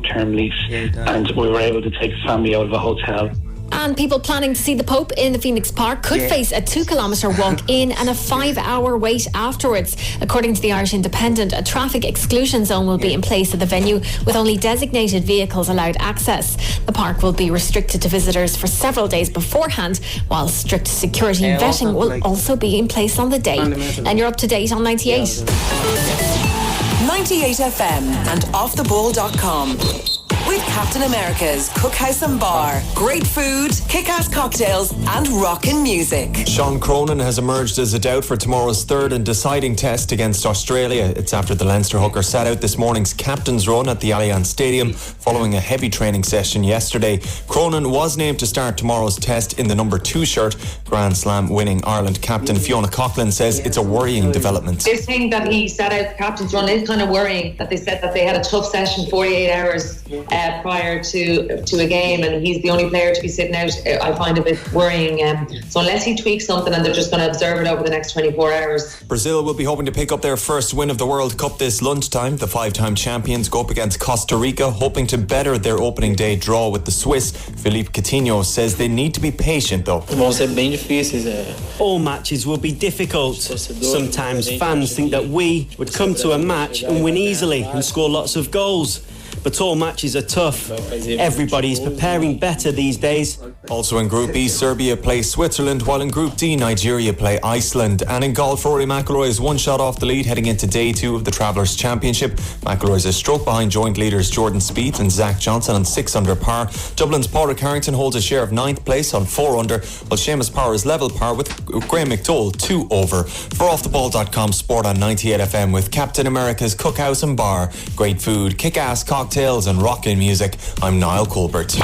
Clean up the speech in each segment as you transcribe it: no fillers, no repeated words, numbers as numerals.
long-term lease, and we were able to take the family out of a hotel. And people planning to see the Pope in the Phoenix Park could face a 2-kilometre walk in and a 5-hour wait afterwards. According to the Irish Independent, a traffic exclusion zone will be in place at the venue with only designated vehicles allowed access. The park will be restricted to visitors for several days beforehand, while strict security vetting will also be in place on the day. And you're up to date on 98. 98 FM and offtheball.com. With Captain America's Cookhouse and Bar. Great food, kick-ass cocktails and rockin' music. Sean Cronin has emerged as a doubt for tomorrow's third and deciding test against Australia. It's after the Leinster hooker sat out this morning's captain's run at the Allianz Stadium following a heavy training session yesterday. Cronin was named to start tomorrow's test in the number 2 shirt. Grand Slam winning Ireland captain Fiona Coughlin says it's a worrying development. This thing that he sat out the captain's run is kind of worrying, that they said that they had a tough session 48 hours prior to a game, and he's the only player to be sitting out. I find a bit worrying. So unless he tweaks something, and they're just going to observe it over the next 24 hours. Brazil will be hoping to pick up their first win of the World Cup this lunchtime. The 5-time champions go up against Costa Rica, hoping to better their opening day draw with the Swiss. Philippe Coutinho says they need to be patient though. All matches will be difficult. Sometimes fans think that we would come to a match and win easily and score lots of goals. But all matches are tough. Everybody's preparing better these days. Also in Group E, Serbia play Switzerland, while in Group D, Nigeria play Iceland. And in golf, Rory McIlroy is one shot off the lead heading into day 2 of the Travellers' Championship. McIlroy is a stroke behind joint leaders Jordan Spieth and Zach Johnson on 6 under par. Dublin's Padraig Harrington holds a share of 9th place on 4 under, while Seamus Power is level par with Graham McDowell 2 over. For offtheball.com sport on 98 FM with Captain America's Cookhouse and Bar. Great food, kick-ass cocktails and rockin' music. I'm Niall Colbert.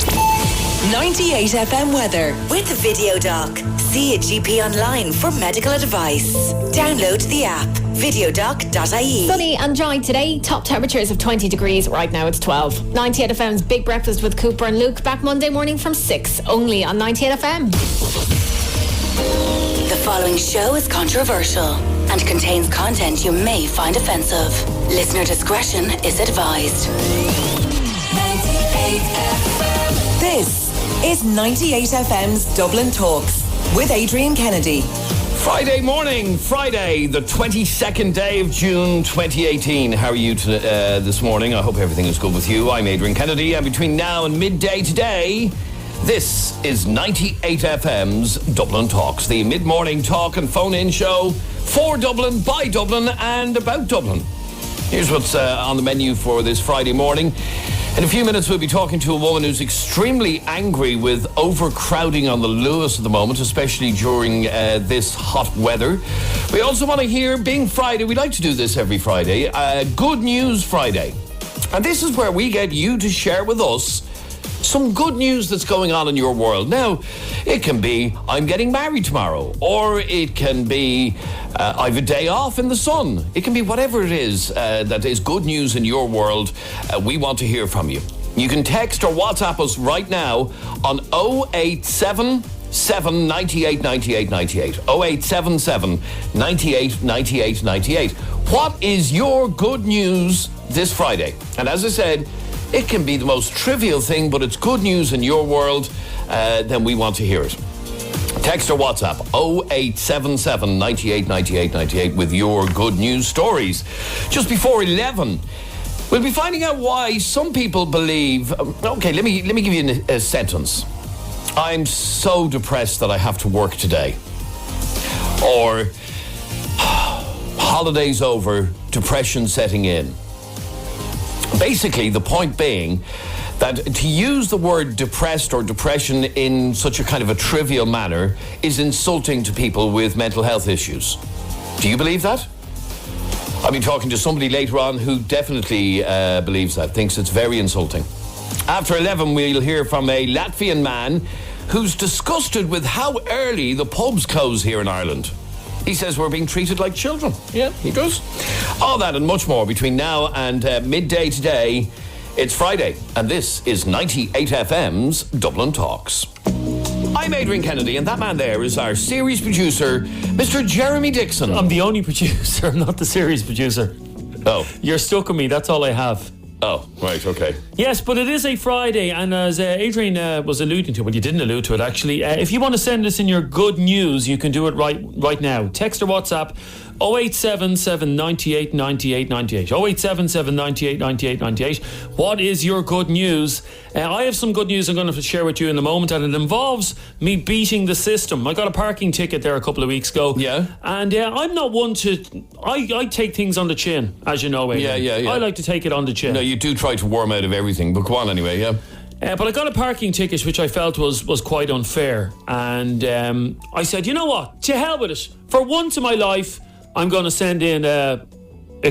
98 FM weather with VideoDoc. See a GP online for medical advice. Download the app. Videodoc.ie. Sunny and dry today. Top temperatures of 20 degrees. Right now it's 12. 98 FM's Big Breakfast with Cooper and Luke back Monday morning from 6. Only on 98 FM. The following show is controversial and contains content you may find offensive. Listener discretion is advised. 98 FM. This is 98 FM's Dublin Talks with Adrian Kennedy. Friday morning, Friday, the 22nd day of June 2018. How are you this morning? I hope everything is good with you. I'm Adrian Kennedy, and between now and midday today, this is 98 FM's Dublin Talks, the mid-morning talk and phone-in show for Dublin, by Dublin, and about Dublin. Here's what's on the menu for this Friday morning. In a few minutes, we'll be talking to a woman who's extremely angry with overcrowding on the Luas at the moment, especially during this hot weather. We also want to hear, being Friday, we like to do this every Friday, Good News Friday. And this is where we get you to share with us some good news that's going on in your world. Now, it can be, I'm getting married tomorrow, or it can be, I have a day off in the sun. It can be whatever it is that is good news in your world. We want to hear from you. You can text or WhatsApp us right now on 0877 98 98 98. 0877 98 98 98. What is your good news this Friday? And as I said, it can be the most trivial thing, but it's good news in your world, then we want to hear it. Text or WhatsApp 0877 98 98 98 with your good news stories. Just before 11, we'll be finding out why some people believe... Okay, let me give you a sentence. I'm so depressed that I have to work today. Or holidays over, depression setting in. Basically, the point being that to use the word depressed or depression in such a kind of a trivial manner is insulting to people with mental health issues. Do you believe that? I'll be talking to somebody later on who definitely believes that, thinks it's very insulting. After 11, we'll hear from a Latvian man who's disgusted with how early the pubs close here in Ireland. He says we're being treated like children. Yeah, he does. All that and much more between now and midday today. It's Friday, and this is 98 FM's Dublin Talks. I'm Adrian Kennedy, and that man there is our series producer, Mr. Jeremy Dixon. I'm the only producer, I'm not the series producer. Oh. You're stuck with me, that's all I have. Oh, right, okay. Yes, but it is a Friday, and as Adrian was alluding to, well, you didn't allude to it actually. If you want to send us in your good news, you can do it right now. Text or WhatsApp 0877 98 98 98. 0877 98 98 98. What is your good news? I have some good news I'm going to share with you in a moment, and it involves me beating the system. I got a parking ticket there a couple of weeks ago. Yeah. And I'm not one to... I take things on the chin, as you know, Adrian. Yeah. I like to take it on the chin. No, you do try to worm out of everything, but go on anyway, yeah. But I got a parking ticket which I felt was quite unfair, and I said, you know what, to hell with it. For once in my life, I'm going to send in a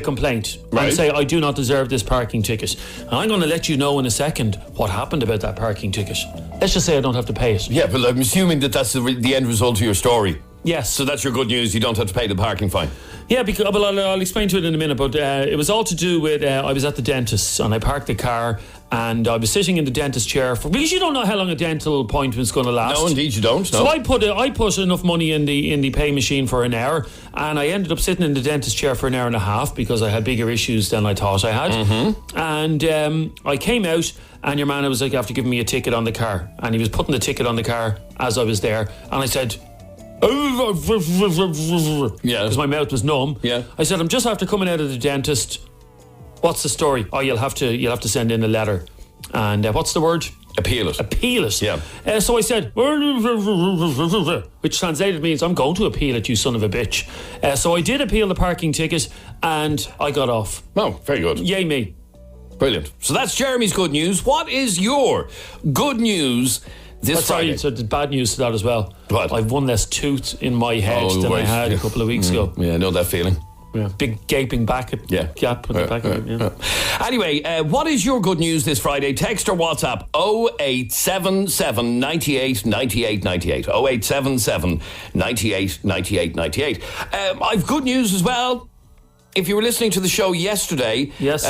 complaint and say I do not deserve this parking ticket. And I'm going to let you know in a second what happened about that parking ticket. Let's just say I don't have to pay it. Yeah, but I'm assuming that's the end result of your story. Yes. So that's your good news, you don't have to pay the parking fine. Yeah, because I'll explain to it in a minute, but it was all to do with I was at the dentist and I parked the car and I was sitting in the dentist chair because you don't know how long a dental appointment's going to last. No, indeed you don't. No. So I put enough money in the pay machine for an hour, and I ended up sitting in the dentist chair for an hour and a half because I had bigger issues than I thought I had. Mm-hmm. And I came out, and your man was like, after giving me a ticket on the car, and he was putting the ticket on the car as I was there, and I said, because my mouth was numb. Yeah. I said, I'm just after coming out of the dentist. What's the story? Oh, you'll have to send in a letter. And what's the word? Appeal it. Appeal it. Yeah. So I said, which translated means I'm going to appeal it, you son of a bitch. So I did appeal the parking ticket, and I got off. Oh, very good. Yay me. Brilliant. So that's Jeremy's good news. What is your good news this Friday? Sorry, so there's bad news to that as well. What? I've one less tooth in my head than I had a couple of weeks ago. Yeah, I know that feeling. Yeah, big gaping gap at the back of it. Yeah. Anyway, what is your good news this Friday? Text or WhatsApp 0877 98 98 98. 0877 98 98 98. I've good news as well. If you were listening to the show yesterday, yes,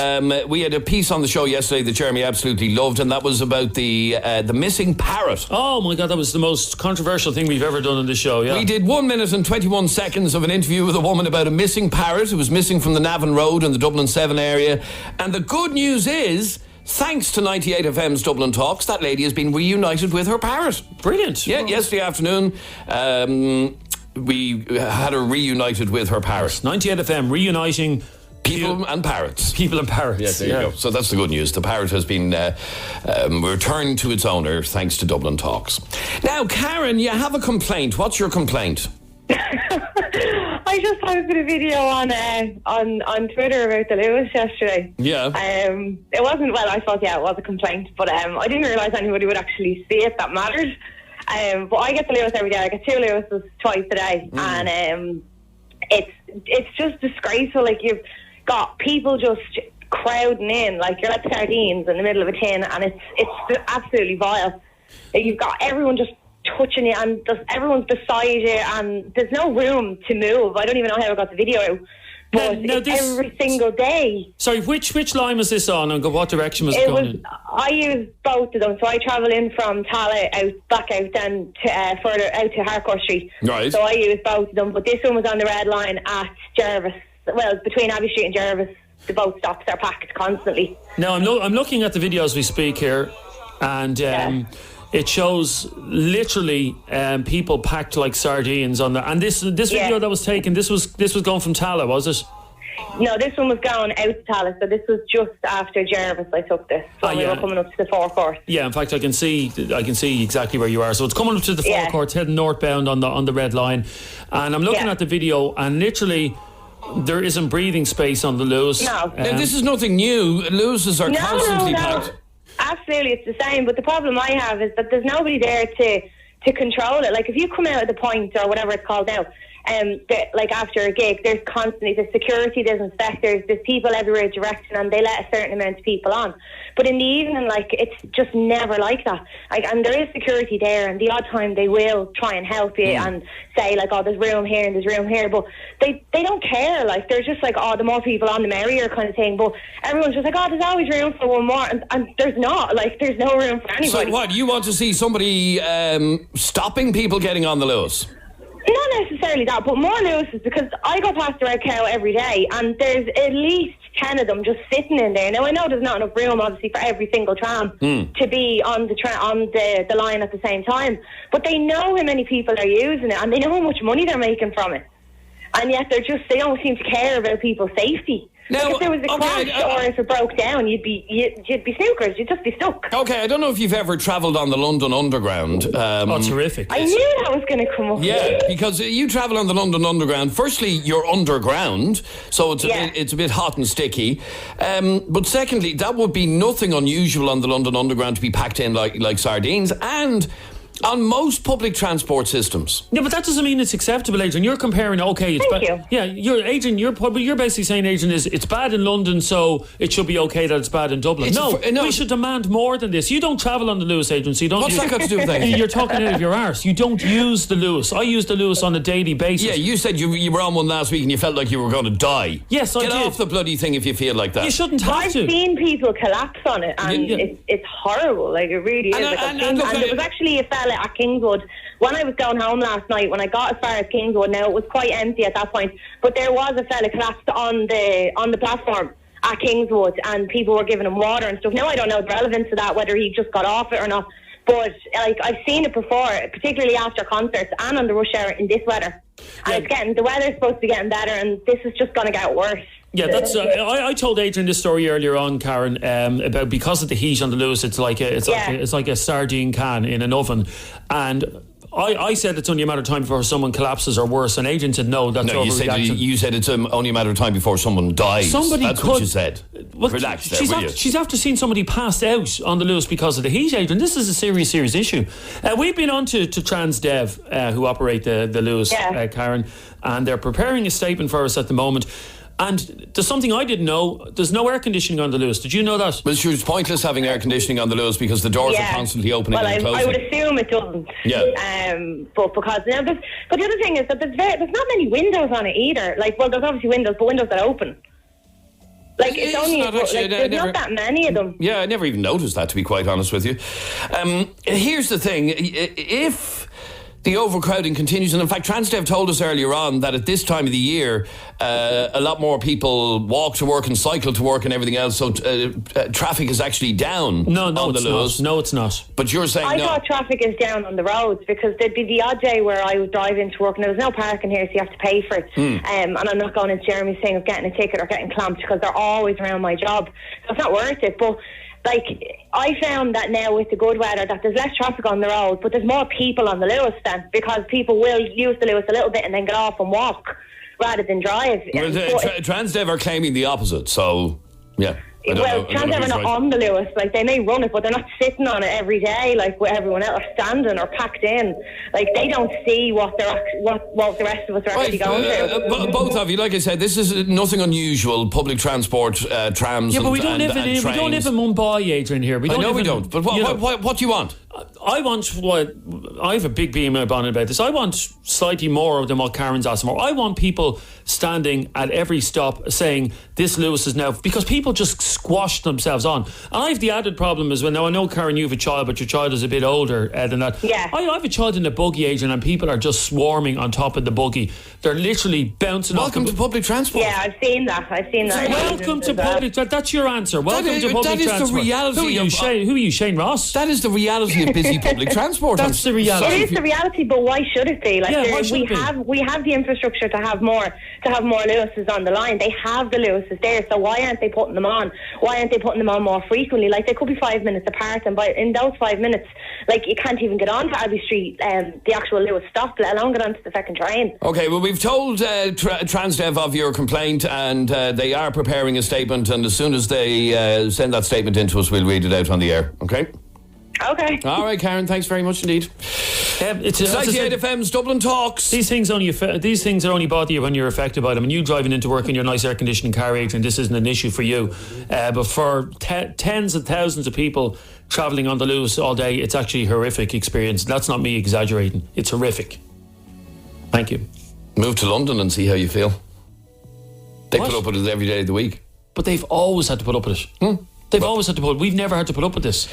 we had a piece on the show yesterday that Jeremy absolutely loved, and that was about the missing parrot. Oh my God, that was the most controversial thing we've ever done on the show. Yeah, we did 1 minute and 21 seconds of an interview with a woman about a missing parrot who was missing from the Navan Road in the Dublin 7 area. And the good news is, thanks to 98 FM's Dublin Talks, that lady has been reunited with her parrot. Brilliant. Yeah, yesterday afternoon. We had her reunited with her parrot. 98 FM reuniting people and parrots. People and parrots. Yes, there you go. So that's the good news. The parrot has been returned to its owner thanks to Dublin Talks. Now, Karen, you have a complaint. What's your complaint? I just posted a video on Twitter about the Lewis yesterday. Yeah. It wasn't, well, I thought, it was a complaint, but I didn't realise anybody would actually see it that mattered. But I get the Lewis every day. I get 2 Lewises twice a day, and it's just disgraceful. Like, you've got people just crowding in, like you're like sardines in the middle of a tin, and it's absolutely vile. Like, you've got everyone just touching you, and everyone's beside you, and there's no room to move. I don't even know how I got the video out. But every single day. Sorry, which line was this on, and what direction was it going in? I use both of them. So I travel in from Tala back out then to, further out to Harcourt Street. Right. So I use both of them. But this one was on the red line at Jervis. Well, between Abbey Street and Jervis, the both stops are packed constantly. Now, I'm looking at the video as we speak here, and it shows literally people packed like sardines on there. And this video that was taken, this was going from Tala, was it? No, this one was going out to Tala, so this was just after Jervis. I took this when we were coming up to the forecourt. Yeah, in fact, I can see exactly where you are. So it's coming up to the forecourt, heading northbound on the red line, and I'm looking at the video, and literally there isn't breathing space on the Lewis. No, this is nothing new. Lewises are constantly packed. Absolutely, it's the same. But the problem I have is that there's nobody there to control it. Like, if you come out of the point or whatever it's called now, like after a gig, there's constantly there's security, there's inspectors, there's people everywhere directing, and they let a certain amount of people on. But in the evening, like, it's just never like that. Like, and there is security there, and the odd time they will try and help you and say, like, oh, there's room here and there's room here, but they don't care. Like, they're just like, oh, the more people on, the merrier kind of thing. But everyone's just like, oh, there's always room for one more, and there's not. Like, there's no room for anybody. So what, you want to see somebody stopping people getting on the Lewis? Not necessarily that, but more Lewises, because I go past the Red Cow every day, and there's at least 10 of them just sitting in there. Now, I know there's not enough room, obviously, for every single tram to be on the line at the same time. But they know how many people are using it, and they know how much money they're making from it. And yet they don't seem to care about people's safety. Now, if there was a crash or if it broke down, you'd be snookers. You'd just be stuck. Okay, I don't know if you've ever travelled on the London Underground. Terrific. I knew that was going to come up. Yeah, because you travel on the London Underground. Firstly, you're underground, so it's a bit hot and sticky. But secondly, that would be nothing unusual on the London Underground to be packed in like sardines. And on most public transport systems. Yeah, but that doesn't mean it's acceptable, Adrian. You're comparing, it's Thank you. Yeah, you're basically saying, Adrian, it's bad in London, so it should be okay that it's bad in Dublin. No, we should demand more than this. You don't travel on the Lewis, Adrian, so you don't... What's that got to do with that? You're talking out of your arse. You don't use the Lewis. I use the Lewis on a daily basis. Yeah, you said you were on one last week and you felt like you were going to die. Yes, I did. Get off the bloody thing if you feel like that. You shouldn't have I've seen people collapse on it, and it's horrible. Like, it really is. And there was actually a fella at Kingswood when I was going home last night. When I got as far as Kingswood, now it was quite empty at that point, but there was a fella collapsed on the platform at Kingswood, and people were giving him water and stuff. Now I don't know the relevance of that, whether he just got off it or not, but like, I've seen it before, particularly after concerts and on the rush hour in this weather. And the weather's supposed to be getting better, and this is just going to get worse. Yeah, that's. I told Adrian this story earlier on, Karen, about because of the heat on the Lewis, it's like a sardine can in an oven, and I said it's only a matter of time before someone collapses or worse, and Adrian said no, that's overreaction. You said it's only a matter of time before someone dies. That's what you said. Well, relax there, will you? She's after seeing somebody passed out on the Lewis because of the heat, Adrian. This is a serious issue. We've been on to Transdev, who operate the Lewis, Karen, and they're preparing a statement for us at the moment. And there's something I didn't know. There's no air conditioning on the Lewis. Did you know that? Well, sure, it's pointless having air conditioning on the Lewis because the doors are constantly opening and closing. I would assume it doesn't. Yeah. But because now, but the other thing is that there's not many windows on it either. Like, well, there's obviously windows, but windows that open. Like, there's not that many of them. Yeah, I never even noticed that, to be quite honest with you. Here's the thing: if the overcrowding continues, and in fact Transdev told us earlier on that at this time of the year a lot more people walk to work and cycle to work and everything else, so traffic is actually down on the Lewis. No, it's not. But you're saying I thought traffic is down on the roads, because there'd be the odd day where I would drive into work and there was no parking here, so you have to pay for it. And I'm not going into Jeremy's thing of getting a ticket or getting clamped, because they're always around my job, so it's not worth it. But like, I found that now with the good weather that there's less traffic on the road, but there's more people on the Lewis then, because people will use the Lewis a little bit and then get off and walk rather than drive. Well, Transdev are claiming the opposite, so yeah. Transdev are not on the Lewis. Like, they may run it, but they're not sitting on it every day like where everyone else are standing or packed in. Like, they don't see what the rest of us are actually going through. Both of you, like I said, this is nothing unusual. Public transport, trams. Yeah, but we don't live in Mumbai, Adrian. Here, we don't. But what do you want? I have a big bee in my bonnet about this. I want slightly more than what Karen's asking for. I want people standing at every stop saying this Lewis is now, because people just squash themselves on. And I have the added problem as well. Now, I know, Karen, you have a child, but your child is a bit older than that. Yeah. I have a child in a buggy, Adrian, and people are just swarming on top of the buggy. They're literally bouncing off. Welcome to public transport. Yeah, I've seen that. Welcome to public transport. That's your answer. Welcome to public transport. That is the reality. Who are you, Shane Ross? That is the reality of busy public transport. That's the reality. It is the reality, but why should it be? Like, we have the infrastructure to have more Lewises on the line. They have the Lewises there, so why aren't they putting them on? Why aren't they putting them on more frequently? Like, they could be 5 minutes apart, and in those 5 minutes, like, you can't even get on to Abbey Street, the actual Lewis stop, let alone get onto the second train. Okay, well, we've told Transdev of your complaint, and they are preparing a statement, and as soon as they send that statement in to us, we'll read it out on the air. Okay? Okay. All right, Karen. Thanks very much indeed. It's 98 FM's Dublin Talks. These things are only bother you when you're affected by them. And you driving into work in your nice air conditioning car, Adrian, this isn't an issue for you. But for tens of thousands of people travelling on the Lewis all day, it's actually a horrific experience. That's not me exaggerating. It's horrific. Thank you. Move to London and see how you feel. They put up with it every day of the week. But they've always had to put up with it. They've always had to put. We've never had to put up with this.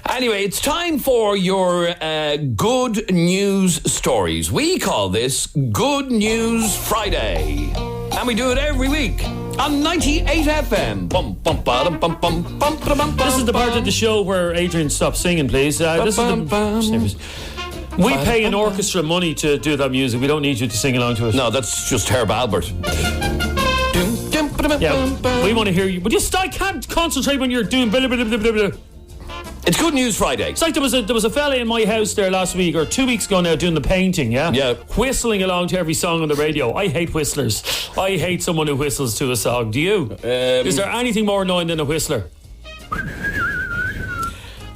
Anyway, it's time for your good news stories. We call this Good News Friday, and we do it every week. on 98 FM. Bum, bum, ba-dum, bum, bum, bum, ba-dum, bum, This is the part of the show where Adrian stops singing, please. This is the... We pay an orchestra money to do that music. We don't need you to sing along to it. No, that's just Herb Albert. Yeah, we want to hear you. But just, I can't concentrate when you're doing blah, blah, blah, blah, blah. It's Good News Friday. It's like there was a fella in my house there last week or 2 weeks ago now doing the painting, yeah? Yeah. Whistling along to every song on the radio. I hate whistlers. I hate someone who whistles to a song. Do you? Is there anything more annoying than a whistler?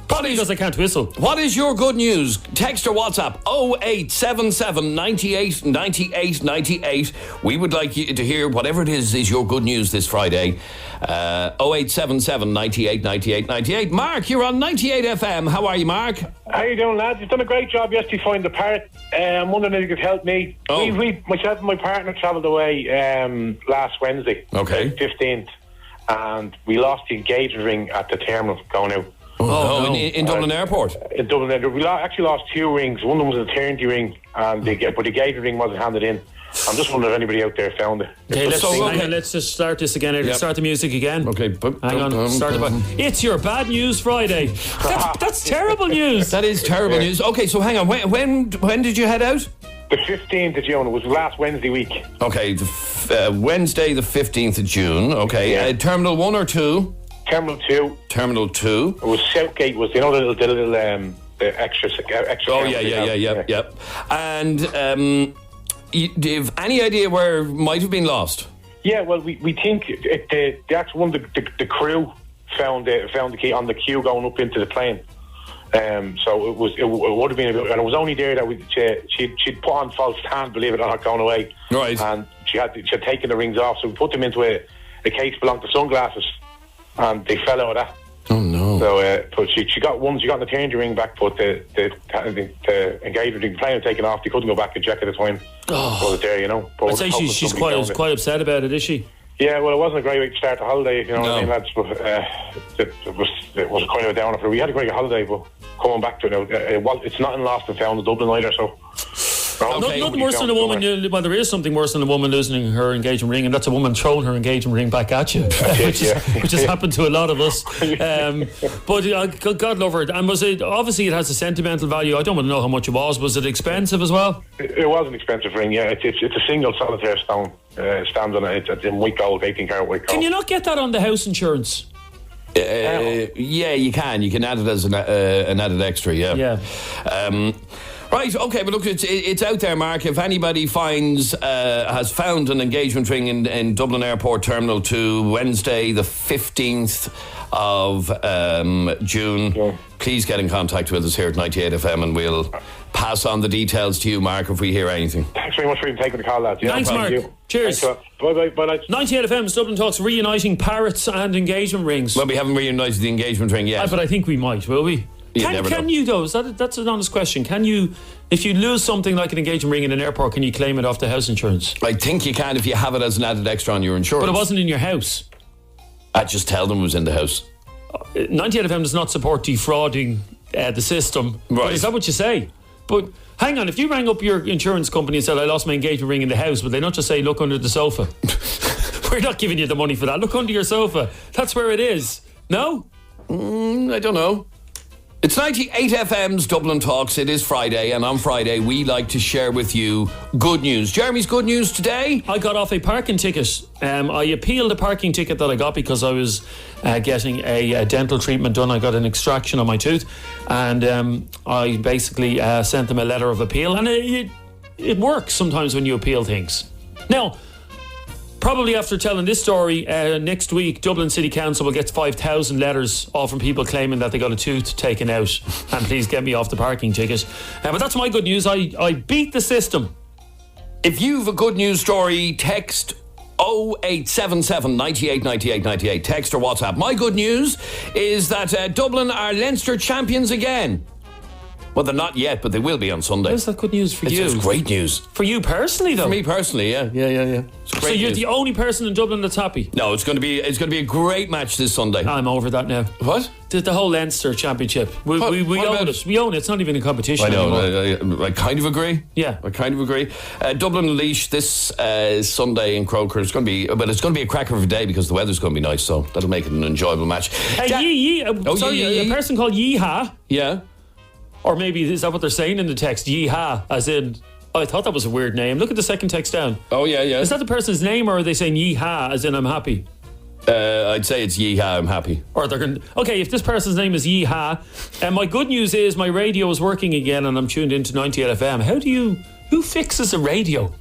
Probably because I can't whistle. What is your good news? Text or WhatsApp 0877 98 98 98. We would like you to hear whatever it is your good news this Friday. 0877 98 98 98. Mark, you're on 98 FM. How are you, Mark? How you doing, lads? You've done a great job yesterday finding the part. I'm wondering if you could help me. Oh. Myself and my partner travelled away last Wednesday, Okay. 15th, and we lost the engagement ring at the terminal going out. Oh, no. in Dublin Airport? In Dublin, we actually lost 2 rings. One of them was a eternity ring, but the engagement ring wasn't handed in. I'm just wondering if anybody out there found it. Okay, let's just start this again. Yep. Start the music again. Okay. Hang on. Start it back. It's your bad news Friday. That's terrible news. That is terrible news. Okay, so hang on. When did you head out? The 15th of June. It was last Wednesday week. Okay, Wednesday the 15th of June. Okay, Yeah. Terminal 1 or 2? Terminal 2. Terminal 2. It was Southgate. Was the little the extra. Oh yeah. And do you have any idea where it might have been lost? Yeah, well, we think the actual one, the crew found the key on the queue going up into the plane. So it would have been, and it was only there that she'd put on false stand, believe it or not, going away. Right. And she had taken the rings off, so we put them into a case belonged to sunglasses, and they fell out of that. Oh no! So, but she got one. She got the eternity ring back, but the engagement ring, the plane had taken off. They couldn't go back and check at the time. Oh, was it there? You know. But I'd say she's quite upset about it, is she? Yeah, well, it wasn't a great way to start the holiday, you know what I mean, lads? But it was kind of a downer for her. We had a great holiday, but coming back to it, it's not in lost and found in Dublin either, so... Nothing worse than a woman. Well, there is something worse than a woman losing her engagement ring, and that's a woman throwing her engagement ring back at you, which has happened to a lot of us. But God love her. And was it obviously it has a sentimental value? I don't want to know how much it was. Was it expensive as well? It was an expensive ring. Yeah, it's a single solitaire stone. Stands on it. It's in white gold, 18-carat white gold. Can you not get that on the house insurance? Yeah, you can. You can add it as an added extra. Yeah. Right, okay, but look, it's out there, Mark. If anybody has found an engagement ring in Dublin Airport Terminal 2, Wednesday the 15th of June, please get in contact with us here at 98 FM and we'll pass on the details to you, Mark, if we hear anything. Thanks very much for taking the call, lads. Thanks, Mark. Cheers. Bye, lads. 98 FM's Dublin Talks reuniting parrots and engagement rings. Well, we haven't reunited the engagement ring yet. But I think we might, will we? Can you though? That's an honest question. Can you, if you lose something like an engagement ring in an airport, can you claim it off the house insurance? I think you can if you have it as an added extra on your insurance. But it wasn't in your house. I just tell them it was in the house. 98 FM does not support defrauding the system. Right. Is that what you say? But hang on, if you rang up your insurance company and said, I lost my engagement ring in the house, would they not just say, look under the sofa? We're not giving you the money for that. Look under your sofa. That's where it is. No? I don't know. It's 98 FM's Dublin Talks. It is Friday, and on Friday we like to share with you good news. Jeremy's good news today. I got off a parking ticket. I appealed a parking ticket that I got because I was getting a dental treatment done. I got an extraction on my tooth, and I basically sent them a letter of appeal. And it works sometimes when you appeal things. Now, probably after telling this story, next week Dublin City Council will get 5,000 letters all from people claiming that they got a tooth taken out and please get me off the parking ticket. But that's my good news. I beat the system. If you've a good news story, text 0877 98 98 98. Text or WhatsApp. My good news is that Dublin are Leinster champions again. Well, they're not yet, but they will be on Sunday. Is that good news for you? It's great news. For you personally, though? For me personally, yeah. So you're the only person in Dublin that's happy? No, it's going to be a great match this Sunday. I'm over that now. What? the whole Leinster Championship. We own it. We own it. It's not even a competition. I know. anymore. I kind of agree. Yeah. I kind of agree. Dublin Laois this Sunday in Croker. It's going to be a cracker of a day because the weather's going to be nice, so that'll make it an enjoyable match. A person called Yeehaw. Yeah. Or maybe is that what they're saying in the text? Yeehaw, as in. Oh, I thought that was a weird name. Look at the second text down. Oh, yeah. Is that the person's name, or are they saying yeehaw, as in I'm happy? I'd say it's yeehaw, I'm happy. Or they're going. Okay, if this person's name is yeehaw, and my good news is my radio is working again, and I'm tuned into 98 FM. Who fixes a radio?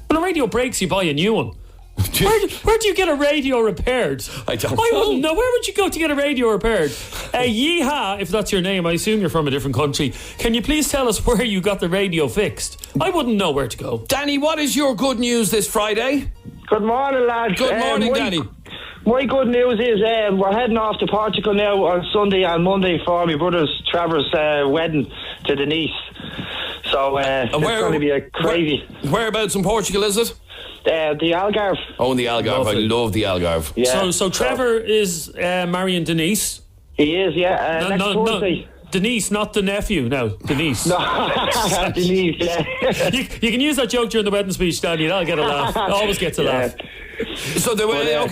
When a radio breaks, you buy a new one. Where do you get a radio repaired? I don't know. know. Wouldn't know. Where would you go to get a radio repaired? Yeehaw, if that's your name. I assume you're from a different country. Can you please tell us where you got the radio fixed? I wouldn't know where to go. Danny, what is your good news this Friday? Good morning, lads. Good morning, Danny. My good news is we're heading off to Portugal now on Sunday and Monday for my brother's Trevor's wedding to Denise. So it's going to be a crazy. Whereabouts in Portugal is it? The Algarve. Oh, in the Algarve. I love the Algarve. Yeah. So Trevor is marrying Denise? He is, yeah. Next Thursday. Denise, not the nephew. No, Denise. No, Denise, yeah. you can use that joke during the wedding speech, Danny. That'll get a laugh. Always gets a laugh. So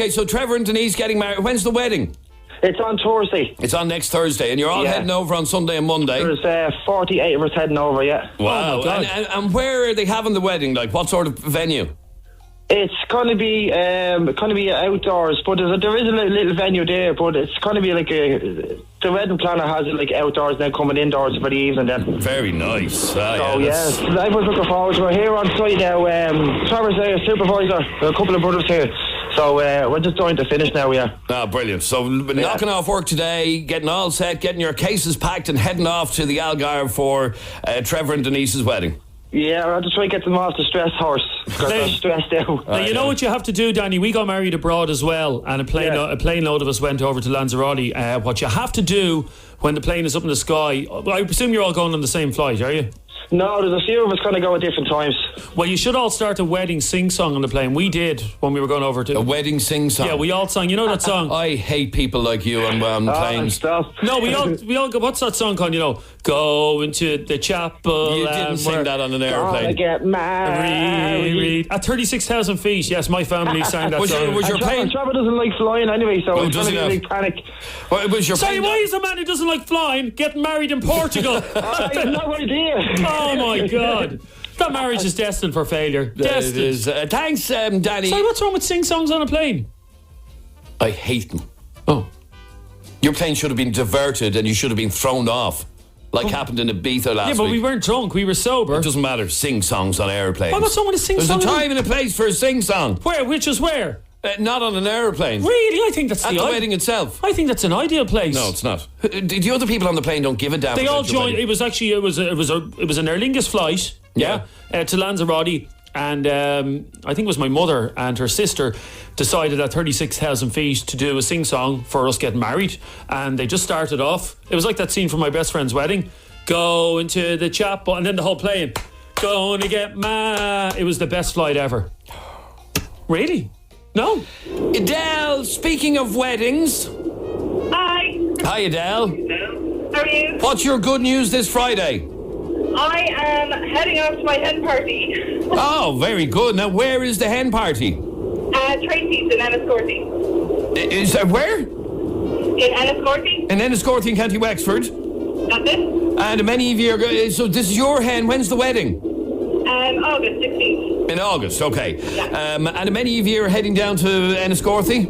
so Trevor and Denise getting married. When's the wedding? It's on Thursday. It's on next Thursday, and you're all heading over on Sunday and Monday. There's 48 of us heading over, yeah. Wow. Oh my God. And where are they having the wedding? Like, what sort of venue? It's going to be outdoors, but there is a little venue there, but it's going to be like the wedding planner has it like outdoors now, coming indoors for the evening then. Very nice. So I was looking forward to it. Here on site now, Trevor's there, supervisor, a couple of brothers here. So we're just trying to finish now, yeah. Ah, brilliant. So knocking off work today, getting all set, getting your cases packed and heading off to the Algarve for Trevor and Denise's wedding. Yeah, I'll just try and get them off the stress horse because they're stressed out. Now, you know what you have to do, Danny? We got married abroad as well, and a plane load of us went over to Lanzarote. What you have to do when the plane is up in the sky, I presume you're all going on the same flight, are you? No, there's a few of us kind of go at different times. Well, you should all start a wedding sing-song on the plane. We did when we were going over to... A wedding sing-song? Yeah, we all sang. You know that song? I hate people like you on planes. Stop. No, we all go... What's that song called, you know? Go into the chapel... You didn't sing that on an aeroplane. Gonna get married. At 36,000 feet, yes, my family sang that song. Was your plane... Trevor doesn't like flying anyway, so it's going to be a big panic. Was your Sorry, why is a man who doesn't like flying getting married in Portugal? I have no idea. Oh my God. That marriage is destined for failure. Destined. It is. Thanks, Danny. Sorry, what's wrong with sing-songs on a plane? I hate them. Oh. Your plane should have been diverted and you should have been thrown off. Like happened in Ibiza last week. Yeah, but we weren't drunk, we were sober. It doesn't matter. Sing songs on airplanes. Why would someone sing songs? There's a time and a place for a sing song. Where? Which is where? Not on an airplane. Really? I think that's at the wedding itself. I think that's an ideal place. No, it's not. The other people on the plane don't give a damn. They all joined. It was an Aer Lingus flight. Yeah. To Lanzarote, and I think it was my mother and her sister decided at 36,000 feet to do a sing song for us getting married, and they just started off. It was like that scene from My Best Friend's Wedding. Go into the chapel, and then the whole plane. Gonna get mad. It was the best flight ever. Really? No. Adele, speaking of weddings. Hi. Hi, Adele. How are you? What's your good news this Friday? I am heading off to my hen party. Oh, very good. Now, where is the hen party? Tracy's in Enniscorthy. Is that where? In Enniscorthy. In Enniscorthy in County Wexford. That's it. And many of you are... So this is your hen. When's the wedding? August 16th. In August, okay. Yeah. And many of you are heading down to Enniscorthy?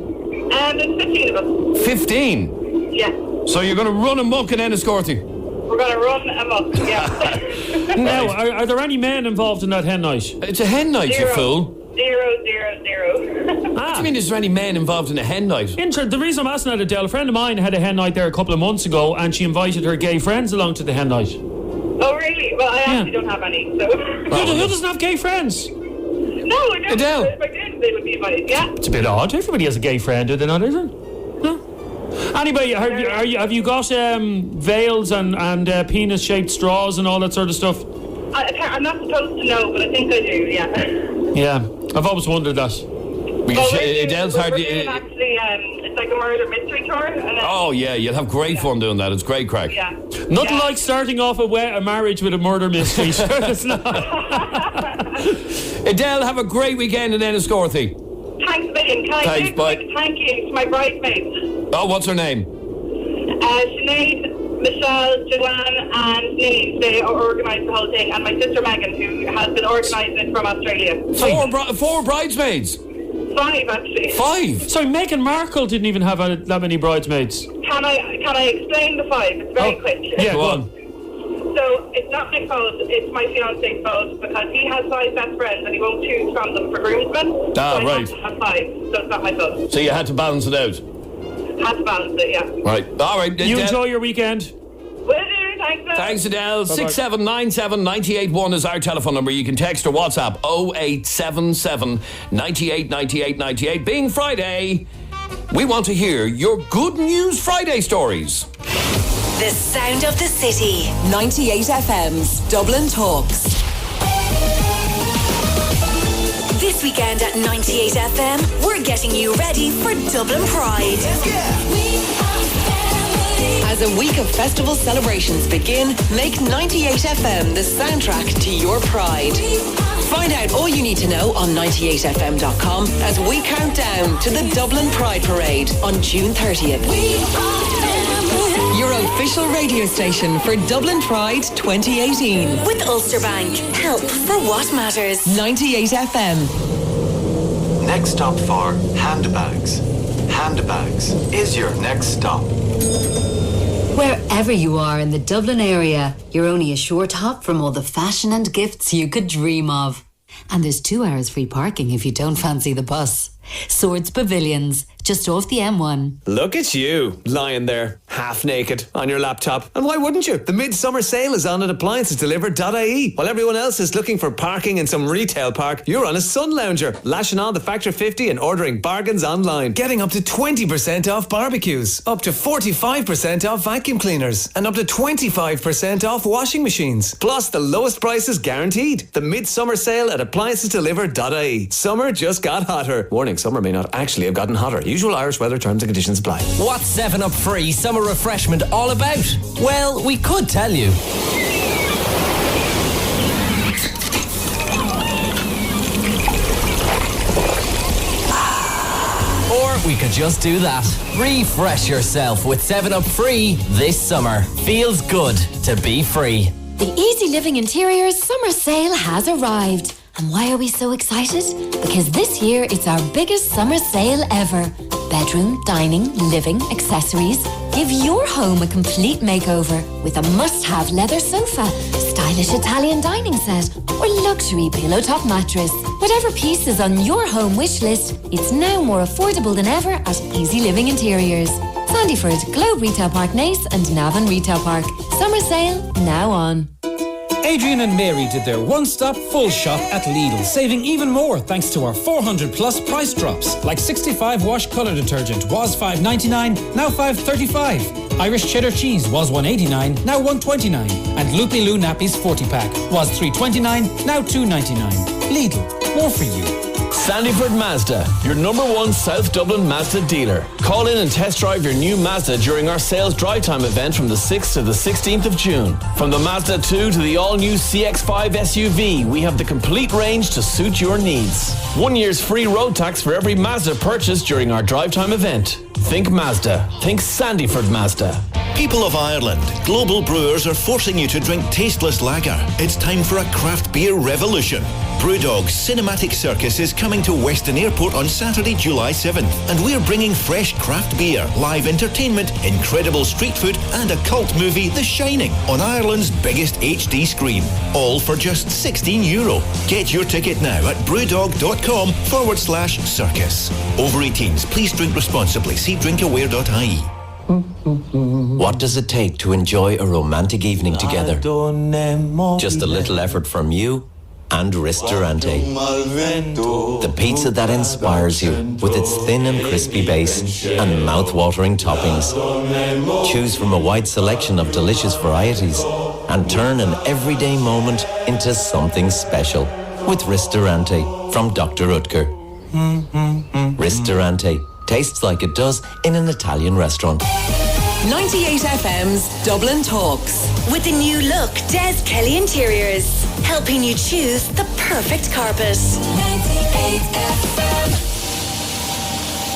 There's 15 of us. 15? Yeah. So you're going to run amok in Enniscorthy? We're going to run amok, yeah. Now, are there any men involved in that hen night? It's a hen night, you fool. 0. What do you mean, is there any men involved in a hen night? The reason I'm asking that, Adele, a friend of mine had a hen night there a couple of months ago, and she invited her gay friends along to the hen night. Oh, really? Well, I actually don't have any, so... Who doesn't have gay friends? No, I don't. Adele. If I did, they would be invited, yeah. It's a bit odd. Everybody has a gay friend, do they not, is it? No. Anybody, have you got veils and penis-shaped straws and all that sort of stuff? I'm not supposed to know, but I think I do, yeah. Yeah, I've always wondered that. Because Adele's hard. Actually, it's like a murder mystery tour. Oh yeah, you'll have great fun doing that. It's great crack. Yeah. Nothing like starting off a marriage with a murder mystery. Sure, it's not. Adele, have a great weekend and then a Scorthy. Thanks a million. Can I Thanks, say a bye. quick thank you to my bridesmaids? Oh, what's her name? Sinead, Michelle, Joanne, and Nilly. They organised the whole thing, and my sister Megan, who has been organising it from Australia. Four bridesmaids. 5 actually. 5. Sorry, Meghan Markle didn't even have that many bridesmaids. Can I explain the 5? It's very quick. Yeah, go on. So it's not my fault, it's my fiance's fault, because he has 5 best friends and he won't choose from them for groomsmen. Ah, so right. I have 5, so it's not my fault. So you had to balance it out. Had to balance it, yeah. Right. All right. You enjoy your weekend. Will do, thanks. Thanks, Adele. 6797 981 is our telephone number. You can text or WhatsApp 0877 98 98 98. Being Friday, we want to hear your Good News Friday stories. The sound of the city. 98 FM's Dublin Talks. This weekend at 98 FM, we're getting you ready for Dublin Pride. As a week of festival celebrations begin, make 98 FM the soundtrack to your pride. Find out all you need to know on 98fm.com as we count down to the Dublin Pride Parade on June 30th. Your official radio station for Dublin Pride 2018. With Ulster Bank. Help for what matters. 98 FM. Next stop for handbags. Handbags is your next stop. Wherever you are in the Dublin area, you're only a short hop from all the fashion and gifts you could dream of. And there's 2 hours free parking if you don't fancy the bus. Swords Pavilions, just off the M1. Look at you, lying there, half naked, on your laptop. And why wouldn't you? The midsummer sale is on at appliancesdelivered.ie. While everyone else is looking for parking in some retail park, you're on a sun lounger, lashing on the Factor 50 and ordering bargains online. Getting up to 20% off barbecues, up to 45% off vacuum cleaners, and up to 25% off washing machines. Plus, the lowest prices guaranteed. The midsummer sale at appliancesdelivered.ie. Summer just got hotter. Warning, summer may not actually have gotten hotter. Usual Irish weather terms and conditions apply. What's 7-Up Free Summer Refreshment all about? Well, we could tell you. Or we could just do that. Refresh yourself with 7-Up Free this summer. Feels good to be free. The Easy Living Interiors summer sale has arrived. And why are we so excited? Because this year it's our biggest summer sale ever. Bedroom, dining, living, accessories. Give your home a complete makeover with a must-have leather sofa, stylish Italian dining set, or luxury pillow top mattress. Whatever piece is on your home wish list, it's now more affordable than ever at Easy Living Interiors. Sandyford, Globe Retail Park Nace and Navan Retail Park. Summer sale now on. Adrian and Mary did their one-stop full shop at Lidl, saving even more thanks to our 400 plus price drops. Like 65 wash colour detergent was $5.99, now $5.35. Irish cheddar cheese was $1.89, now $1.29. And Loopy Loo nappies 40-pack was $3.29, now $2.99. Lidl, more for you. Sandyford Mazda, your #1 South Dublin Mazda dealer. Call in and test drive your new Mazda during our sales drive time event from the 6th to the 16th of June. From the Mazda 2 to the all-new CX-5 SUV, we have the complete range to suit your needs. 1 year's free road tax for every Mazda purchased during our drive time event. Think Mazda. Think Sandyford Mazda. People of Ireland, global brewers are forcing you to drink tasteless lager. It's time for a craft beer revolution. Brewdog's Cinematic Circus is coming to Weston Airport on Saturday, July 7th, and we're bringing fresh craft beer, live entertainment, incredible street food, and a cult movie, The Shining, on Ireland's biggest HD screen. All for just €16. Get your ticket now at brewdog.com/circus. Over 18s, please drink responsibly. See drinkaware.ie. What does it take to enjoy a romantic evening together? Just a little effort from you and Ristorante. The pizza that inspires you with its thin and crispy base and mouth-watering toppings. Choose from a wide selection of delicious varieties and turn an everyday moment into something special with Ristorante from Dr. Utker. Ristorante. Tastes like it does in an Italian restaurant. 98 FM's Dublin Talks. With the new look, Des Kelly Interiors. Helping you choose the perfect carpet. 98 FM.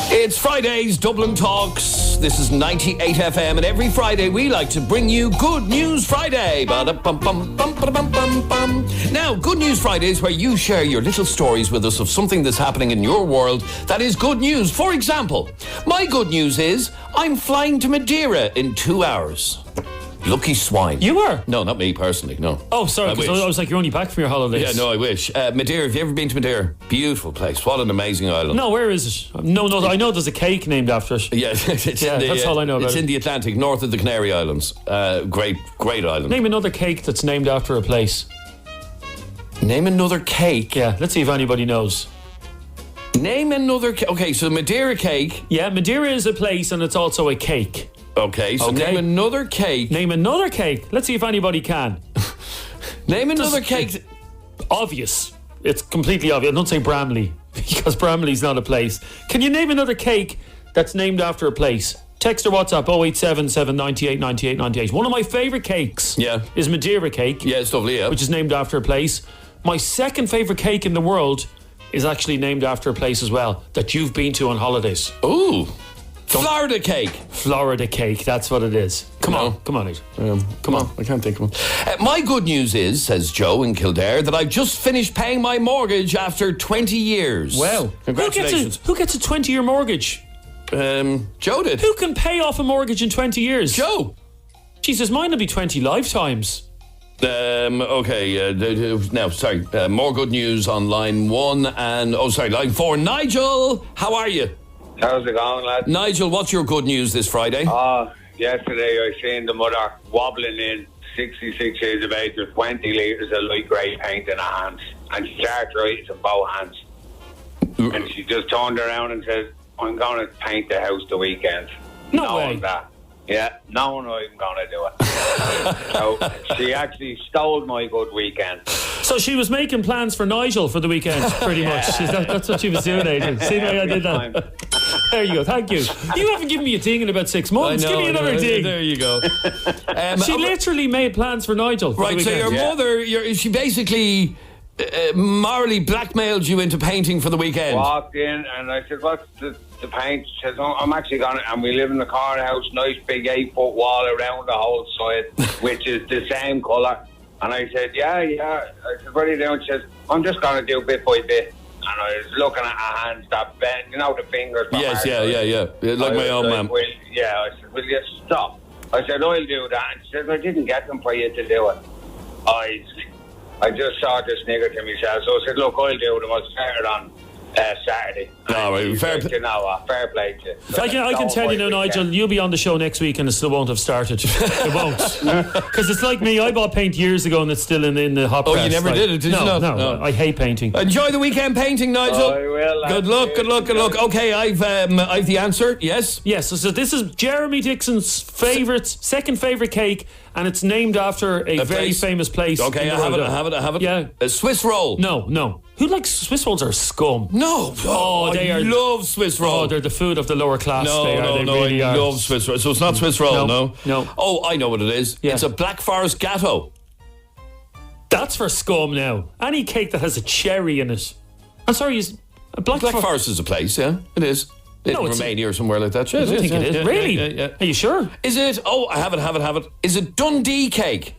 It's Friday's Dublin Talks. This is 98 FM, and every Friday we like to bring you Good News Friday. Ba-da-bum-bum-bum-ba-da-bum-bum. Now, Good News Friday is where you share your little stories with us of something that's happening in your world that is good news. For example, my good news is I'm flying to Madeira in 2 hours. Lucky swine. You were? No, not me personally, no. Oh, sorry, because I was like, you're only back from your holidays. Yeah, no, I wish. Madeira, have you ever been to Madeira? Beautiful place. What an amazing island. No, where is it? No, I know there's a cake named after it. Yeah, that's all I know about it's it. in the Atlantic, north of the Canary Islands. Great island. Name another cake that's named after a place. Name another cake? Yeah, let's see if anybody knows. Name another cake. Okay, so Madeira cake. Yeah, Madeira is a place and it's also a cake. Okay, so name another cake. Name another cake. Let's see if anybody can. Name another cake. Obvious. It's completely obvious. Don't say Bramley, because Bramley's not a place. Can you name another cake that's named after a place? Text or WhatsApp 087 798 98 98. One of my favourite cakes is Madeira cake. Yeah, it's lovely, yeah. Which is named after a place. My second favourite cake in the world is actually named after a place as well that you've been to on holidays. Ooh. Florida cake. Florida cake, that's what it is. Come on, Adrian. Come on, I can't think of one. My good news is, says Joe in Kildare, that I've just finished paying my mortgage after 20 years. Wow. Congratulations. Who gets a 20-year mortgage? Joe did. Who can pay off a mortgage in 20 years? Joe. Jesus, mine will be 20 lifetimes. Okay, now, sorry, more good news on line 1 and, line 4. Nigel, how are you? How's it going, lad? Nigel, what's your good news this Friday? Yesterday I seen the mother wobbling in, 66 years of age, with 20 litres of light grey paint in her hands. And she started writing in both hands. And she just turned around and said, I'm going to paint the house the weekend. No way. That. Yeah, knowing I'm going to do it. So she actually stole my good weekend. So she was making plans for Nigel for the weekend, pretty much. That's what she was doing, Adrian. See the way I did that? There you go, thank you. You haven't given me a ding in about 6 months. Give me another ding. There you go. She literally made plans for Nigel. Right, so your mother, she basically morally blackmailed you into painting for the weekend. Walked in and I said, what's the paint? She says, I'm actually going to, and we live in the corner house, nice big 8-foot wall around the whole side, which is the same colour. And I said, yeah. I said, what are you doing? She says, I'm just going to do bit by bit. And I was looking at her hands that bent, the fingers. Yes, yeah. Like my own mum. I said, will you stop? I said, I'll do that. And she said, I didn't get them for you to do it. I just saw this nigger to myself. So I said, look, I'll do them. I'll start it on Saturday. No, right, fair play. Fair play to you. I can tell you now, Nigel, you'll be on the show next week and it still won't have started. It won't. Because it's like me, I bought paint years ago and it's still in the hot press. Oh, you never did it, did you not? No, I hate painting. Enjoy the weekend painting, Nigel. I will. Good luck. Okay, I've the answer, yes? Yes, so this is Jeremy Dixon's second favourite cake, and it's named after a very famous place. Okay, I have it. Yeah. A Swiss roll. No. Who likes Swiss rolls? Are scum. No. I love Swiss roll. Oh, they're the food of the lower class. No, they really I are. love Swiss roll. So it's not Swiss roll, no? Oh, I know what it is. Yeah. It's a Black Forest Gatto. That's for scum now. Any cake that has a cherry in it. I'm sorry, Black Forest is a place, yeah, it is. In Romania or somewhere like that. I don't think it is. Really? Yeah. Are you sure? Is it? Oh, I have it. Is it Dundee cake?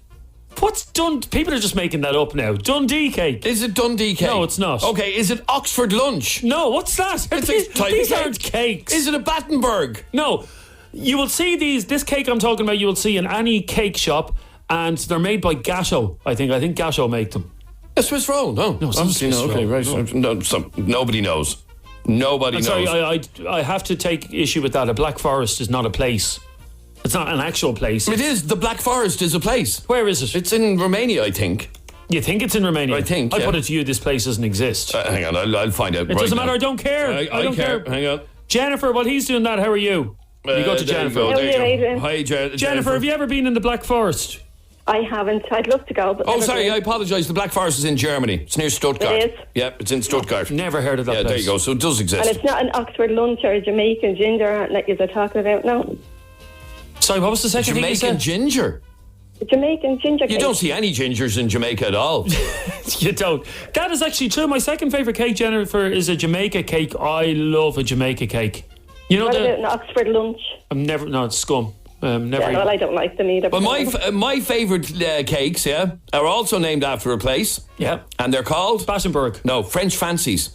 What's Dundee? People are just making that up now. Dundee cake. Is it Dundee cake? No, it's not. Okay, is it Oxford lunch? No, what's that? These aren't cakes. Is it a Battenberg? No. You will see this cake I'm talking about, you will see in any cake shop, and they're made by Gatto, I think. I think Gatto make them. A Swiss roll? No, it's not Swiss roll. Okay, right. No, nobody knows. Nobody knows. Sorry, I have to take issue with that. A Black Forest is not a place. It's not an actual place. It is. The Black Forest is a place. Where is it? It's in Romania, I think. You think it's in Romania? I think. I put it to you, this place doesn't exist. Hang on, I'll find out. It doesn't matter. I don't care. I don't care. Hang on. Jennifer, while he's doing that, how are you? You go to Jennifer. Adrian. Hi, Jennifer, have you ever been in the Black Forest? I haven't. I'd love to go, but Oh, never sorry, been. I apologise. The Black Forest is in Germany. It's near Stuttgart. It is? Yeah, it's in Stuttgart. Never heard of that Yeah, place. there you go. So it does And exist. it's not an Oxford lunch or a Jamaican ginger that you're talking about, no. Sorry, what was the second thing you Jamaican said? ginger. A Jamaican ginger You cake. don't see any gingers in Jamaica at all. You don't. That is actually true. My second favourite cake, Jennifer, is a Jamaica cake. I love a Jamaica cake. You know What about the... an Oxford lunch? It's scum. Never Yeah, well, I don't like them either. Well, my favourite cakes, are also named after a place. Yeah. And they're called? Battenberg. No, French Fancies.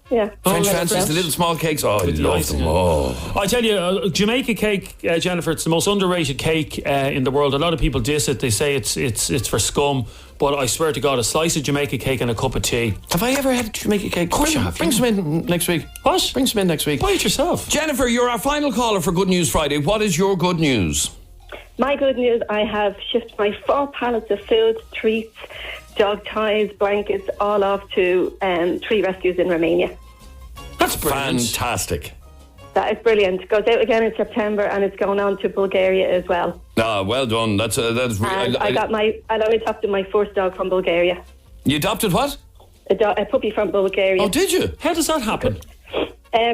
Yeah. French Fancies, the little small cakes. Oh, I love them. Oh. I tell you, Jamaica cake, Jennifer, it's the most underrated cake in the world. A lot of people diss it. They say it's for scum. But I swear to God, a slice of Jamaica cake and a cup of tea. Have I ever had Jamaica cake? Of course you have. Bring some in next week. What? Bring some in next week. Buy it yourself. Jennifer, you're our final caller for Good News Friday. What is your good news? My good news, I have shipped my 4 pallets of food, treats, dog ties, blankets, all off to 3 rescues in Romania. That's fantastic. That is brilliant. It goes out again in September and it's going on to Bulgaria as well. Ah, well done. That's And I adopted my first dog from Bulgaria. You adopted what? A puppy from Bulgaria. Oh, did you? How does that happen?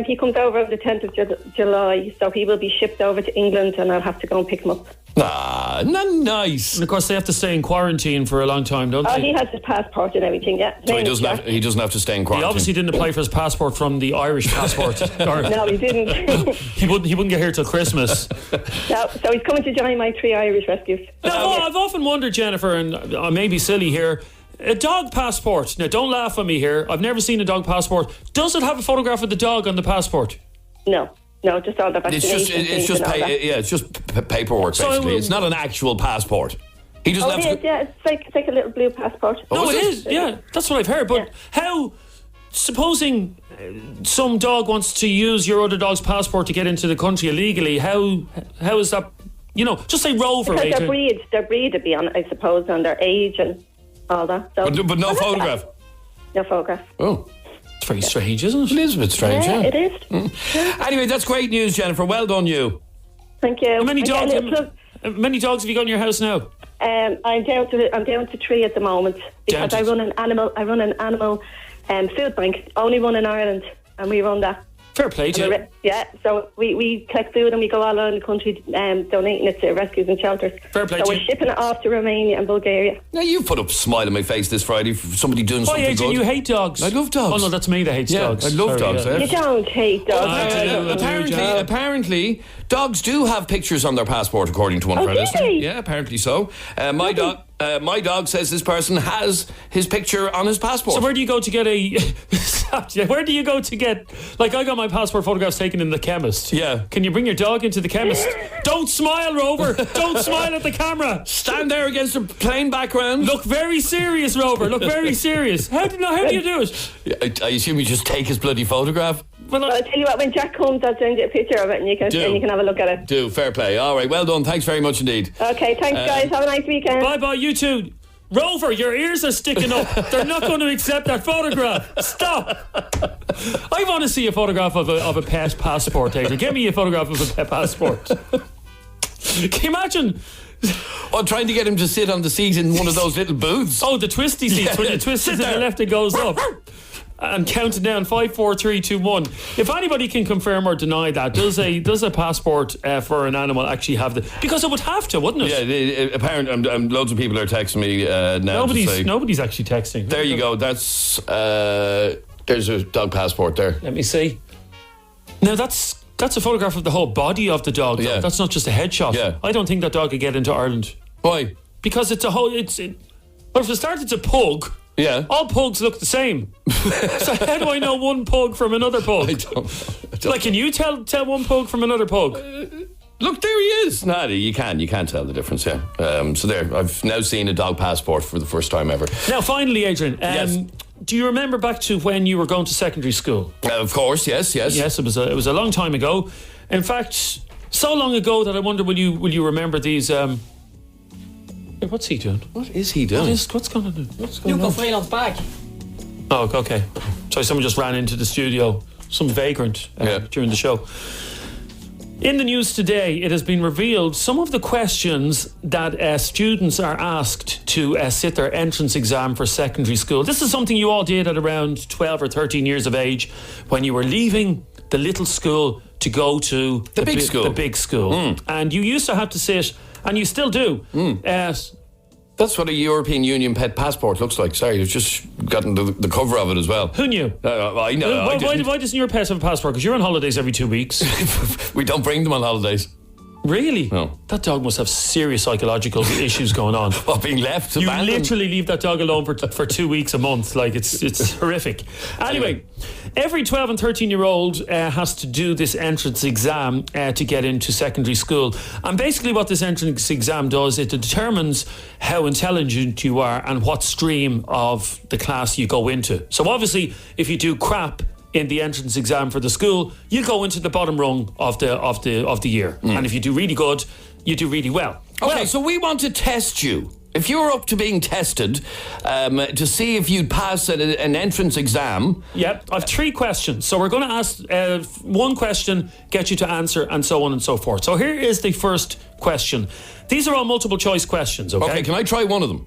He comes over on the 10th of July, so he will be shipped over to England and I'll have to go and pick him up. Ah, not nice. And of course, they have to stay in quarantine for a long time, don't Oh, they? he has his passport and everything, yeah. So he doesn't have to stay in quarantine. He obviously didn't apply for his passport from the Irish passport. No, he didn't. He wouldn't get here till Christmas. No, so he's coming to join my 3 Irish rescues. Now, I've often wondered, Jennifer, and I may be silly here, a dog passport. Now, don't laugh at me here. I've never seen a dog passport. Does it have a photograph of the dog on the passport? No, just all the vaccination It's just paperwork, So basically. It's not an actual passport. He doesn't have to... Yeah, it's like a little blue passport. No, it is. Yeah, that's what I've heard. But how... Supposing some dog wants to use your other dog's passport to get into the country illegally, how is that... You know, just say Rover. Because Adrian. their breed would be on, I suppose, on their age and all that. So. But no photograph? No photograph. Oh. It's very strange, isn't it? It is a bit strange, yeah. It is. Anyway, that's great news, Jennifer. Well done, you. Thank you. How many dogs have you got in your house now? I'm down to 3 at the moment because I run an animal food bank, only one in Ireland, and we run that. Fair play to you. Yeah, so we collect food and we go all around the country donating it to rescues and shelters. Fair play so to we're you. shipping it off to Romania and Bulgaria. Now, you put a smile on my face this Friday for somebody doing Why, something Adrian, good. you hate dogs? I love dogs. Oh, no, that's me that hates dogs. I love Sorry, dogs. yeah. You don't hate dogs. Apparently, dogs do have pictures on their passport, according to one of our listeners. Yeah, apparently so. My dog says this person has his picture on his passport. So where do you go to get where do you go to get... Like, I got my passport photographs taken in the chemist. Yeah. Can you bring your dog into the chemist? Don't smile, Rover. Don't smile at the camera. Stand there against a plain background. Look very serious, Rover. Look very serious. How do you do it? I assume you just take his bloody photograph. Well, I'll tell you what, when Jack comes, I'll send you a picture of it and you can have a look at it. Do, fair play. All right, well done. Thanks very much indeed. Okay, thanks guys. Have a nice weekend. Bye-bye, you two. Rover, your ears are sticking up. They're not going to accept that photograph. Stop. I want to see a photograph of a pet passport, Adrian. Get me a photograph of a pet passport. Can you imagine? Oh, trying to get him to sit on the seat in one of those little booths. Oh, the twisty seats. When you twist it to the left, it goes up. And count it down 5, 4, 3, 2, 1. If anybody can confirm or deny that, does a passport for an animal actually have the? Because it would have to, wouldn't it? Yeah, apparently, loads of people are texting me now. Nobody's actually texting. There you go. That's there's a dog passport there. Let me see. Now that's a photograph of the whole body of the dog. Yeah. That's not just a headshot. Yeah. I don't think that dog could get into Ireland. Why? Because it's a whole. Well, for a start, it's a pug. Yeah. All pugs look the same. So how do I know one pug from another pug? I don't. Like, can you tell one pug from another pug? Look, there he is. No, you can't tell the difference. Yeah. So there, I've now seen a dog passport for the first time ever. Now, finally, Adrian. Yes. Do you remember back to when you were going to secondary school? Of course, yes. Yes, it was a long time ago. In fact, so long ago that I wonder will you remember these? What's he doing? What is he doing? What's going on? You go Freeland's back. Oh, okay. Sorry, someone just ran into the studio. Some vagrant during the show. In the news today, it has been revealed some of the questions that students are asked to sit their entrance exam for secondary school. This is something you all did at around 12 or 13 years of age when you were leaving the little school to go to the big school. The big school. And you used to have to sit, and you still do. That's what a European Union pet passport looks like. Sorry, you've just gotten the cover of it as well. Who knew? I know. Why doesn't your pet have a passport? Because you're on holidays every 2 weeks. We don't bring them on holidays. Really? No. That dog must have serious psychological issues going on. What, being left? You abandoned? literally leave that dog alone for 2 weeks a month. Like, it's horrific. Anyway, every 12 and 13-year-old has to do this entrance exam to get into secondary school. And basically what this entrance exam does, it determines how intelligent you are and what stream of the class you go into. So obviously, if you do crap in the entrance exam for the school, you go into the bottom rung of the year. And if you do really good, you do really well. Okay, so we want to test you. If you're up to being tested to see if you'd pass an entrance exam. Yep, I've 3 questions. So we're going to ask one question, get you to answer, and so on and so forth. So here is the first question. These are all multiple choice questions, okay? Okay, can I try one of them?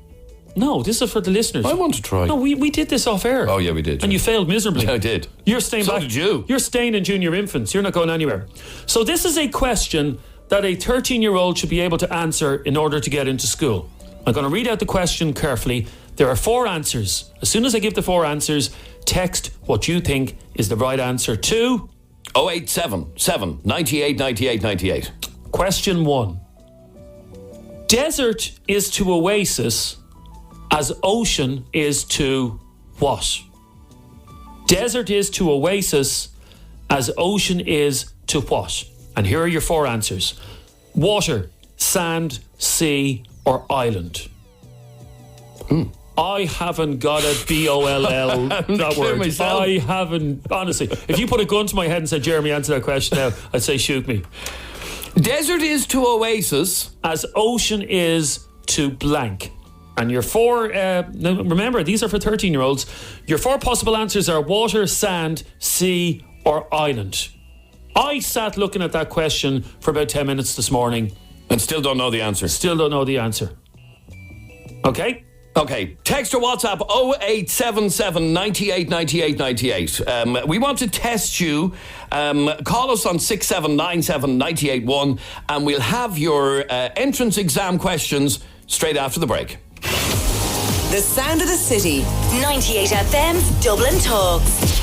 No, this is for the listeners. I want to try. No, we did this off air. Oh, yeah, we did. And you failed miserably. I did. You're staying So back. did you. You're staying in junior infants. You're not going anywhere. So this is a question that a 13-year-old should be able to answer in order to get into school. I'm going to read out the question carefully. There are 4 answers. As soon as I give the 4 answers, text what you think is the right answer to 0877 98 98 98. Question 1. Desert is to oasis as ocean is to what? Desert is to oasis as ocean is to what? And here are your 4 answers. Water, sand, sea, or island. I haven't got a BOLL, that word. Myself. I haven't, honestly. If you put a gun to my head and said, Jeremy, answer that question now, I'd say, shoot me. Desert is to oasis as ocean is to blank. And your 4, now remember, these are for 13-year-olds. Your 4 possible answers are water, sand, sea, or island. I sat looking at that question for about 10 minutes this morning. And still don't know the answer. Still don't know the answer. Okay? Okay. Text or WhatsApp 0877 98 98 98. We want to test you. Call us on 6797 981 and we'll have your entrance exam questions straight after the break. The sound of the city. 98 FM's Dublin Talks.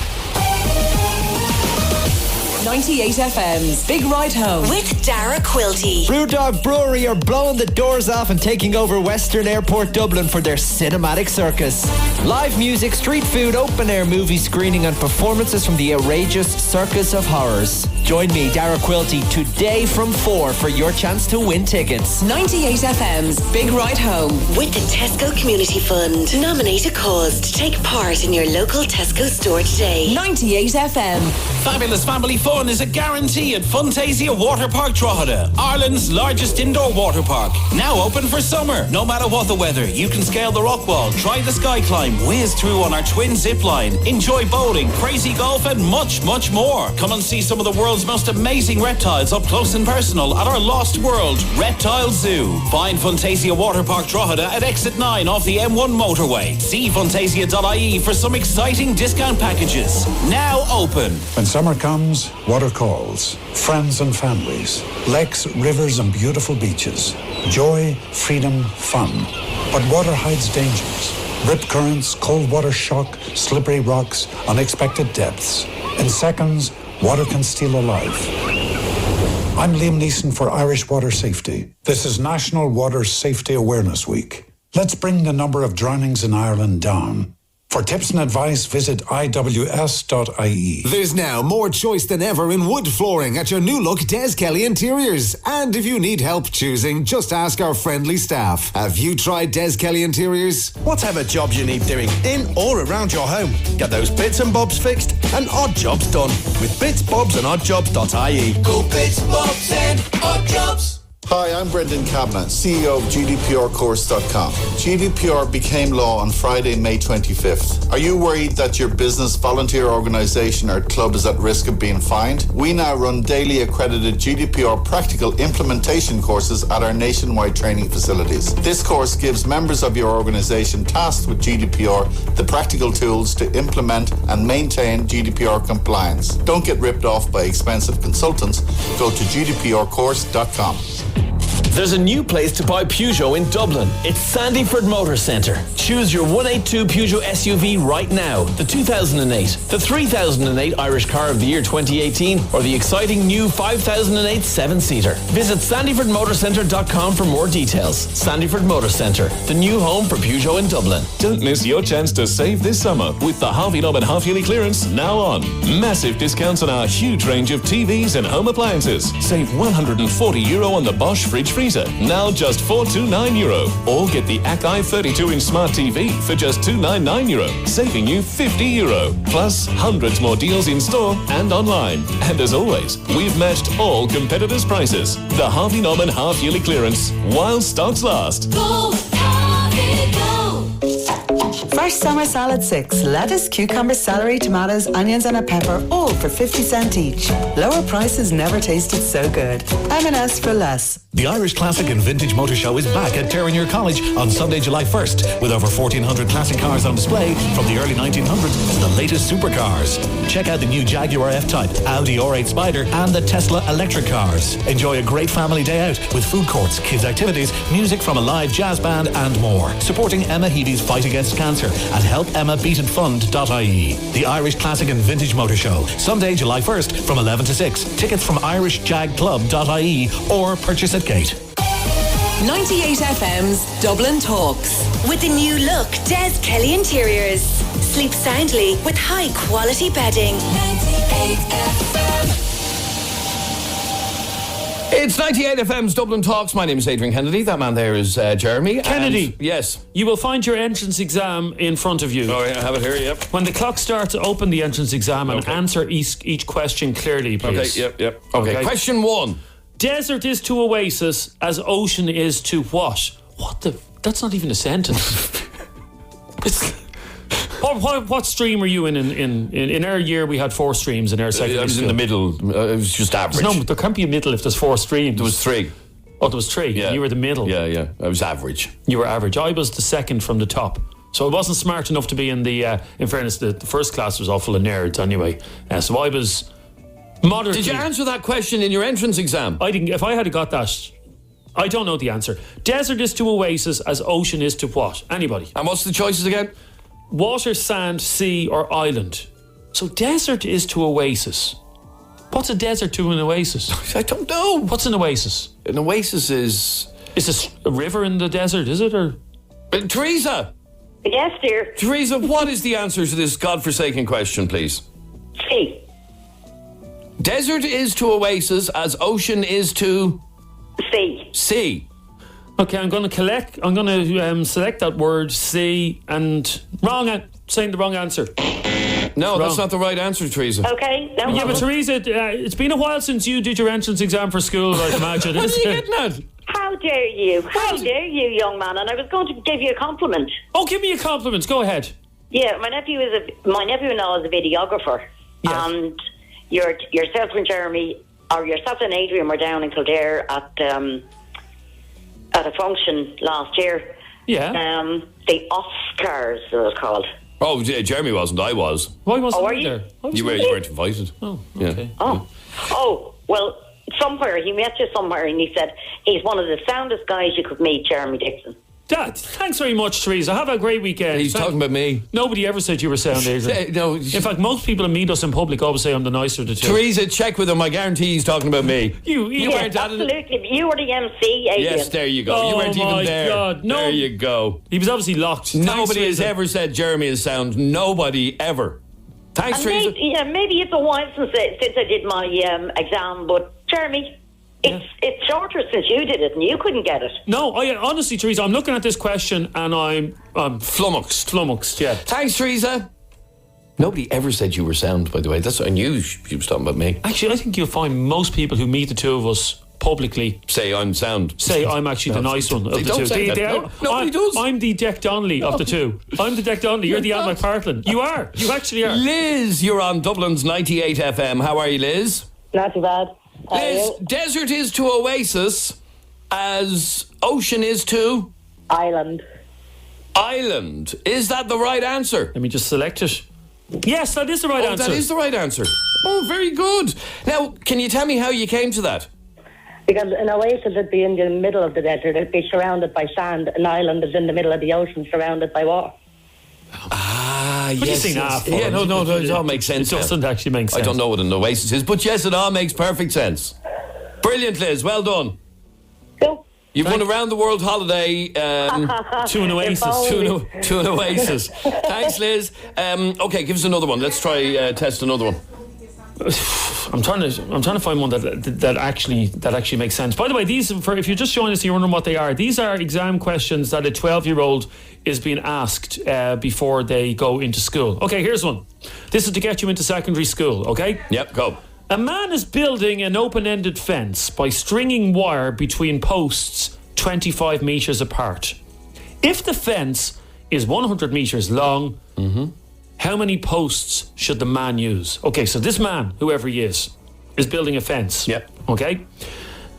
98 FM's Big Ride Home. With Dara Quilty. Brewdog Brewery are blowing the doors off and taking over Western Airport Dublin for their cinematic circus. Live music, street food, open-air movie screening and performances from the outrageous Circus of Horrors. Join me, Dara Quilty, today from 4 for your chance to win tickets. 98 FM's Big Ride Home. With the Tesco Community Fund. Nominate a cause to take part in your local Tesco store today. 98 FM. Fabulous family fun is a guarantee at Funtasia Water Park Drogheda, Ireland's largest indoor water park. Now open for summer. No matter what the weather, you can scale the rock wall, try the sky climb, whiz through on our twin zip line, enjoy bowling, crazy golf and much, much more. Come and see some of the world's most amazing reptiles up close and personal at our Lost World Reptile Zoo. Find Funtasia Water Park Drogheda at exit 9 off the M1 motorway. See funtasia.ie for some exciting discount packages. Now open. When summer comes, water calls. Friends and families. Lakes, rivers and beautiful beaches. Joy, freedom, fun. But water hides dangers. Rip currents, cold water shock, slippery rocks, unexpected depths. In seconds, water can steal a life. I'm Liam Neeson for Irish Water Safety. This is National Water Safety Awareness Week. Let's bring the number of drownings in Ireland down. For tips and advice, visit iws.ie. There's now more choice than ever in wood flooring at your new look Des Kelly Interiors. And if you need help choosing, just ask our friendly staff. Have you tried Des Kelly Interiors? Whatever jobs you need doing in or around your home, get those bits and bobs fixed and odd jobs done with bits, bobs and oddjobs.ie. Go bits, bobs and odd jobs. Hi, I'm Brendan Kavanagh, CEO of GDPRcourse.com. GDPR became law on Friday, May 25th. Are you worried that your business, volunteer organisation or club is at risk of being fined? We now run daily accredited GDPR practical implementation courses at our nationwide training facilities. This course gives members of your organisation tasked with GDPR the practical tools to implement and maintain GDPR compliance. Don't get ripped off by expensive consultants. Go to GDPRcourse.com. There's a new place to buy Peugeot in Dublin. It's Sandyford Motor Centre. Choose your 182 Peugeot SUV right now, the 2008, the 3008 Irish Car of the Year 2018, or the exciting new 5008 7-seater. Visit sandyfordmotorcentre.com for more details. Sandyford Motor Centre, the new home for Peugeot in Dublin. Don't miss your chance to save this summer with the Harvey Norman half-yearly clearance now on. Massive discounts on our huge range of TVs and home appliances. Save €140 on the Bosch fridge freezer, now just €429. Or get the Akai 32-inch smart TV for just €299, saving you €50. Plus, hundreds more deals in store and online. And as always, we've matched all competitors' prices. The Harvey Norman half-yearly clearance, while stocks last. Go, Harvey, go! Fresh summer salad 6. Lettuce, cucumber, celery, tomatoes, onions and a pepper, all for 50 cents each. Lower prices never tasted so good. M&S for less. The Irish Classic and Vintage Motor Show is back at Terenure College on Sunday, July 1st, with over 1,400 classic cars on display from the early 1900s to the latest supercars. Check out the new Jaguar F-Type, Audi R8 Spider, and the Tesla electric cars. Enjoy a great family day out with food courts, kids' activities, music from a live jazz band, and more. Supporting Emma Healy's fight against cancer at helpemmabeatonfund.ie. The Irish Classic and Vintage Motor Show, Sunday, July 1st from 11 to 6. Tickets from irishjagclub.ie or purchase at gate. 98 FM's Dublin Talks. With the new look, Des Kelly Interiors. Sleep soundly with high quality bedding. 98 FM. It's 98 FM's Dublin Talks. My name is Adrian Kennedy. That man there is Jeremy. Kennedy. And, yes. You will find your entrance exam in front of you. Oh, yeah, I have it here, yep. When the clock starts, open the entrance exam and answer each question clearly, please. Okay, yep. Okay. Question 1. Desert is to oasis as ocean is to what? What the... That's not even a sentence. What stream were you in our year? We had 4 streams in our secondary I was school. in the middle. It was just average. No, there can't be a middle if there's 4 streams. There was 3. Oh, there was 3. Yeah. You were the middle. Yeah. I was average. You were average. I was the second from the top. So I wasn't smart enough to be in the... in fairness, the first class was all full of nerds anyway. So I was moderately... Did you answer that question in your entrance exam? I didn't. If I had got that... I don't know the answer. Desert is to oasis as ocean is to what? Anybody? And what's the choices again? Water, sand, sea or island. So desert is to oasis. What's a desert to an oasis? I don't know. What's an oasis? An oasis is... Is this a river in the desert, is it? Or Teresa! Yes, dear. Teresa, what is the answer to this godforsaken question, please? Sea. Desert is to oasis as ocean is to... Sea. Sea. Okay, I'm going to select that word, sea, and saying the wrong answer. No, that's not the right answer, Teresa. Okay. No, yeah, but Teresa, it's been a while since you did your entrance exam for school, I'd imagine. What are you getting at? How dare you? How dare you, young man? And I was going to give you a compliment. Oh, give me a compliment. Go ahead. Yeah, my nephew-in-law is a videographer. Yes. And yourself and Jeremy, or yourself and Adrian were down in Kildare at a function last year. Yeah. The Oscars, it was called. Oh, Jeremy wasn't. I was. Why wasn't were I you? there? You weren't invited. Oh, okay. Yeah. Oh, well, he met you somewhere, and he said he's one of the soundest guys you could meet, Jeremy Dixon. Dad, thanks very much, Teresa. Have a great weekend. He's talking about me. Nobody ever said you were sound, Adrian. No. In fact, most people who meet us in public always say I'm the nicer of the two. Teresa, check with him. I guarantee he's talking about me. You weren't absolutely. You were the MC, Adrian. Yes, there you go. You weren't even there. God, no. There you go. He was obviously locked. Nobody has ever said Jeremy is sound. Nobody ever. Thanks, Teresa. Maybe it's a while since I did my exam, but Jeremy... It's shorter since you did it and you couldn't get it. No, honestly, Teresa, I'm looking at this question and I'm flummoxed, yeah. Thanks, Teresa. Nobody ever said you were sound, by the way. That's what I knew she was talking about me. Actually, I think you'll find most people who meet the two of us publicly say I'm sound. Say I'm actually the nice one of they the don't two. say that. Nobody does. I'm the Deck Donnelly of the two. I'm the Deck Donnelly. You're the Anne McPartlin. You are. You actually are. Liz, you're on Dublin's 98 FM. How are you, Liz? Not too bad. Liz, desert is to oasis as ocean is to island. Island. Is that the right answer? Let me just select it. Yes, that is the right answer. That is the right answer. Oh, very good. Now, can you tell me how you came to that? Because an oasis would be in the middle of the desert. It'd be surrounded by sand. An island is in the middle of the ocean, surrounded by water. Ah, What do you think now? Yeah, no, it all makes sense. It doesn't actually make sense. I don't know what an oasis is, but yes, it all makes perfect sense. Brilliant, Liz. Well done. Cool. You've won a round the world holiday to an oasis. To an oasis. Thanks, Liz. Okay, give us another one. Let's try test another one. I'm trying to find one that actually makes sense. By the way, these if you just joined us, you're wondering what they are. These are exam questions that a 12-year-old is being asked before they go into school. Okay, here's one. This is to get you into secondary school. Okay. Yep. Go. A man is building an open-ended fence by stringing wire between posts 25 metres apart. If the fence is 100 metres long, how many posts should the man use? Okay, so this man, whoever he is building a fence. Yep. Okay?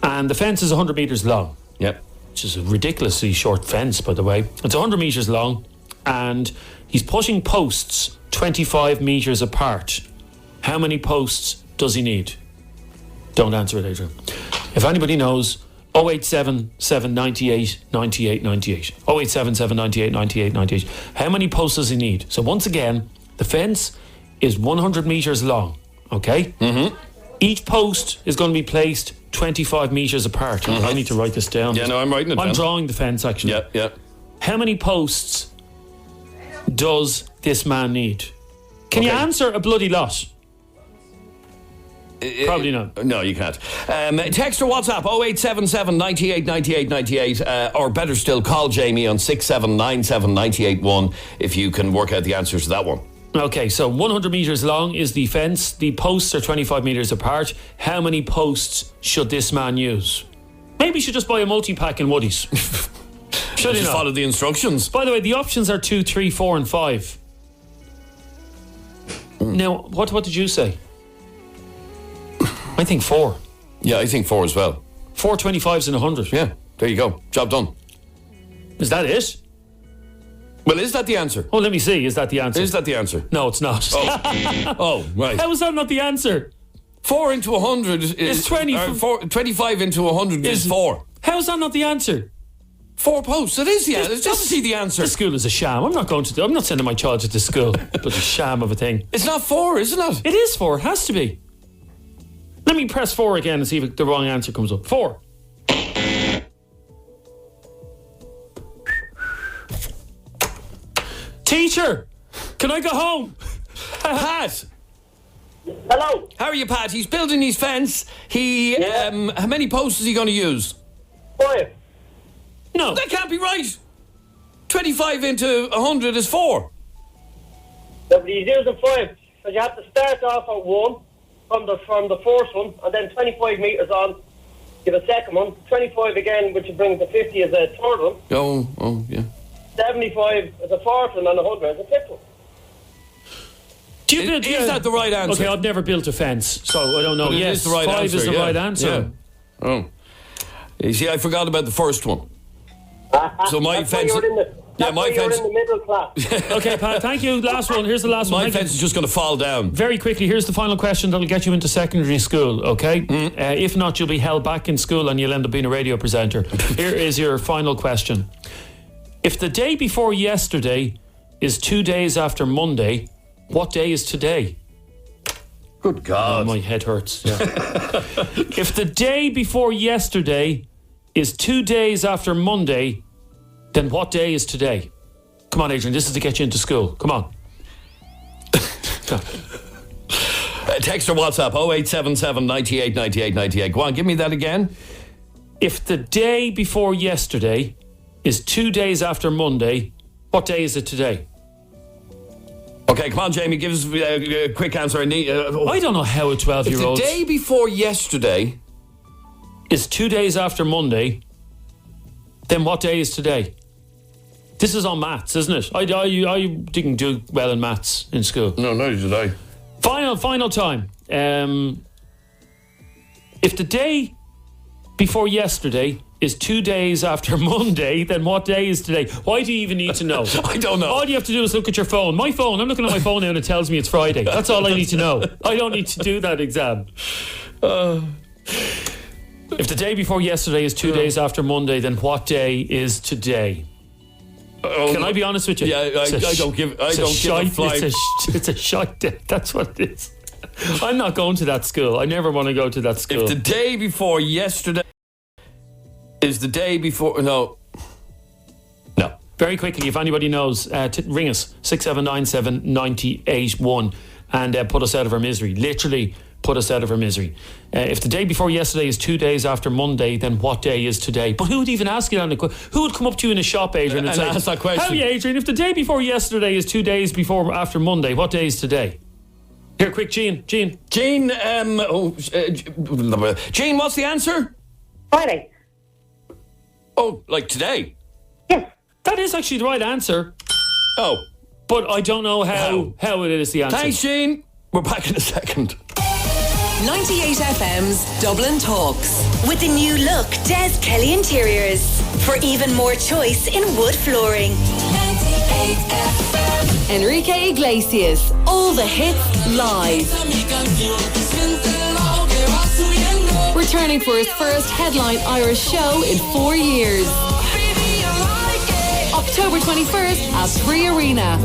And the fence is 100 metres long. Yep. Which is a ridiculously short fence, by the way. It's 100 metres long, and he's putting posts 25 metres apart. How many posts does he need? Don't answer it, Adrian. If anybody knows, 087 798 98 98. 087 798 98 98. How many posts does he need? So once again, the fence is 100 metres long, okay? Each post is going to be placed 25 metres apart. I need to write this down. Yeah, no, I'm writing it down. I'm drawing the fence, actually. Yeah. How many posts does this man need? Can you answer a bloody lot? Probably not. No, you can't. Text or WhatsApp 0877 98 98 98 or better still, call Jamie on 6797 981 if you can work out the answers to that one. Okay, so 100 metres long is the fence. The posts are 25 metres apart. How many posts should this man use? Maybe you should just buy a multi-pack in Woodies. Should just follow the instructions. By the way, the options are 2, 3, 4 and 5. Now, what did you say? I think 4. Yeah, I think 4 as well. 4 25s and 100. Yeah, there you go. Job done. Is that it? Well, is that the answer? Oh, let me see. Is that the answer? Is that the answer? No, it's not. Oh, right. How is that not the answer? 4 into 100 is 20. 25 into 100 is 4. How is that not the answer? 4 posts. It is the answer. It's obviously the answer. The school is a sham. I'm not sending my child to this school. But a sham of a thing. It's not 4, isn't it? It is 4. It has to be. Let me press 4 again and see if the wrong answer comes up. 4. Teacher, can I go home? Pat. Hello. How are you, Pat? He's building his fence. How many posts is he going to use? 5. No. That can't be right. 25 into 100 is 4. Yeah, but he's using 5. So you have to start off at 1 from the first one, and then 25 metres on, give a second one. 25 again, which brings the 50 as a third one. Oh, yeah. 75 as a fourth one, and 100 as a fifth one. Is that the right answer? Okay, I've never built a fence, so I don't know. But yes, it is the right 5 answer, is the right answer. Yeah. Oh. You see, I forgot about the first one. So my fence... my fence... You're in the middle class. Okay, Pat, thank you. Last one. Here's the last one. My fence is just going to fall down. Very quickly, here's the final question that'll get you into secondary school, okay? If not, you'll be held back in school and you'll end up being a radio presenter. Here is your final question. If the day before yesterday is 2 days after Monday, what day is today? Good God. Oh, my head hurts. Yeah. If the day before yesterday is 2 days after Monday, then what day is today? Come on, Adrian, this is to get you into school. Come on. Text or WhatsApp 0877 98 98 98. Go on, give me that again. If the day before yesterday is 2 days after Monday, what day is it today? Okay, come on, Jamie, give us a quick answer. I don't know how a 12-year-old... If the day before yesterday is 2 days after Monday, then what day is today? This is on maths, isn't it? I didn't do well in maths in school. No, neither did I. Final time. If the day before yesterday is 2 days after Monday, then what day is today? Why do you even need to know? I don't know. All you have to do is look at your phone. My phone, I'm looking at my phone now and it tells me it's Friday. That's all I need to know. I don't need to do that exam. If the day before yesterday is 2 days after Monday, then what day is today? Can I be honest with you? Yeah, I don't give a flying. It's a shite day. That's what it is. I'm not going to that school. I never want to go to that school. If the day before yesterday is the day before... No. Very quickly, if anybody knows, ring us, 6797 981 and put us out of our misery. Literally put us out of our misery. If the day before yesterday is 2 days after Monday, then what day is today? But who would even ask you that? Who would come up to you in a shop, Adrian, and say, ask that question? How are you, Adrian? If the day before yesterday is 2 days before after Monday, what day is today? Here, quick, Jean. Jean, Jean, what's the answer? Friday. Oh, like today? Yes. That is actually the right answer. Oh. But I don't know how it is the answer. Thanks, Jean. We're back in a second. 98 FM's Dublin Talks. With the new look, Des Kelly Interiors. For even more choice in wood flooring. 98 FM. Enrique Iglesias. All the hits live. Returning for his first headline Irish show in 4 years. October 21st at Free Arena.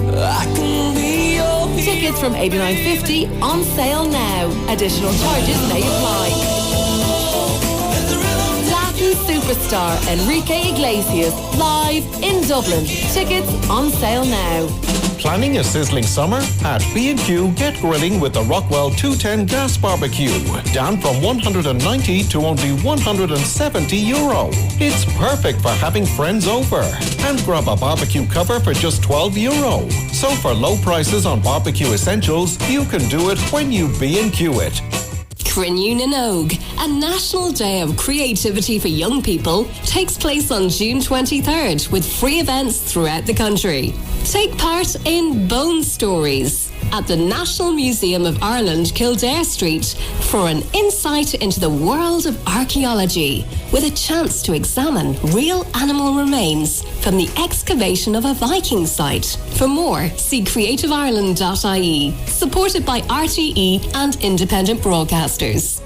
Tickets from $89.50 on sale now. Additional charges may apply. Latin superstar Enrique Iglesias live in Dublin. Tickets on sale now. Planning a sizzling summer? At B&Q, get grilling with the Rockwell 210 gas barbecue. Down from 190 to only €170. It's perfect for having friends over. And grab a barbecue cover for just €12. So for low prices on barbecue essentials, you can do it when you B&Q it. Crenune and Og, a national day of creativity for young people, takes place on June 23rd with free events throughout the country. Take part in Bone Stories at the National Museum of Ireland, Kildare Street, for an insight into the world of archaeology, with a chance to examine real animal remains from the excavation of a Viking site. For more, see creativeireland.ie, supported by RTE and independent broadcasters.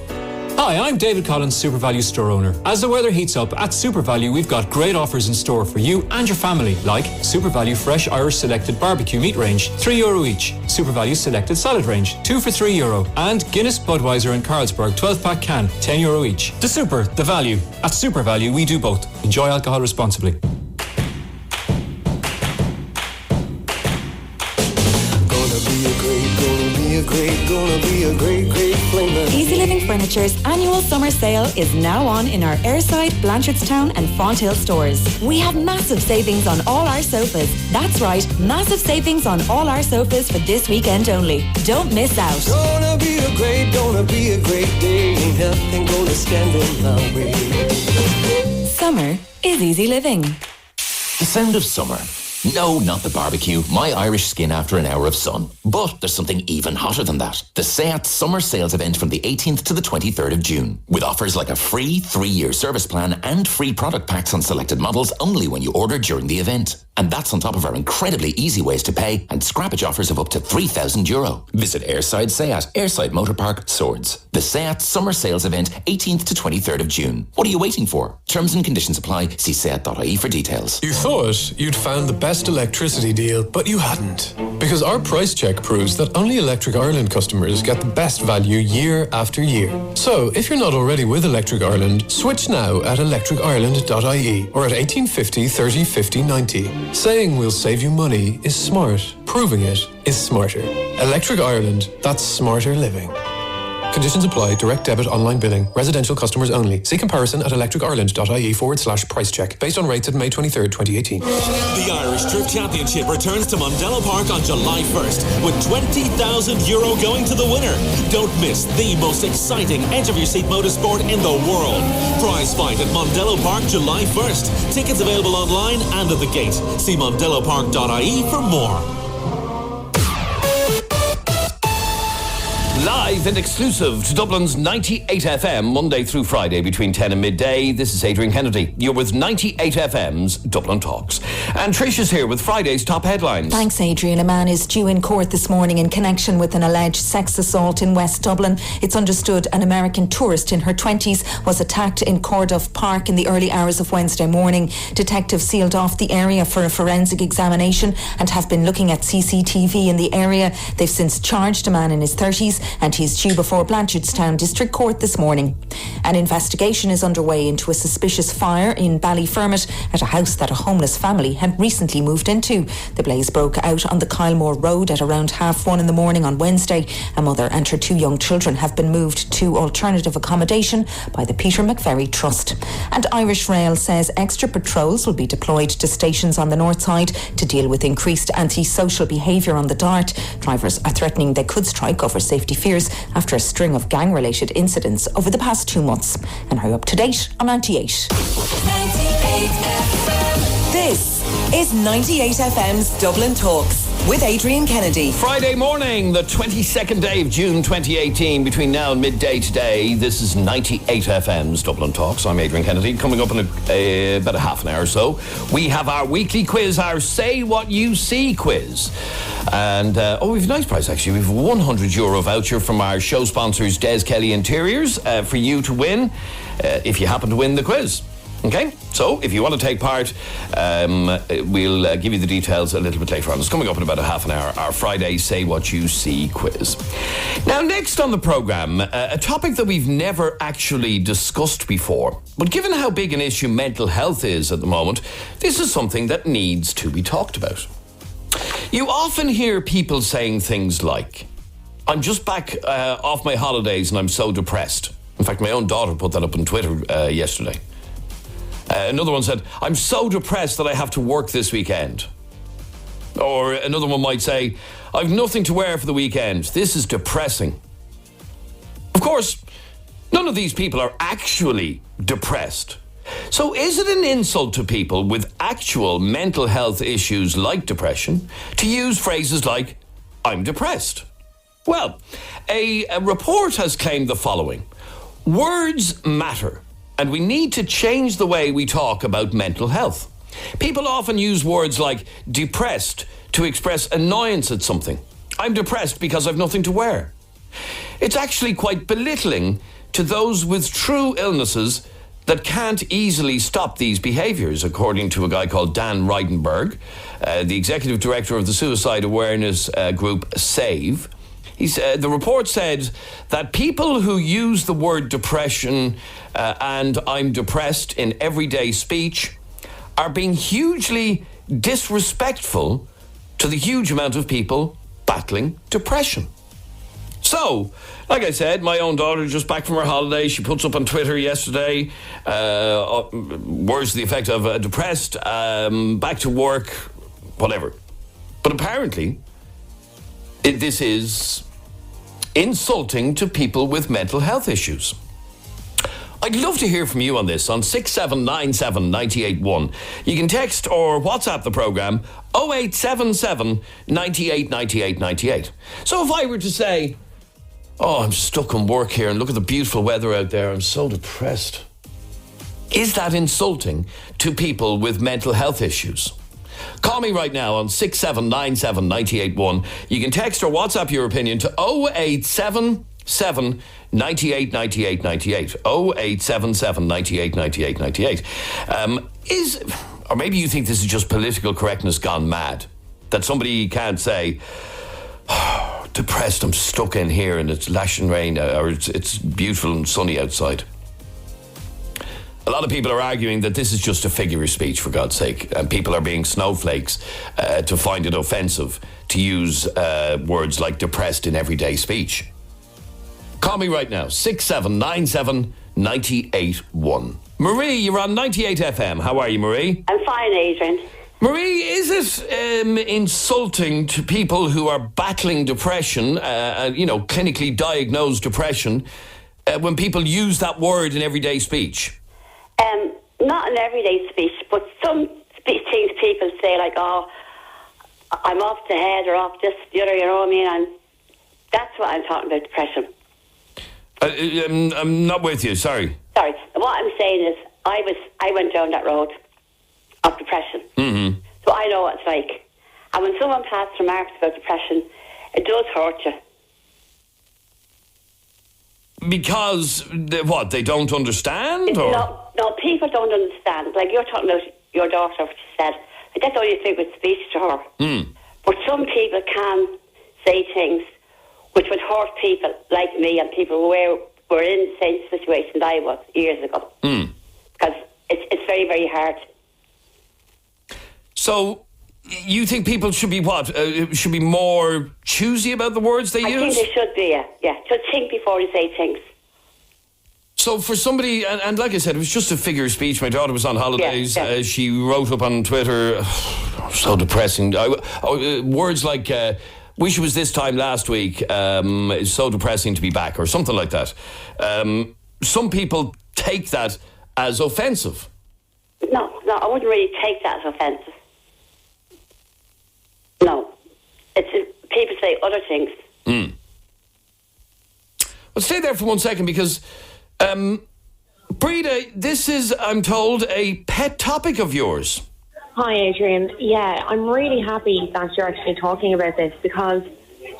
Hi, I'm David Collins, Super Value store owner. As the weather heats up, at Super Value we've got great offers in store for you and your family, like Super Value Fresh Irish Selected Barbecue Meat Range, €3 each. Super Value Selected Salad Range, 2 for €3. And Guinness, Budweiser and Carlsberg 12-pack can, €10 each. The Super, the value. At Super Value we do both. Enjoy alcohol responsibly. Gonna be a great flamer. Easy Living Furniture's annual summer sale is now on in our Airside, Blanchardstown and Fonthill stores. We have massive savings on all our sofas. That's right, massive savings on all our sofas for this weekend only. Don't miss out. Gonna be a great day. Ain't nothing gonna stand in my way. Summer is easy living. The sound of summer. No, not the barbecue, my Irish skin after an hour of sun. But there's something even hotter than that. The SEAT Summer Sales event from the 18th to the 23rd of June. With offers like a free 3-year service plan and free product packs on selected models only when you order during the event. And that's on top of our incredibly easy ways to pay and scrappage offers of up to €3,000. Visit Airside SEAT, Airside Motor Park, Swords. The SEAT Summer Sales event, 18th to 23rd of June. What are you waiting for? Terms and conditions apply. See seat.ie for details. You thought you'd found the best electricity deal, but you hadn't. Because our price check proves that only Electric Ireland customers get the best value year after year. So if you're not already with Electric Ireland, switch now at electricireland.ie or at 1850 30 50 90. Saying we'll save you money is smart. Proving it is smarter. Electric Ireland, that's smarter living. Conditions apply. Direct debit online billing. Residential customers only. See comparison at electricireland.ie/price check. Based on rates at May 23rd, 2018. The Irish Drift Championship returns to Mondello Park on July 1st with €20,000 going to the winner. Don't miss the most exciting edge-of-your-seat motorsport in the world. Prize fight at Mondello Park July 1st. Tickets available online and at the gate. See mondellopark.ie for more. Live and exclusive to Dublin's 98 FM, Monday through Friday between 10 and midday. This is Adrian Kennedy. You're with 98 FM's Dublin Talks. And Trish is here with Friday's top headlines. Thanks, Adrian. A man is due in court this morning in connection with an alleged sex assault in West Dublin. It's understood an American tourist in her 20s was attacked in Corduff Park in the early hours of Wednesday morning. Detectives sealed off the area for a forensic examination and have been looking at CCTV in the area. They've since charged a man in his 30s and he's due before Blanchardstown District Court this morning. An investigation is underway into a suspicious fire in Ballyfermot at a house that a homeless family had recently moved into. The blaze broke out on the Kylemore Road at around 1:30 in the morning on Wednesday. A mother and her 2 young children have been moved to alternative accommodation by the Peter McVerry Trust. And Irish Rail says extra patrols will be deployed to stations on the north side to deal with increased antisocial behaviour on the Dart. Drivers are threatening they could strike over safety fears after a string of gang-related incidents over the past 2 months. And are you up to date on 98? 98 FM. This is 98 FM's Dublin Talks with Adrian Kennedy. Friday morning, the 22nd day of June 2018, between now and midday today. This is 98 FM's Dublin Talks. I'm Adrian Kennedy. Coming up in about a half an hour or so, we have our weekly quiz, our Say What You See quiz. And, we've a nice prize actually. We've a €100 voucher from our show sponsors, Des Kelly Interiors, for you to win if you happen to win the quiz. Okay, so if you want to take part, we'll give you the details a little bit later on. It's coming up in about a half an hour, our Friday Say What You See quiz. Now, next on the programme, a topic that we've never actually discussed before. But given how big an issue mental health is at the moment, this is something that needs to be talked about. You often hear people saying things like, I'm just back off my holidays and I'm so depressed. In fact, my own daughter put that up on Twitter yesterday. Another one said, I'm so depressed that I have to work this weekend. Or another one might say, I've nothing to wear for the weekend. This is depressing. Of course, none of these people are actually depressed. So is it an insult to people with actual mental health issues like depression to use phrases like, I'm depressed? Well, a report has claimed the following. Words matter. And we need to change the way we talk about mental health. People often use words like depressed to express annoyance at something. I'm depressed because I've nothing to wear. It's actually quite belittling to those with true illnesses that can't easily stop these behaviours, according to a guy called Dan Reidenberg, the executive director of the suicide awareness group SAVE. The report said that people who use the word depression and I'm depressed in everyday speech are being hugely disrespectful to the huge amount of people battling depression. So, like I said, my own daughter just back from her holiday, she puts up on Twitter yesterday words to the effect of depressed, back to work, whatever. But apparently, this is insulting to people with mental health issues. I'd love to hear from you on this on 6797 981. You can text or WhatsApp the programme 0877 98 98 98. So if I were to say, I'm stuck on work here and look at the beautiful weather out there, I'm so depressed. Is that insulting to people with mental health issues? Call me right now on 6797 981. You can text or WhatsApp your opinion to 0877 98 98 98. 0877 98 98 98. Or maybe you think this is just political correctness gone mad. That somebody can't say, depressed, I'm stuck in here and it's lashing rain, or it's beautiful and sunny outside. A lot of people are arguing that this is just a figure of speech, for God's sake, and people are being snowflakes to find it offensive to use words like depressed in everyday speech. Call me right now, 6797 981. Marie, you're on 98 FM. How are you, Marie? I'm fine, Adrian. Marie, is it insulting to people who are battling depression, clinically diagnosed depression, when people use that word in everyday speech? Not in everyday speech, but some things people say, like, oh, I'm off the head or off this, the other, you know what I mean? And that's what I'm talking about, depression. I'm not with you, sorry. Sorry. What I'm saying is, I went down that road of depression. Mm-hmm. So I know what it's like. And when someone passes remarks about depression, it does hurt you. Because, they don't understand? Or? No, people don't understand. Like, you're talking about your daughter, what she said. Like, that's only a figure of speech to her. Mm. But some people can say things which would hurt people like me and people who were in the same situation that I was years ago. Because it's very, very hard. So, you think people should be should be more choosy about the words they use? I think they should be, yeah. Just think before you say things. So for somebody, and like I said, it was just a figure of speech. My daughter was on holidays. Yeah. She wrote up on Twitter, so depressing. Words like, wish it was this time last week. It's so depressing to be back, or something like that. Some people take that as offensive. No, I wouldn't really take that as offensive. No. People say other things. Well, stay there for 1 second, because Breda, this is, I'm told, a pet topic of yours. Hi, Adrian. Yeah, I'm really happy that you're actually talking about this, because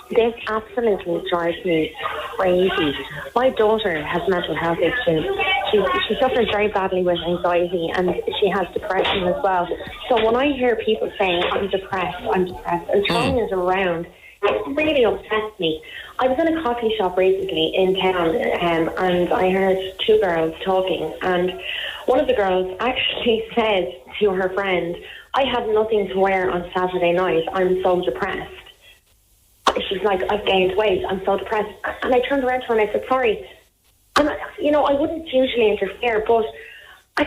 this absolutely drives me crazy. My daughter has mental health issues. She suffers very badly with anxiety, and she has depression as well. So when I hear people saying, I'm depressed, and throwing it around, it really upsets me. I was in a coffee shop recently in town, and I heard two girls talking, and one of the girls actually said to her friend, I had nothing to wear on Saturday night, I'm so depressed. She's like, I've gained weight, I'm so depressed. And I turned around to her and I said, sorry. And, I wouldn't usually interfere, but I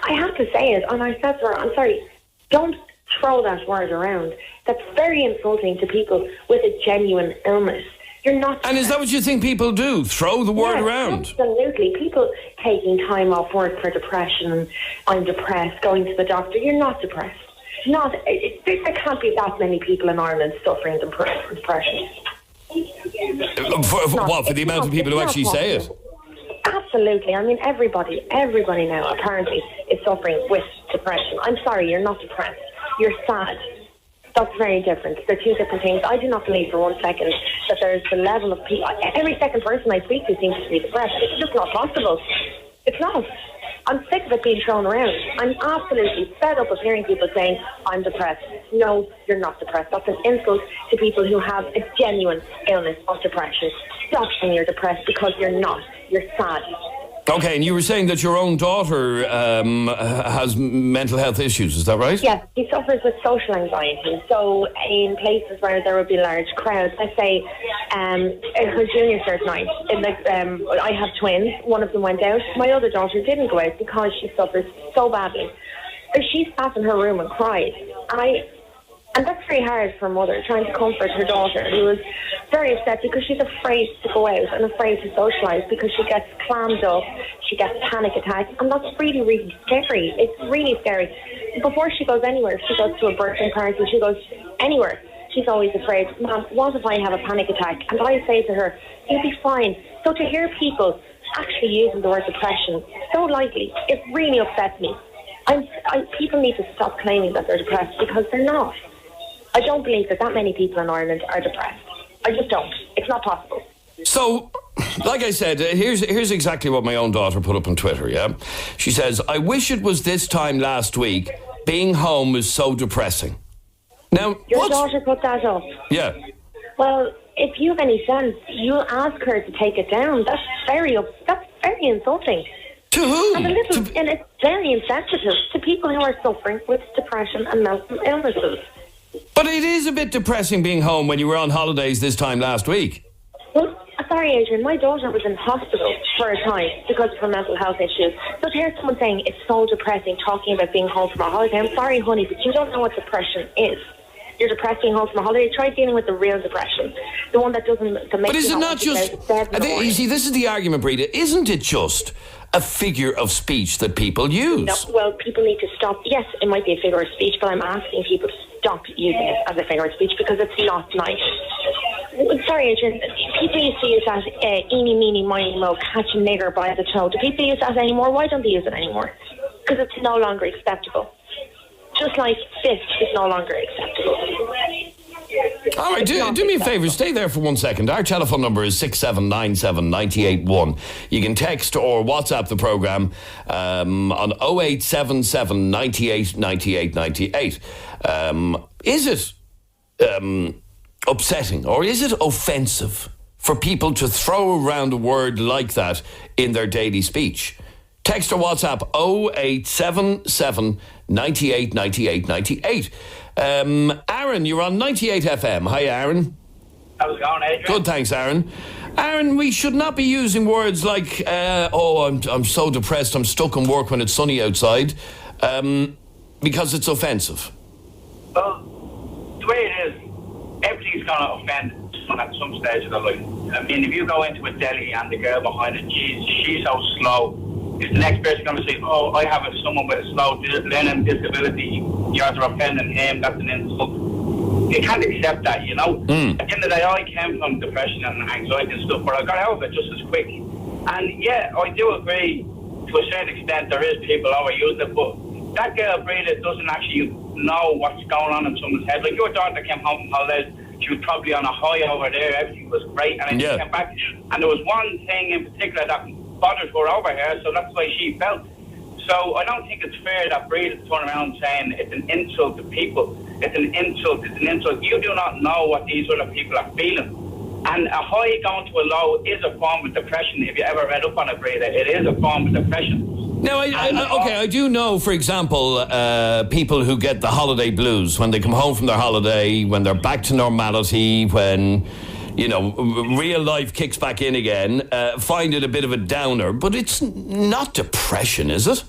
have to say it. And I said to her, I'm sorry, don't throw that word around. That's very insulting to people with a genuine illness. You're not. And is that what you think people do? Throw the word around? Absolutely. People taking time off work for depression. I'm depressed, going to the doctor. You're not depressed. There can't be that many people in Ireland suffering depression. For the amount of people who actually say it? Absolutely. I mean, everybody now apparently is suffering with depression. I'm sorry, you're not depressed. You're sad. That's very different. They're two different things. I do not believe for 1 second that there's the level of people. Every second person I speak to seems to be depressed. It's just not possible. It's not. I'm sick of it being thrown around. I'm absolutely fed up of hearing people saying, I'm depressed. No, you're not depressed. That's an insult to people who have a genuine illness of depression. Stop saying you're depressed, because you're not. You're sad. Okay, and you were saying that your own daughter has mental health issues, is that right? Yes, she suffers with social anxiety. So in places where there would be large crowds, let's say her junior cert night, I have twins, one of them went out, my other daughter didn't go out because she suffers so badly. She sat in her room and cried. And that's very hard for a mother, trying to comfort her daughter, who is very upset because she's afraid to go out and afraid to socialise, because she gets clammed up, she gets panic attacks, and that's really, really scary. It's really scary. Before she goes anywhere, if she goes to a birthday party, she goes anywhere, she's always afraid, Mom, what if I have a panic attack? And I say to her, you'll be fine. So to hear people actually using the word depression so lightly, it really upsets me. People need to stop claiming that they're depressed, because they're not. I don't believe that many people in Ireland are depressed. I just don't. It's not possible. So, like I said, here's exactly what my own daughter put up on Twitter, yeah? She says, I wish it was this time last week. Being home is so depressing. Now, Your daughter put that up? Yeah. Well, if you have any sense, you ask her to take it down. That's very insulting. To whom? And it's very insensitive to people who are suffering with depression and mental illnesses. But it is a bit depressing being home when you were on holidays this time last week. Well, sorry, sorry, Adrian, my daughter was in hospital for a time because of her mental health issues. So to hear someone saying it's so depressing talking about being home from a holiday, I'm sorry, honey, but you don't know what depression is. You're depressed being home from a holiday. Try dealing with the real depression, the one that doesn't. That makes but is it not just? You see, this is the argument, Breda. Isn't it just a figure of speech that people use? No, well, people need to stop. Yes, it might be a figure of speech, but I'm asking people to stop using it as a figure of speech because it's not nice. Sorry, Adrian. People used to use that eeny, meeny, miny, mo, catch a nigger by the toe. Do people use that anymore? Why don't they use it anymore? Because it's no longer acceptable. Just like this is no longer acceptable. All right, do me a favour, stay there for 1 second. Our telephone number is 6797 981. You can text or WhatsApp the programme on 0877 98 98 98. Is it upsetting or is it offensive for people to throw around a word like that in their daily speech? Text or WhatsApp 0877 98 98 98. Aaron, you're on 98 FM. Hi, Aaron. How's it going, Adrian? Good, thanks, Aaron. Aaron, we should not be using words like, I'm so depressed, I'm stuck in work when it's sunny outside, because it's offensive. Well, the way it is, everything's going to offend someone at some stage of their life. I mean, if you go into a deli and the girl behind it, she's so slow, is the next person going to say, I have someone with a slow learning disability, yours are offending him, that's an insult. You can't accept that, you know? At the end of the day, I came from depression and anxiety and stuff, but I got out of it just as quick. And yeah, I do agree, to a certain extent, there is people overusing it, but that girl, Breda, doesn't actually know what's going on in someone's head. Like, your daughter came home from holidays, she was probably on a high over there, everything was great, and then she came back, and there was one thing in particular that bothers her over here, so that's the way she felt. So I don't think it's fair that Breed is turning around saying it's an insult to people. It's an insult. You do not know what these other people are feeling. And a high going to a low is a form of depression. If you ever read up on it, Breed, it is a form of depression. Now, I do know, for example, people who get the holiday blues when they come home from their holiday, when they're back to normality, when, you know, real life kicks back in again, find it a bit of a downer. But it's not depression, is it?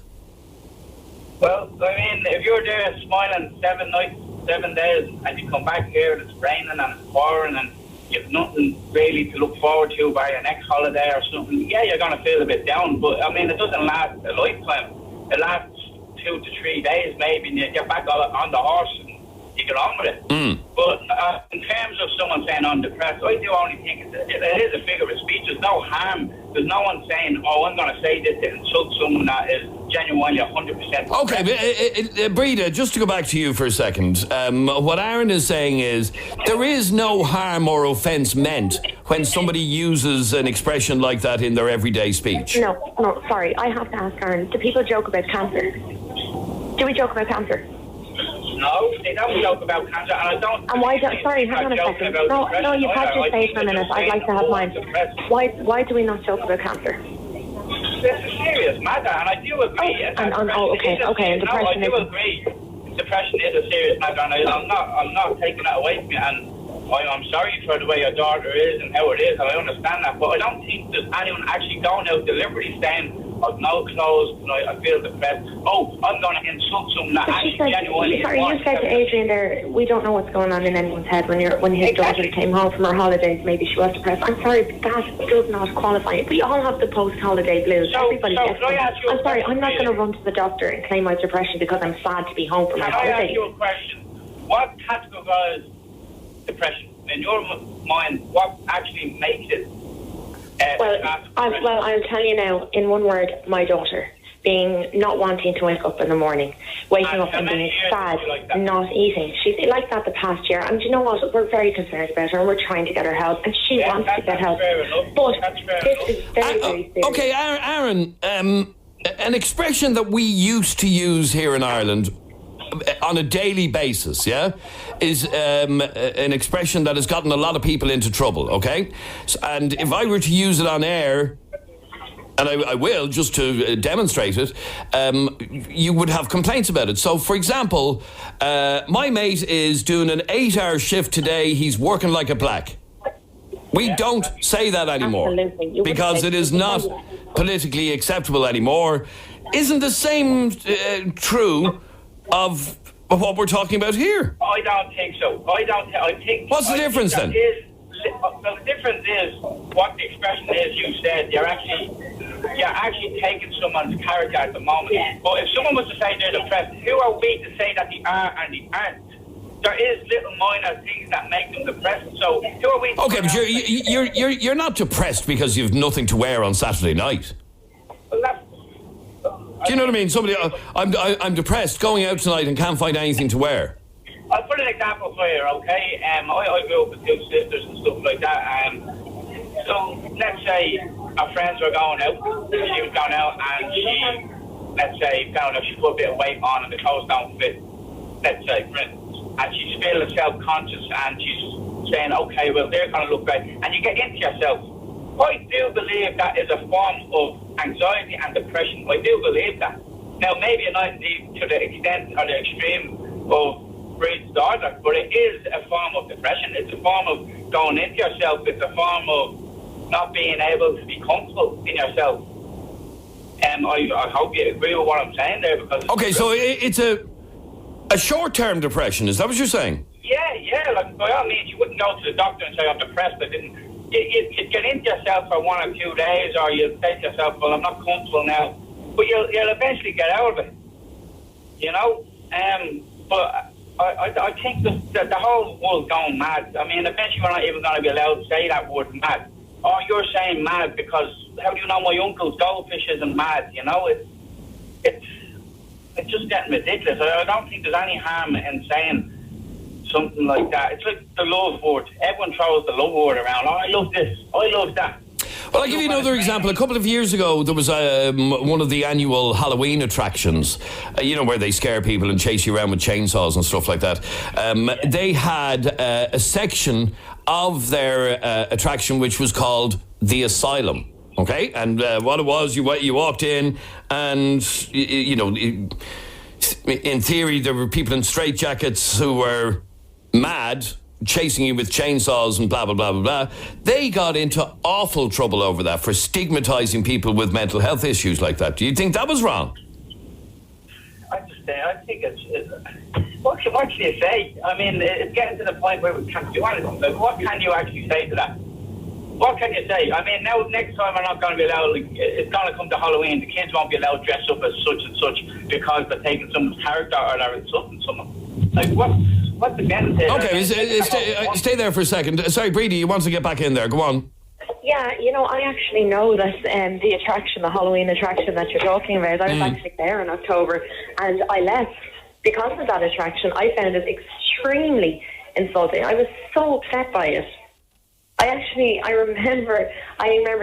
Well, I mean, if you're there smiling 7 nights, 7 days, and you come back here and it's raining and it's pouring and you've nothing really to look forward to by your next holiday or something, yeah, you're going to feel a bit down. But, I mean, it doesn't last a lifetime. It lasts 2 to 3 days maybe, and you get back on the horse and you get on with it. But in terms of someone saying I'm depressed, I do only think it is a figure of speech. There's no harm. There's no one saying, I'm going to say this to insult someone that is genuinely 100%. Okay, but Breda, just to go back to you for a second, what Aaron is saying is there is no harm or offence meant when somebody uses an expression like that in their everyday speech. No, sorry, I have to ask Aaron, do people joke about cancer? Do we joke about cancer? No, they don't joke about cancer, and I don't... And why don't... Sorry, hang on a second. No, you've had your say for a minute. I'd like to have mine. Why do we not joke about cancer? It's a serious matter, and I do agree. And depression I do agree. Depression is a serious matter, and I'm not taking that away from you, and I'm sorry for the way your daughter is and how it is, and I understand that, but I don't think there's anyone actually going out deliberately saying, I've no clothes tonight, I feel depressed. I'm going to insult someone that actually genuinely... Sorry, you said to Adrian there, we don't know what's going on in anyone's head when his daughter came home from her holidays, maybe she was depressed. I'm sorry, but that does not qualify. We all have the post-holiday blues. Everybody gets them. I'm sorry, I'm not going to run to the doctor and claim my depression because I'm sad to be home from my holidays. Can I ask you a question? What categorizes depression? In your mind, what actually makes it... I'll tell you now, in one word, my daughter. Not wanting to wake up in the morning, waking up and being sad, not eating. She's like that the past year, and you know what? We're very concerned about her, and we're trying to get her help, and she wants to get help. But this is very, very serious. Okay, Aaron, an expression that we used to use here in Ireland on a daily basis, is an expression that has gotten a lot of people into trouble, okay? And if I were to use it on air, and I will, just to demonstrate it, you would have complaints about it. So, for example, my mate is doing an 8-hour shift today. He's working like a black. We don't say that anymore. Absolutely. Because it is not politically acceptable anymore. Isn't the same true of what we're talking about here? I don't think so. I think... What's the difference then? The difference is what the expression is you said. You're actually taking someone's character at the moment. But if someone was to say they're depressed, who are we to say that they are and they aren't? There is little minor things that make them depressed. So who are we? Okay, but you're not depressed because you've nothing to wear on Saturday night. Well, do you know what I mean? Somebody, I'm depressed, going out tonight and can't find anything to wear. I'll put an example for you, okay? I grew up with two sisters and stuff like that. So let's say our friends were going out. She was going out and she, let's say, found out she put a bit of weight on and the clothes don't fit. Let's say, for instance. And she's feeling self-conscious and she's saying, okay, well, they're going to look great. And you get into yourself. I do believe that is a form of anxiety and depression. I do believe that. Now, maybe not to the extent or the extreme of Breed's daughter, but it is a form of depression. It's a form of going into yourself. It's a form of not being able to be comfortable in yourself. I hope you agree with what I'm saying there. Because okay, so it's a short-term depression. Is that what you're saying? Yeah. Like, by all means, you wouldn't go to the doctor and say, I'm depressed. You'd get into yourself for 1 or 2 days, or you'll say to yourself, well, I'm not comfortable now. But you'll eventually get out of it. You know? But I think the whole world's going mad. I mean, eventually we're not even going to be allowed to say that word mad. Oh, you're saying mad because how do you know my uncle's goldfish isn't mad? You know, it's just getting ridiculous. I don't think there's any harm in saying something like that. It's like the love word. Everyone throws the love word around. Oh, I love this. I love that. Well, I'll give you another example. A couple of years ago, there was one of the annual Halloween attractions, where they scare people and chase you around with chainsaws and stuff like that. They had a section of their attraction which was called The Asylum. Okay? And what it was, you walked in and, in theory, there were people in straitjackets who were mad, chasing you with chainsaws and blah, blah, blah, blah, blah. They got into awful trouble over that for stigmatizing people with mental health issues like that. Do you think that was wrong? I think it's what can you say? I mean, it's getting to the point where we can't do anything. Like, what can you actually say to that? What can you say? I mean, now next time we're not going to be allowed, it's going to come to Halloween, the kids won't be allowed to dress up as such and such because they're taking someone's character or they're insulting someone. Like, what's the benefit? Okay, stay there for a second. Sorry, Breedy, you want to get back in there. Go on. Yeah, I actually know that the Halloween attraction that you're talking about, I was actually there in October and I left because of that attraction. I found it extremely insulting. I was so upset by it. I remember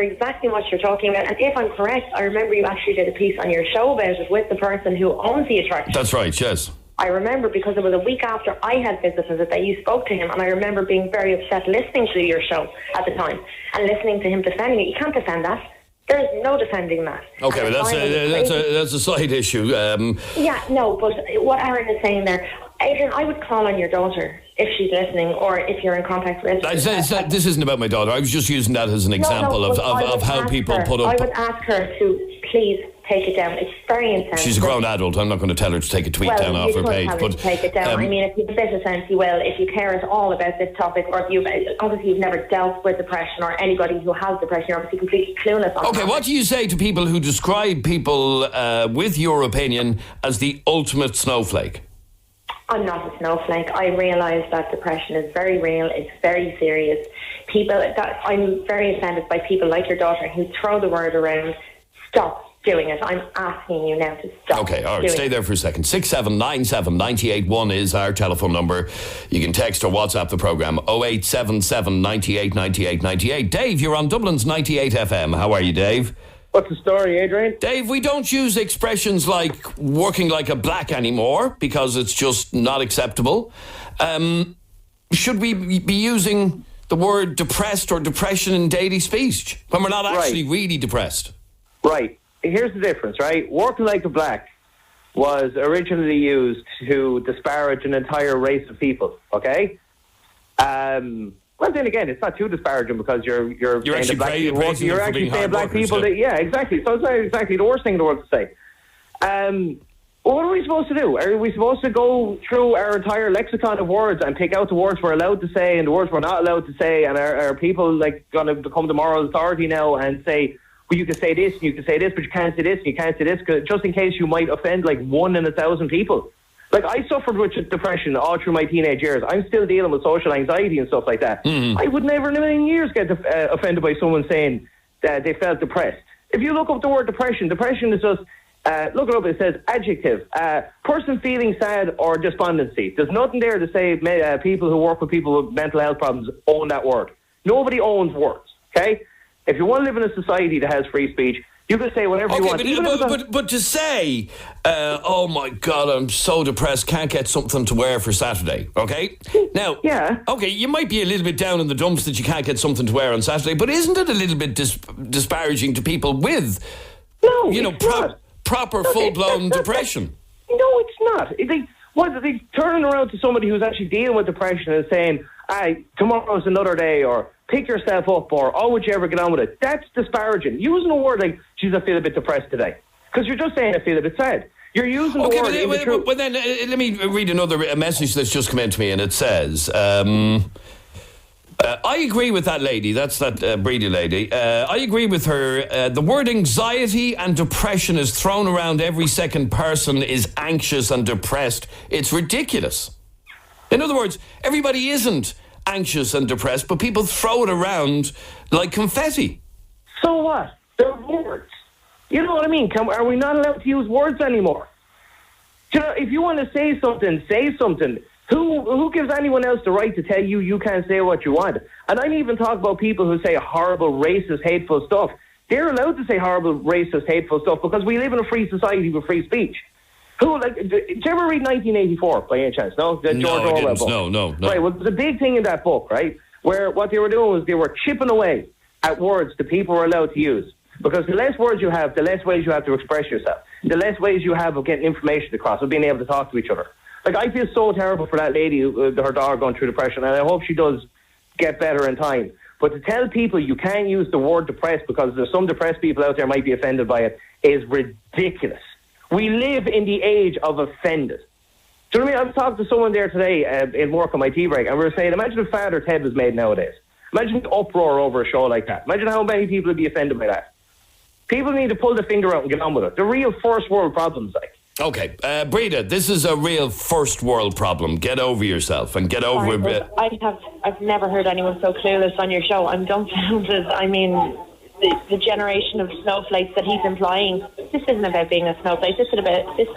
exactly what you're talking about, and if I'm correct, I remember you actually did a piece on your show about it with the person who owns the attraction. That's right, yes. I remember because it was a week after I had visited it that you spoke to him, and I remember being very upset listening to your show at the time and listening to him defending it. You can't defend that. There's no defending that. Okay, but that's a side issue. Yeah, no, but what Aaron is saying there, Adrian, I would call on your daughter if she's listening or if you're in contact with her. This isn't about my daughter. I was just using that as an example of how people put up. I would ask her to please take it down. It's very intense. She's a grown adult. I'm not going to tell her to take a tweet down off her page. But take it down. I mean, if you've a bit of sense, you will. If you care at all about this topic, or if you've never dealt with depression, or anybody who has depression, you're obviously completely clueless on Okay, what do you say to people who describe people, with your opinion, as the ultimate snowflake? I'm not a snowflake. I realise that depression is very real. It's very serious. I'm very offended by people like your daughter who throw the word around. Stop doing it. I'm asking you now to stop. Okay, all right, stay there for a second. 6797 981 is our telephone number. You can text or WhatsApp the programme 0877 98 98 98. Dave, you're on Dublin's 98 FM. How are you, Dave? What's the story, Adrian? Dave, we don't use expressions like working like a black anymore because it's just not acceptable. Should we be using the word depressed or depression in daily speech when we're not actually really depressed? Right. Here's the difference, right? Working like a black was originally used to disparage an entire race of people, okay? Well, then again, it's not too disparaging because you're saying actually that black people, praising you're them for actually being saying hard black workers, people. Yeah, exactly. So it's not exactly the worst thing in the world to say. What are we supposed to do? Are we supposed to go through our entire lexicon of words and pick out the words we're allowed to say and the words we're not allowed to say? And are people like going to become the moral authority now and say, well, you can say this and you can say this, but you can't say this and you can't say this, just in case you might offend like 1 in 1,000 people? Like, I suffered with depression all through my teenage years. I'm still dealing with social anxiety and stuff like that. I would never in a million years get offended by someone saying that they felt depressed. If you look up the word depression is just, look it up, it says adjective. Person feeling sad or despondency. There's nothing there to say people who work with people with mental health problems own that word. Nobody owns words, okay? If you want to live in a society that has free speech, you can say whatever you want. But to say, oh my God, I'm so depressed, can't get something to wear for Saturday, okay? Now, okay, you might be a little bit down in the dumps that you can't get something to wear on Saturday, but isn't it a little bit disparaging to people with, proper full-blown depression? No, it's not. They turning around to somebody who's actually dealing with depression and saying, tomorrow's another day, or pick yourself up, or would you ever get on with it? That's disparaging. Using a word like, geez, I feel a bit depressed today. Because you're just saying I feel a bit sad. You're using the word. But then let me read a message that's just come in to me, and it says, I agree with that lady. That's that Brady lady. I agree with her. The word anxiety and depression is thrown around. Every second person is anxious and depressed. It's ridiculous. In other words, everybody isn't anxious and depressed, but people throw it around like confetti. So what? They're words. You know what I mean? Are we not allowed to use words anymore? If you want to say something, say something. Who gives anyone else the right to tell you can't say what you want? And I'm even talking about people who say horrible, racist, hateful stuff. They're allowed to say horrible, racist, hateful stuff because we live in a free society with free speech. Did you ever read 1984 by any chance? No? The George Orwell book. No. Right, well, there's a big thing in that book, right, where what they were doing was they were chipping away at words that people were allowed to use. Because the less words you have, the less ways you have to express yourself. The less ways you have of getting information across, of being able to talk to each other. Like, I feel so terrible for that lady, her daughter going through depression, and I hope she does get better in time. But to tell people you can't use the word depressed because there's some depressed people out there might be offended by it is ridiculous. We live in the age of offended. Do you know what I mean? I was talking to someone there today in work on my tea break, and we were saying, imagine if Father Ted was made nowadays. Imagine the uproar over a show like that. Imagine how many people would be offended by that. People need to pull the finger out and get on with it. The real first world problems, like. Okay, Breda, this is a real first world problem. Get over yourself and get over it. I've never heard anyone so clueless on your show. I'm dumbfounded. I mean, the generation of snowflakes that he's implying. This isn't about being a snowflake. This is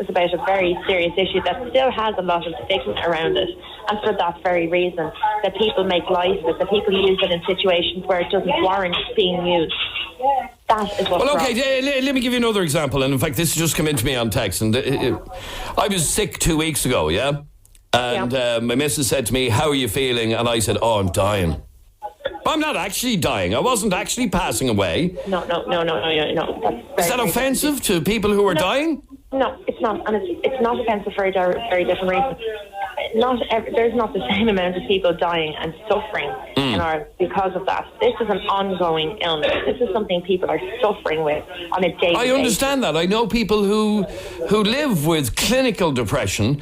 about a very serious issue that still has a lot of stigma around it. And for that very reason, that people make light of it, that people use it in situations where it doesn't warrant being used. That is what's wrong. Okay, let me give you another example. And in fact, this just came into me on text. And I was sick 2 weeks ago, yeah? And my missus said to me, how are you feeling? And I said, I'm dying. I'm not actually dying. I wasn't actually passing away. No. Is that offensive to people who are dying? No, it's not. And it's not offensive for a very different reason. There's not the same amount of people dying and suffering in Ireland because of that. This is an ongoing illness. This is something people are suffering with on a daily basis. I understand that. I know people who live with clinical depression.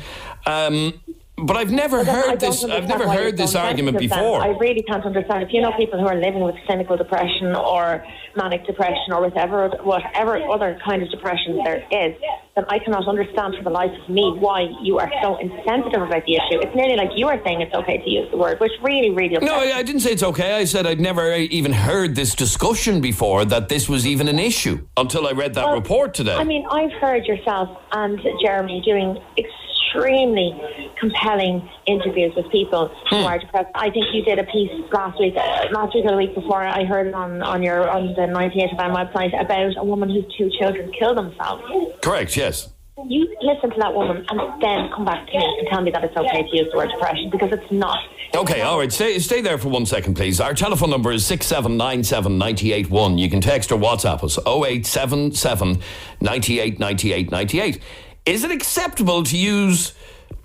But I've never heard this. I've never heard this argument before. I really can't understand. If you know people who are living with clinical depression or manic depression or whatever other kind of depression there is, then I cannot understand for the life of me why you are so insensitive about the issue. It's nearly like you are saying it's okay to use the word, which really, really upsets me. No, I didn't say it's okay. I said I'd never even heard this discussion before, that this was even an issue, until I read that report today. I mean, I've heard yourself and Jeremy doing extremely compelling interviews with people who are depressed. I think you did a piece last week or the week before. I heard it on the 98 FM website about a woman whose 2 children killed themselves. Correct, yes. You listen to that woman and then come back to me and tell me that it's okay to use the word depression, because it's not. Okay, all right. Stay there for 1 second, please. Our telephone number is 6797 981. You can text or WhatsApp us 0877 98 98 98. Is it acceptable to use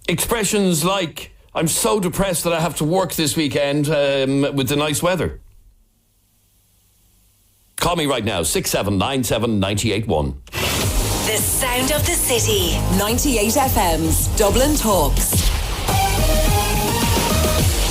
expressions like I'm so depressed that I have to work this weekend with the nice weather. Call me right now, 6797 981. The sound of the city. 98 FM's Dublin Talks.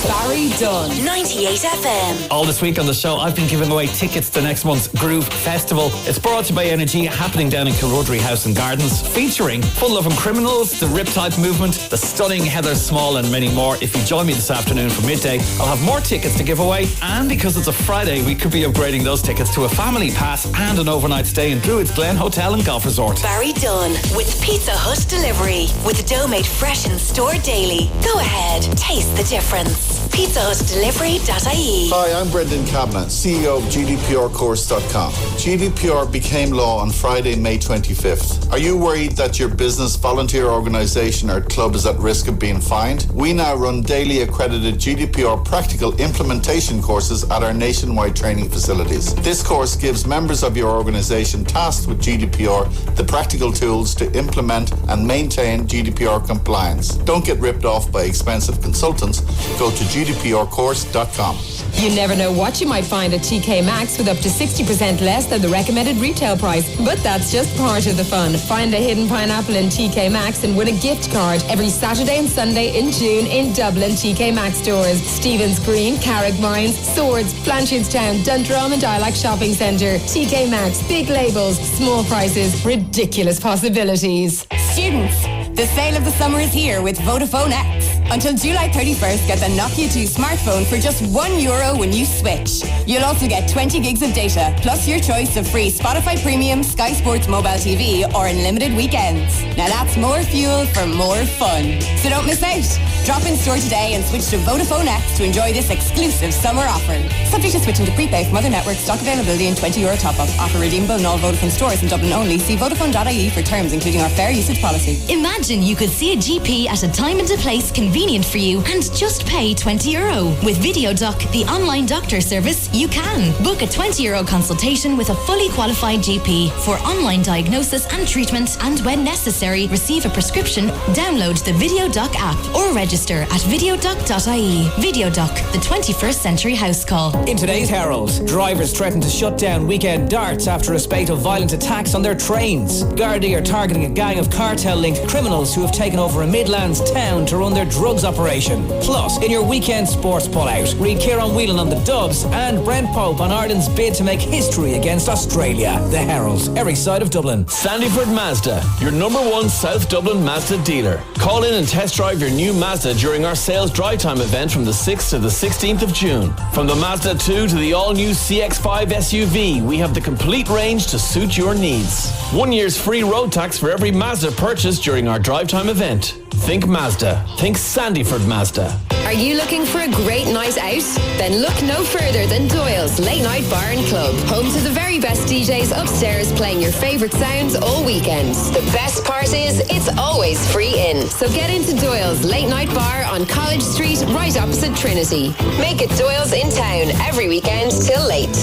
Barry Dunn. 98 FM. All this week on the show, I've been giving away tickets to next month's Groove Festival. It's brought to you by Energy, happening down in Kilrodry House and Gardens, featuring fun-loving criminals, the Riptide Movement, the stunning Heather Small, and many more. If you join me this afternoon for midday, I'll have more tickets to give away. And because it's a Friday, we could be upgrading those tickets to a family pass and an overnight stay in Druids Glen Hotel and Golf Resort. Barry Dunn with Pizza Hut Delivery. With dough made fresh and stored daily. Go ahead, taste the difference. PizzaHutDelivery.ie. Hi, I'm Brendan Kavanagh, CEO of GDPRcourse.com. GDPR became law on Friday, May 25th. Are you worried that your business, volunteer organisation or club is at risk of being fined? We now run daily accredited GDPR practical implementation courses at our nationwide training facilities. This course gives members of your organisation tasked with GDPR the practical tools to implement and maintain GDPR compliance. Don't get ripped off by expensive consultants. Go to GDPRcourse.com. You never know what you might find at TK Maxx with up to 60% less than the recommended retail price. But that's just part of the fun. Find a hidden pineapple in TK Maxx and win a gift card every Saturday and Sunday in June in Dublin TK Maxx stores. Stevens Green, Carrickmines, Swords, Blanchardstown, Dundrum and Ilac Shopping Centre. TK Maxx, big labels, small prices, ridiculous possibilities. Students, the sale of the summer is here with Vodafone X. Until July 31st, get the Nokia 2 smartphone for just €1 when you switch. You'll also get 20 gigs of data, plus your choice of free Spotify Premium, Sky Sports Mobile TV, or unlimited weekends. Now that's more fuel for more fun. So don't miss out. Drop in store today and switch to Vodafone X to enjoy this exclusive summer offer. Subject to switching to prepay from other networks. Stock availability and €20 top-up. Offer redeemable in all Vodafone stores in Dublin only. See Vodafone.ie for terms, including our fair usage policy. Imagine you could see a GP at a time and a place convenient for you and just pay €20. With VideoDoc, the online doctor service, you can. Book a €20 consultation with a fully qualified GP for online diagnosis and treatment, and when necessary, receive a prescription, download the VideoDoc app or register at videodoc.ie. VideoDoc, the 21st century house call. In today's Herald, drivers threaten to shut down weekend darts after a spate of violent attacks on their trains. Gardaí are targeting a gang of cartel-linked criminals who have taken over a Midlands town to run their drugs operation. Plus, in your weekend sports pullout, read Kieran Whelan on the Dubs and Brent Pope on Ireland's bid to make history against Australia. The Herald, every side of Dublin. Sandyford Mazda, your #1 South Dublin Mazda dealer. Call in and test drive your new Mazda during our sales drive time event from the 6th to the 16th of June. From the Mazda 2 to the all-new CX-5 SUV, we have the complete range to suit your needs. 1 year's free road tax for every Mazda purchased during our drive time event. Think Mazda. Think Sandyford Mazda. Are you looking for a great night out? Then look no further than Doyle's Late Night Bar and Club. Home to the very best DJs upstairs playing your favourite sounds all weekend. The best part is it's always free in. So get into Doyle's Late Night Bar on College Street, right opposite Trinity. Make it Doyle's in town every weekend till late.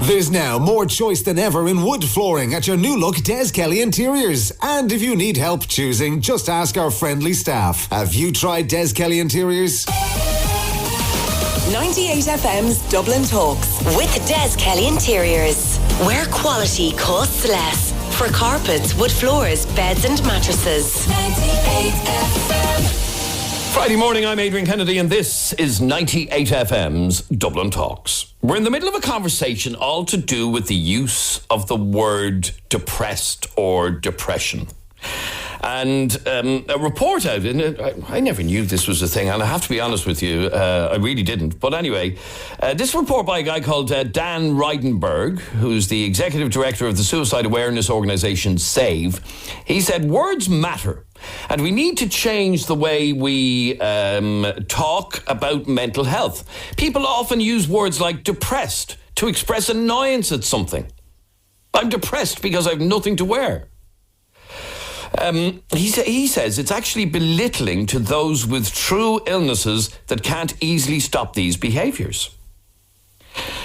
There's now more choice than ever in wood flooring at your new look Des Kelly Interiors. And if you need help choosing, just ask our friendly staff. Have you tried Des Kelly Interiors? 98 FM's Dublin Talks with Des Kelly Interiors, where quality costs less. For carpets, wood floors, beds and mattresses. 98 FM. Friday morning, I'm Adrian Kennedy, and this is 98 FM's Dublin Talks. We're in the middle of a conversation all to do with the use of the word depressed or depression. And a report out, and I never knew this was a thing, and I have to be honest with you, I really didn't. But anyway, this report by a guy called Dan Reidenberg, who's the executive director of the suicide awareness organisation SAVE, he said, words matter. And we need to change the way we talk about mental health. People often use words like depressed to express annoyance at something. I'm depressed because I've nothing to wear. He says it's actually belittling to those with true illnesses that can't easily stop these behaviours.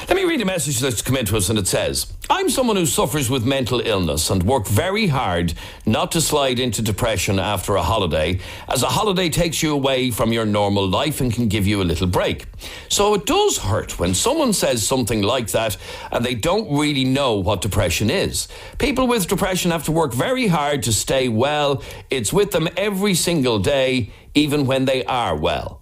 Let me read a message that's come into us, and it says, I'm someone who suffers with mental illness and work very hard not to slide into depression after a holiday, as a holiday takes you away from your normal life and can give you a little break. So it does hurt when someone says something like that and they don't really know what depression is. People with depression have to work very hard to stay well. It's with them every single day, even when they are well.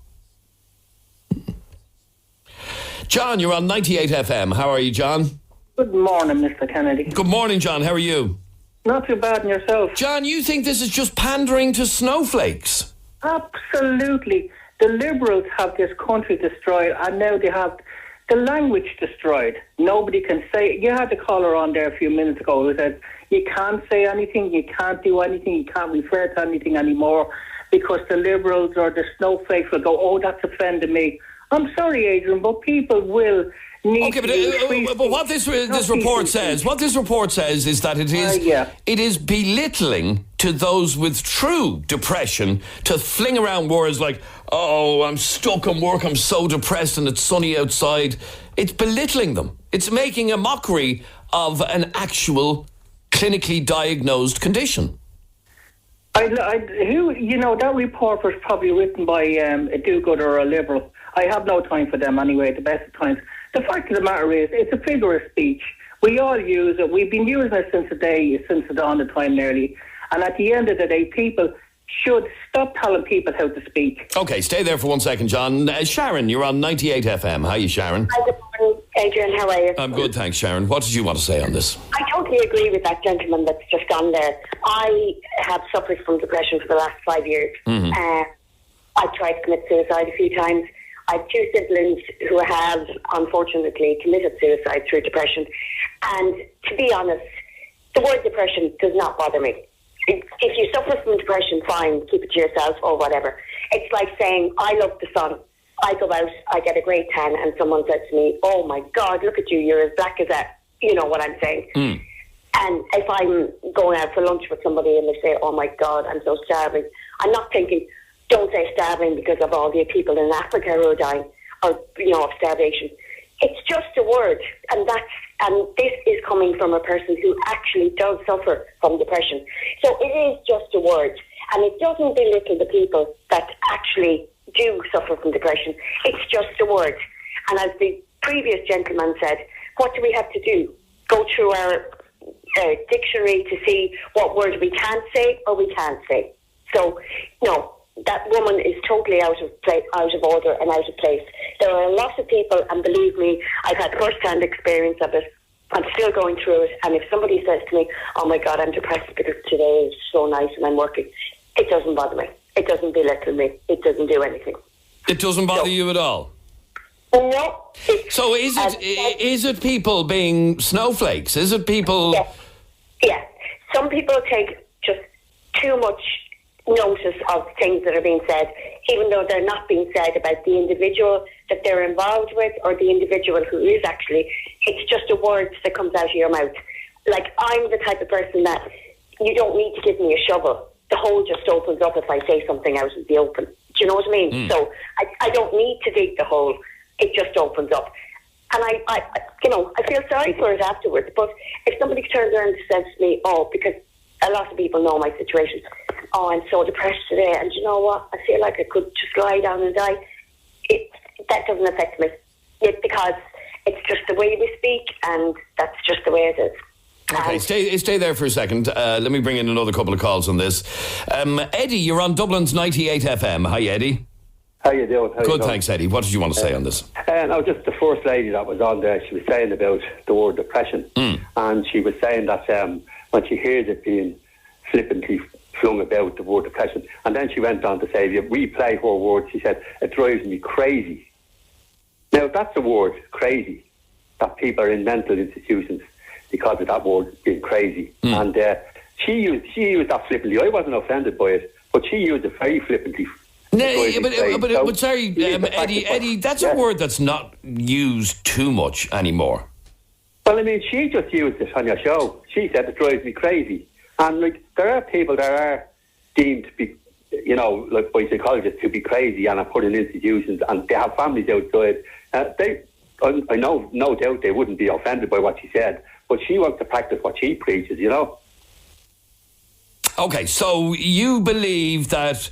John, you're on 98 FM. How are you, John? Good morning, Mr. Kennedy. Good morning, John. How are you? Not too bad in yourself. John, you think this is just pandering to snowflakes? Absolutely. The Liberals have this country destroyed, and now they have the language destroyed. Nobody can say... You had the caller on there a few minutes ago who said, you can't say anything, you can't do anything, you can't refer to anything anymore because the Liberals or the snowflakes will go, oh, that's offended me. I'm sorry, Adrian, but people will need but what this report says, is that it is belittling to those with true depression to fling around words like, oh, I'm stuck on work, I'm so depressed and it's sunny outside. It's belittling them. It's making a mockery of an actual clinically diagnosed condition. That report was probably written by a do-gooder or a Liberal. I have no time for them anyway, at the best of times. The fact of the matter is, it's a figure of speech. We all use it. We've been using it since the dawn of time nearly. And at the end of the day, people should stop telling people how to speak. OK, stay there for 1 second, John. Sharon, you're on 98 FM. How are you, Sharon? Hi, good morning, Adrian. How are you? I'm good, thanks, Sharon. What did you want to say on this? I totally agree with that gentleman that's just gone there. I have suffered from depression for the last 5 years. Mm-hmm. I've tried to commit suicide a few times. I have two siblings who have, unfortunately, committed suicide through depression. And to be honest, the word depression does not bother me. If you suffer from depression, fine, keep it to yourself or whatever. It's like saying, I love the sun. I go out, I get a great tan, and someone says to me, oh my God, look at you, you're as black as that. You know what I'm saying? Mm. And if I'm going out for lunch with somebody and they say, oh my God, I'm so starving, I'm not thinking, don't say starving because of all the people in Africa who are dying, or, of starvation. It's just a word, and this is coming from a person who actually does suffer from depression. So it is just a word, and it doesn't belittle the people that actually do suffer from depression. It's just a word. And as the previous gentleman said, what do we have to do? Go through our dictionary to see what word we can't say or we can't say. So, no. That woman is totally out of order and out of place. There are a lot of people, and believe me, I've had first-hand experience of it. I'm still going through it, and if somebody says to me, oh my God, I'm depressed because today is so nice and I'm working, it doesn't bother me. It doesn't belittle me. It doesn't do anything. It doesn't bother you at all? No. So is it people being snowflakes? Is it people... Yeah. Some people take just too much notice of things that are being said, even though they're not being said about the individual that they're involved with or the individual who is actually. It's just a word that comes out of your mouth. Like, I'm the type of person that you don't need to give me a shovel. The hole just opens up if I say something out in the open. Do you know what I mean? Mm. So I don't need to dig the hole. It just opens up. And I feel sorry for it afterwards. But if somebody turns around and says to me, oh, because a lot of people know my situation, oh, I'm so depressed today, and you know what? I feel like I could just lie down and die. That doesn't affect me. Because it's just the way we speak, and that's just the way it is. Okay, stay there for a second. Let me bring in another couple of calls on this. Eddie, you're on Dublin's 98 FM. Hi, Eddie. How you doing? Good, thanks, Eddie. What did you want to say on this? No, just the first lady that was on there, she was saying about the word depression. And she was saying that when she hears it being flippantly flung about, the word depression, and then she went on to say, if you replay her words, she said, it drives me crazy. Now, that's the word, crazy, that people are in mental institutions because of that word being crazy. And she used that flippantly. I wasn't offended by it, but she used it very flippantly. But sorry, Eddie, that's a word that's not used too much anymore. Well, I mean, she just used it on your show. She said it drives me crazy. And, like, there are people that are deemed to be, like by psychologists, to be crazy and are put in institutions, and they have families outside. I know, no doubt they wouldn't be offended by what she said, but she wants to practice what she preaches, you know. Okay, so you believe that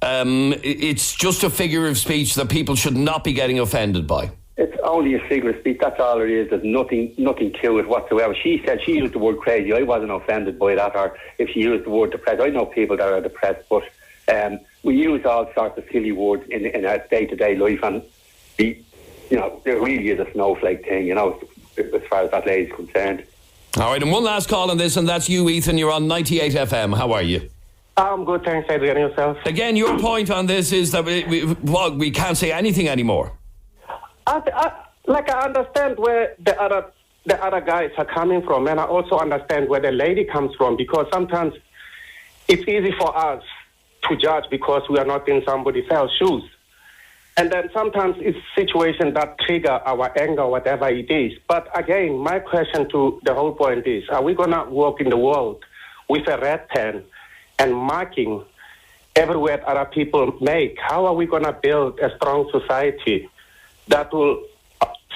it's just a figure of speech that people should not be getting offended by? It's only a figure of speech, that's all it is. There's nothing to it whatsoever. She said she used the word crazy. I wasn't offended by that, or if she used the word depressed. I know people that are depressed, but we use all sorts of silly words in our day-to-day life, and there really is a snowflake thing, you know, as far as that lady's concerned. All right, and one last call on this, and that's you, Ethan. You're on 98 FM. How are you? I'm good, thanks, Adrian. Yourself? Again, your point on this is that we can't say anything anymore. I understand where the other guys are coming from, and I also understand where the lady comes from, because sometimes it's easy for us to judge because we are not in somebody else's shoes. And then sometimes it's situations that trigger our anger, whatever it is. But again, my question to the whole point is, are we going to walk in the world with a red pen and marking every word other people make? How are we going to build a strong society that will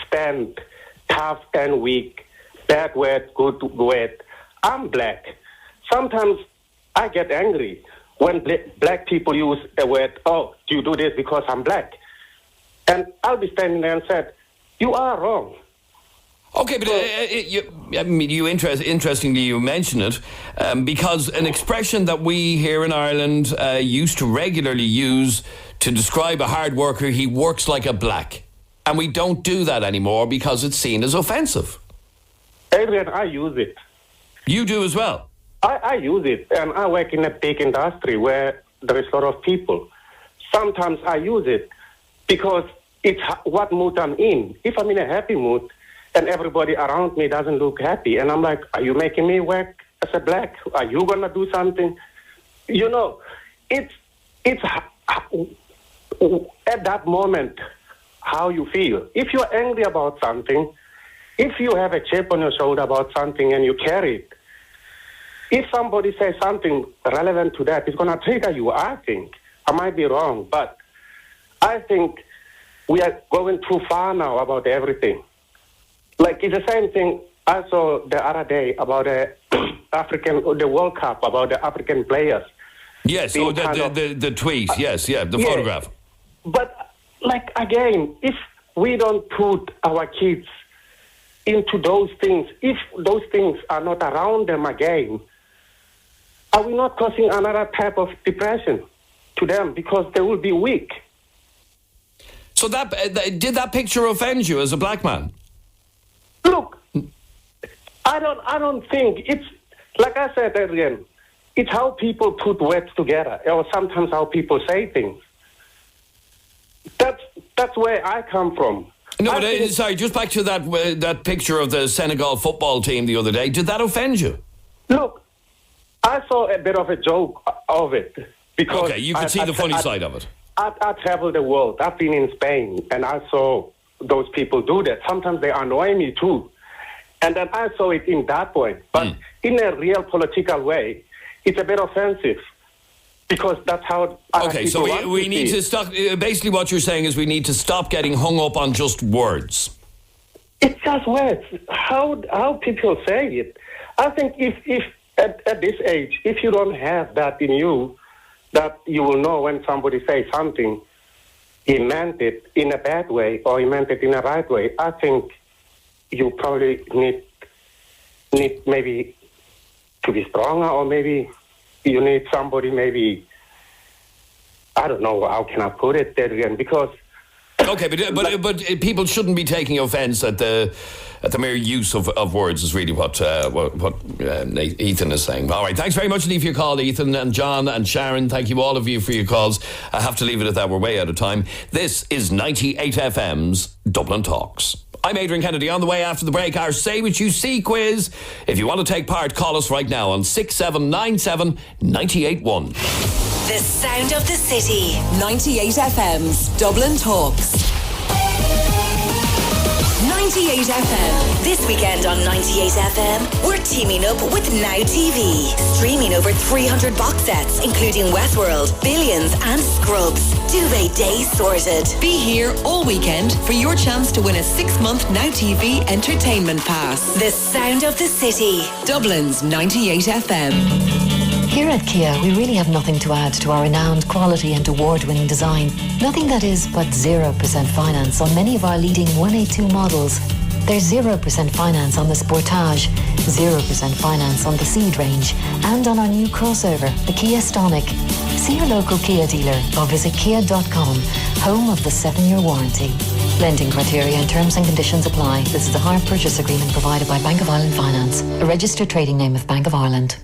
stand tough and weak, bad word, good word? I'm black. Sometimes I get angry when black people use a word, oh, you do this because I'm black. And I'll be standing there and said, you are wrong. Okay, but interestingly, you mention it because an expression that we here in Ireland used to regularly use to describe a hard worker, he works like a black. And we don't do that anymore because it's seen as offensive. Adrian, I use it. You do as well? I use it, and I work in a big industry where there is a lot of people. Sometimes I use it because it's what mood I'm in. If I'm in a happy mood and everybody around me doesn't look happy, and I'm like, are you making me work as a black? Are you going to do something? You know, it's at that moment how you feel. If you're angry about something, if you have a chip on your shoulder about something and you carry it, if somebody says something relevant to that, it's going to trigger you, I think. I might be wrong, but I think we are going too far now about everything. Like, it's the same thing I saw the other day about the World Cup, about the African players. Yes, so the tweet, the photograph. But, like, again, if we don't put our kids into those things, if those things are not around them again, are we not causing another type of depression to them because they will be weak? So did that picture offend you as a black man? Look, I don't think it's, like I said, Adrian, it's how people put words together, or sometimes how people say things. That's where I come from. No, but sorry, just back to that picture of the Senegal football team the other day. Did that offend you? Look, I saw a bit of a joke of it because okay, you could see the funny side of it. I traveled the world. I've been in Spain, and I saw those people do that. Sometimes they annoy me too. And then I saw it in that point. But in a real political way, it's a bit offensive because that's how okay, so we need to stop. Basically, what you're saying is we need to stop getting hung up on just words. It's just words. How people say it. I think if at this age, if you don't have that in you, that you will know when somebody says something, he meant it in a bad way or he meant it in a right way. I think you probably need maybe to be stronger, or maybe you need somebody, maybe, I don't know, how can I put it there again, because... Okay, but people shouldn't be taking offence at the mere use of words is really what Ethan is saying. All right, thanks very much indeed for your call, Ethan and John and Sharon. Thank you all of you for your calls. I have to leave it at that. We're way out of time. This is 98 FM's Dublin Talks. I'm Adrian Kennedy. On the way after the break, our Say What You See quiz. If you want to take part, call us right now on 6797 981. The sound of the city. 98 FM's Dublin Talks. 98 98 FM. This weekend on 98 FM, we're teaming up with Now TV. Streaming over 300 box sets, including Westworld, Billions and Scrubs. Duvet Day sorted. Be here all weekend for your chance to win a 6-month Now TV entertainment pass. The sound of the city. Dublin's 98 FM. Here at Kia, we really have nothing to add to our renowned quality and award-winning design. Nothing that is but 0% finance on many of our leading 182 models. There's 0% finance on the Sportage, 0% finance on the Ceed range, and on our new crossover, the Kia Stonic. See your local Kia dealer or visit kia.com, home of the 7-year warranty. Lending criteria and terms and conditions apply. This is a hire purchase agreement provided by Bank of Ireland Finance, a registered trading name of Bank of Ireland.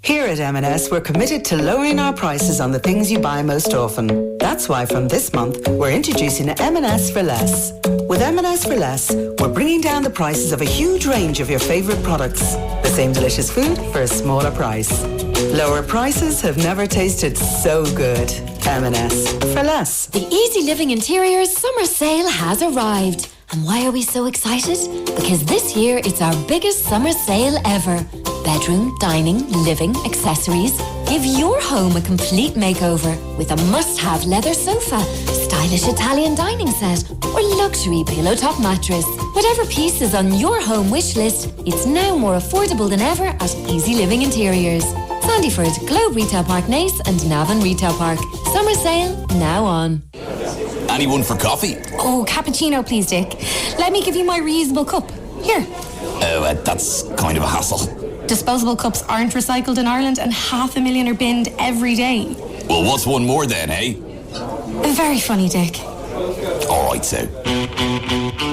Here at M&S, we're committed to lowering our prices on the things you buy most often. That's why from this month, we're introducing M&S for Less. With M&S for Less, we're bringing down the prices of a huge range of your favourite products. The same delicious food for a smaller price. Lower prices have never tasted so good. M&S for Less. The Easy Living Interiors summer sale has arrived. And why are we so excited? Because this year it's our biggest summer sale ever. Bedroom, dining, living, accessories. Give your home a complete makeover with a must-have leather sofa, stylish Italian dining set, or luxury pillow top mattress. Whatever piece is on your home wish list, it's now more affordable than ever at Easy Living Interiors. Sandyford, Globe Retail Park Nace and Navan Retail Park. Summer sale now on. Anyone for coffee? Oh, cappuccino, please, Dick. Let me give you my reusable cup. Here. Oh, that's kind of a hassle. Disposable cups aren't recycled in Ireland and 500,000 are binned every day. Well, what's one more then, eh? Very funny, Dick. All right, so.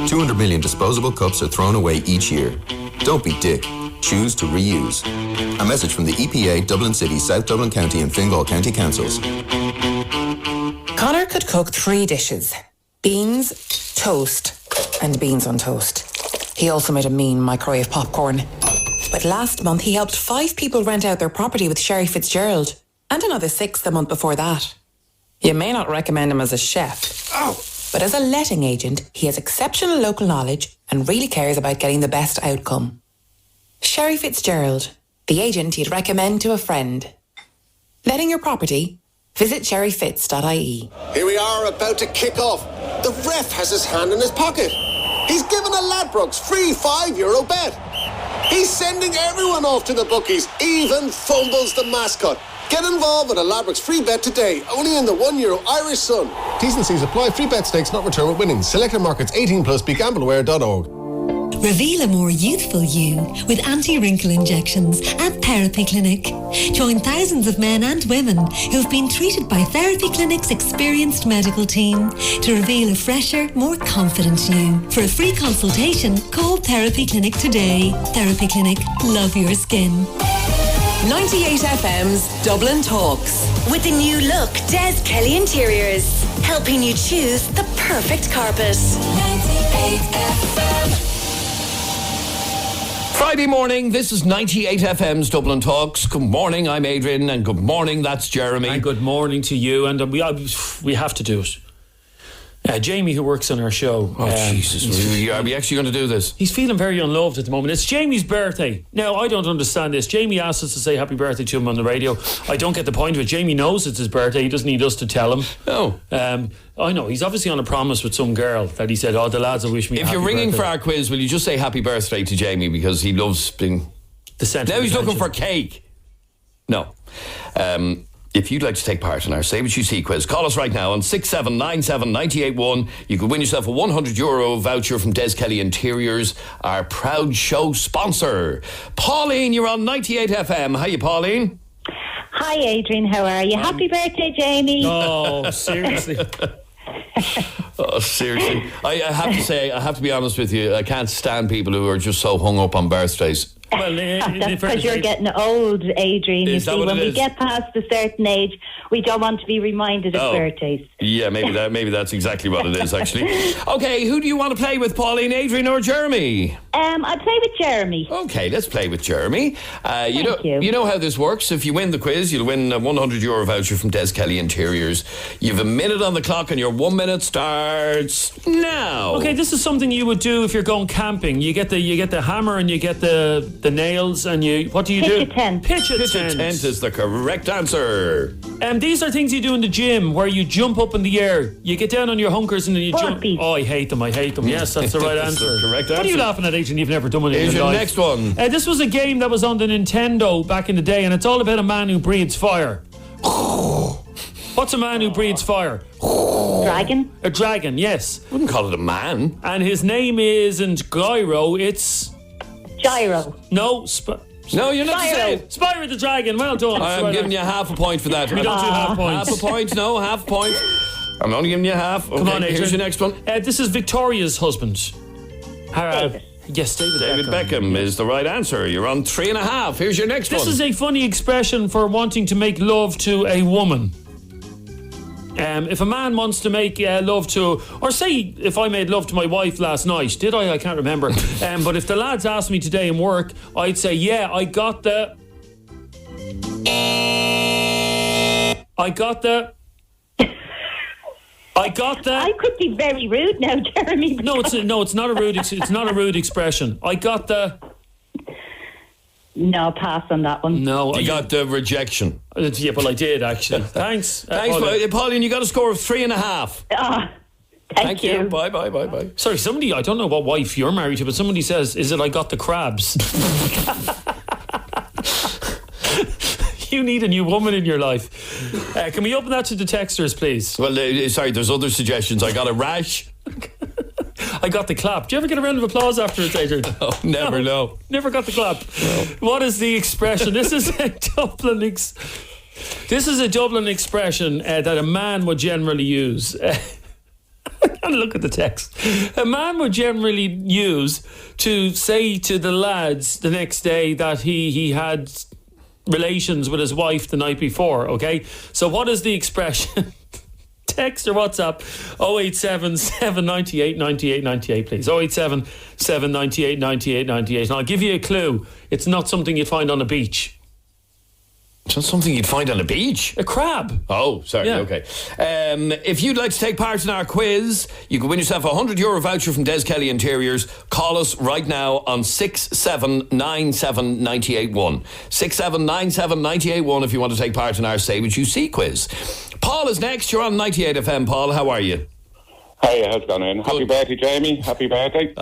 200 million disposable cups are thrown away each year. Don't be Dick. Choose to reuse. A message from the EPA, Dublin City, South Dublin County and Fingal County Councils. Connor could cook 3 dishes. Beans, toast, and beans on toast. He also made a mean microwave popcorn. But last month he helped 5 people rent out their property with Sherry Fitzgerald, and another 6 the month before that. You may not recommend him as a chef, but as a letting agent, he has exceptional local knowledge and really cares about getting the best outcome. Sherry Fitzgerald, the agent you'd recommend to a friend. Letting your property? Visit sherryfitz.ie. Here we are about to kick off. The ref has his hand in his pocket. He's given a Ladbrokes free €5 bet. He's sending everyone off to the bookies, even Fumbles the mascot. Get involved with a Ladbrokes free bet today, only in the €1 Irish Sun. T's and C's apply. Free bet stakes not return with winnings. Selected markets 18+. BeGambleAware.org. Reveal a more youthful you with anti-wrinkle injections at Therapy Clinic. Join thousands of men and women who've been treated by Therapy Clinic's experienced medical team to reveal a fresher, more confident you. For a free consultation, call Therapy Clinic today. Therapy Clinic, love your skin. 98 FM's Dublin Talks. With the new look, Des Kelly Interiors. Helping you choose the perfect carpet. 98 FM. Friday morning, this is 98 FM's Dublin Talks. Good morning, I'm Adrian, and good morning, that's Jeremy. And good morning to you, and we have to do it. Jamie, who works on our show. Jesus, are we actually going to do this? He's feeling very unloved at the moment. It's Jamie's birthday. Now, I don't understand this. Jamie asked us to say happy birthday to him on the radio. I don't get the point of it. Jamie knows it's his birthday. He doesn't need us to tell him. Oh. I know. He's obviously on a promise with some girl that he said, the lads will wish me If happy you're ringing birthday. for our quiz, will you just say happy birthday to Jamie, because he loves being the centre. Now he's looking for cake. No. If you'd like to take part in our Say What You See quiz, call us right now on 6797 981. You could win yourself a €100 voucher from Des Kelly Interiors, our proud show sponsor. Pauline, you're on 98 FM. How you, Pauline? Hi, Adrian. How are you? Happy birthday, Jamie. Oh, seriously. Oh, seriously. I have to be honest with you, I can't stand people who are just so hung up on birthdays. Well, that's because you're getting old, Adrian. You see, when we get past a certain age, we don't want to be reminded of birthdays. Yeah, maybe that's exactly what it is, actually. Okay, who do you want to play with, Pauline, Adrian or Jeremy? I'll play with Jeremy. Okay, let's play with Jeremy. You know how this works. If you win the quiz, you'll win a €100 voucher from Des Kelly Interiors. You've a minute on the clock and your 1 minute starts now. Okay, this is something you would do if you're going camping. You get the hammer and you get the nails and what do you do? Pitch a tent. Pitch a tent is the correct answer. These are things you do in the gym where you jump up in the air. You get down on your hunkers and then you jump. Oh, I hate them. Yes, that's the right answer. The correct answer. What are you laughing at, Adrian? You've never done one in your life. Next one. This was a game that was on the Nintendo back in the day, and it's all about a man who breathes fire. What's a man who breathes fire? Dragon. A dragon, yes. Wouldn't call it a man. And his name isn't Gyro, it's... Gyro. No, no, you're not saying. Spyro the Dragon, well done. I'm giving you half a point for that. We don't do half points. Half a point, no, half a point. I'm only giving you half. Okay, come on, Adrian. Here's your next one. This is Victoria's husband. David. Yes, David Beckham is the right answer. You're on 3.5. Here's your next one. This is a funny expression for wanting to make love to a woman. If a man wants to make love to, or say if I made love to my wife last night, did I? I can't remember. But if the lads asked me today in work, I'd say, yeah, I got the. I could be very rude now, Jeremy. No, it's not a rude. It's not a rude expression. I got the. No, pass on that one. No, you got the rejection. Yeah, well, I did actually. Thanks, Pauline. You got a score of 3.5. Thank you. Bye. Sorry, somebody. I don't know what wife you're married to, but somebody says, "Is it I got the crabs?" You need a new woman in your life. Can we open that to the texters, please? Well, sorry, there's other suggestions. I got a rash. I got the clap. Do you ever get a round of applause after it's Adrian? Oh, never, no. Never got the clap. No. What is the expression? This is a Dublin expression that a man would generally use. And look at the text. A man would generally use to say to the lads the next day that he had relations with his wife the night before, okay? So what is the expression? Text or WhatsApp 087 798 98 98, please. 087 798 98 98. And I'll give you a clue. It's not something you'd find on a beach. It's not something you'd find on a beach? A crab. Oh, sorry, yeah. Okay. If you'd like to take part in our quiz, you can win yourself a €100 voucher from Des Kelly Interiors. Call us right now on 6797 981. 6797 981 if you want to take part in our Say What You See quiz. Paul is next. You're on 98 FM, Paul. How are you? Hey, how's it going? Happy birthday, Jamie. Happy birthday.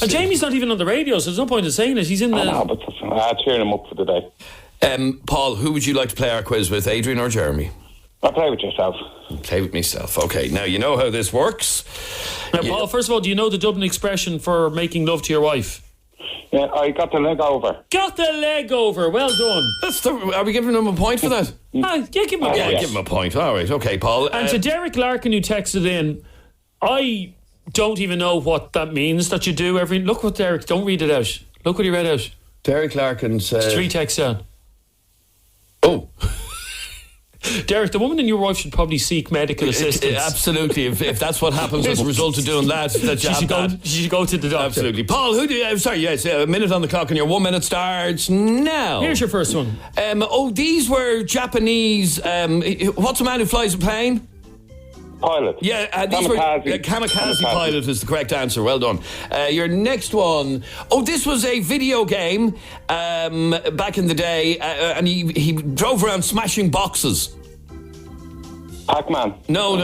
Jamie's not even on the radio, so there's no point in saying it. He's in the... I know, but cheering him up for the day. Paul, who would you like to play our quiz with, Adrian or Jeremy? I'll play with yourself. Play with myself. Okay, now you know how this works. Now, Paul, first of all, do you know the Dublin expression for making love to your wife? Yeah, I got the leg over. Got the leg over. Well done. Are we giving him a point for that? Yeah, give him a point. Yeah, give him a point. All right, okay, Paul. And to Derek Larkin, who texted in, I don't even know what that means that you do every... Look what Derek... Don't read it out. Look what he read out. Derek Larkin said... 3 texts down. Oh. Derek, the woman in your wife should probably seek medical assistance. Absolutely. If that's what happens as a result of doing that you should go to the doctor. Absolutely. Paul, who do you... sorry, yes, a minute on the clock and your 1 minute starts now. Here's your first one. These were Japanese... what's a man who flies a plane? Pilot. Yeah, these kamikaze pilot is the correct answer. Well done. Your next one. Oh, this was a video game back in the day, and he drove around smashing boxes. Pac-Man. No.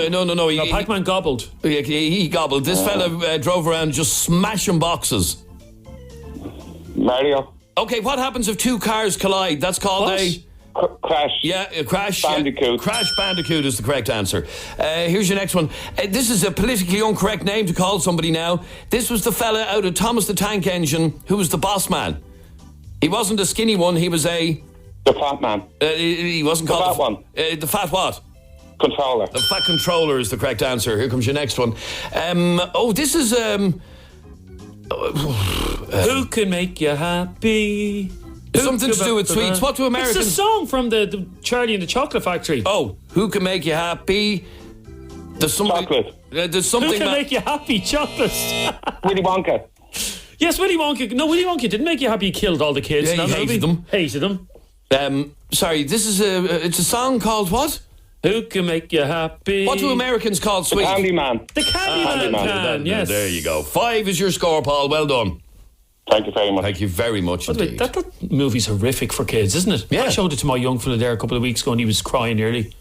Pac-Man gobbled. He gobbled. This fella drove around just smashing boxes. Mario. Okay, what happens if two cars collide? That's called a... Crash. Yeah, a crash. Bandicoot. Crash Bandicoot is the correct answer. Here's your next one. This is a politically incorrect name to call somebody now. This was the fella out of Thomas the Tank Engine who was the boss man. He wasn't a skinny one, he was a... The fat man. He wasn't called... The fat one. The fat what? Controller. The fat controller is the correct answer. Here comes your next one. This is... who can make you happy? Something to do with sweets. What do Americans... It's a song from the Charlie and the Chocolate Factory. Oh, who can make you happy? There's something. Chocolate. There's something. Who can make you happy? Chocolate. Willy Wonka. Yes, Willy Wonka. No, Willy Wonka didn't make you happy. He killed all the kids. Yeah, he hated them. Hated them. Sorry, this is it's a song called what? Who can make you happy? What do Americans call sweet? The Candyman. The Candyman can, yes. There you go. 5 is your score, Paul. Well done. Thank you very much. Thank you very much indeed. That movie's horrific for kids, isn't it? Yeah. I showed it to my young fella there a couple of weeks ago and he was crying nearly.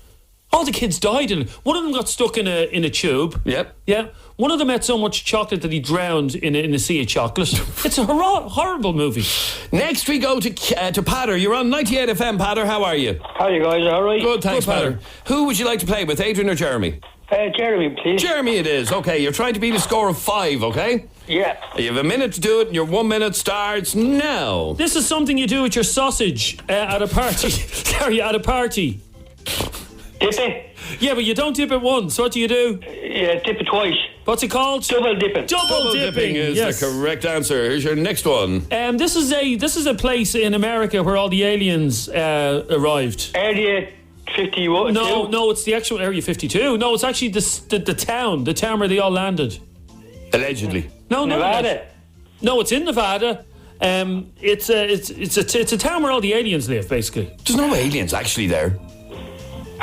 All the kids died in it. One of them got stuck in a tube. Yep. Yeah. One of them had so much chocolate that he drowned in a sea of chocolate. It's a horrible movie. Next we go to Patter. You're on 98 FM, Patter. How are you? How are you guys? All right? Good, thanks, Patter. Who would you like to play with, Adrian or Jeremy? Jeremy, please. Jeremy it is. Okay, you're trying to beat a score of 5, okay? Yeah. You have a minute to do it and your 1 minute starts now. This is something you do with your sausage at a party. Sorry, at a party. Dip it? Yeah, but you don't dip it once. What do you do? Yeah, dip it twice. What's it called? Double dipping. Double dipping is yes. the correct answer. Here's your next one. This is a place in America where all the aliens arrived. Area 51? No, it's the actual Area 52. No, it's actually the town where they all landed. Allegedly. No, Nevada. No, it's in Nevada. It's a town where all the aliens live, basically. There's no aliens actually there.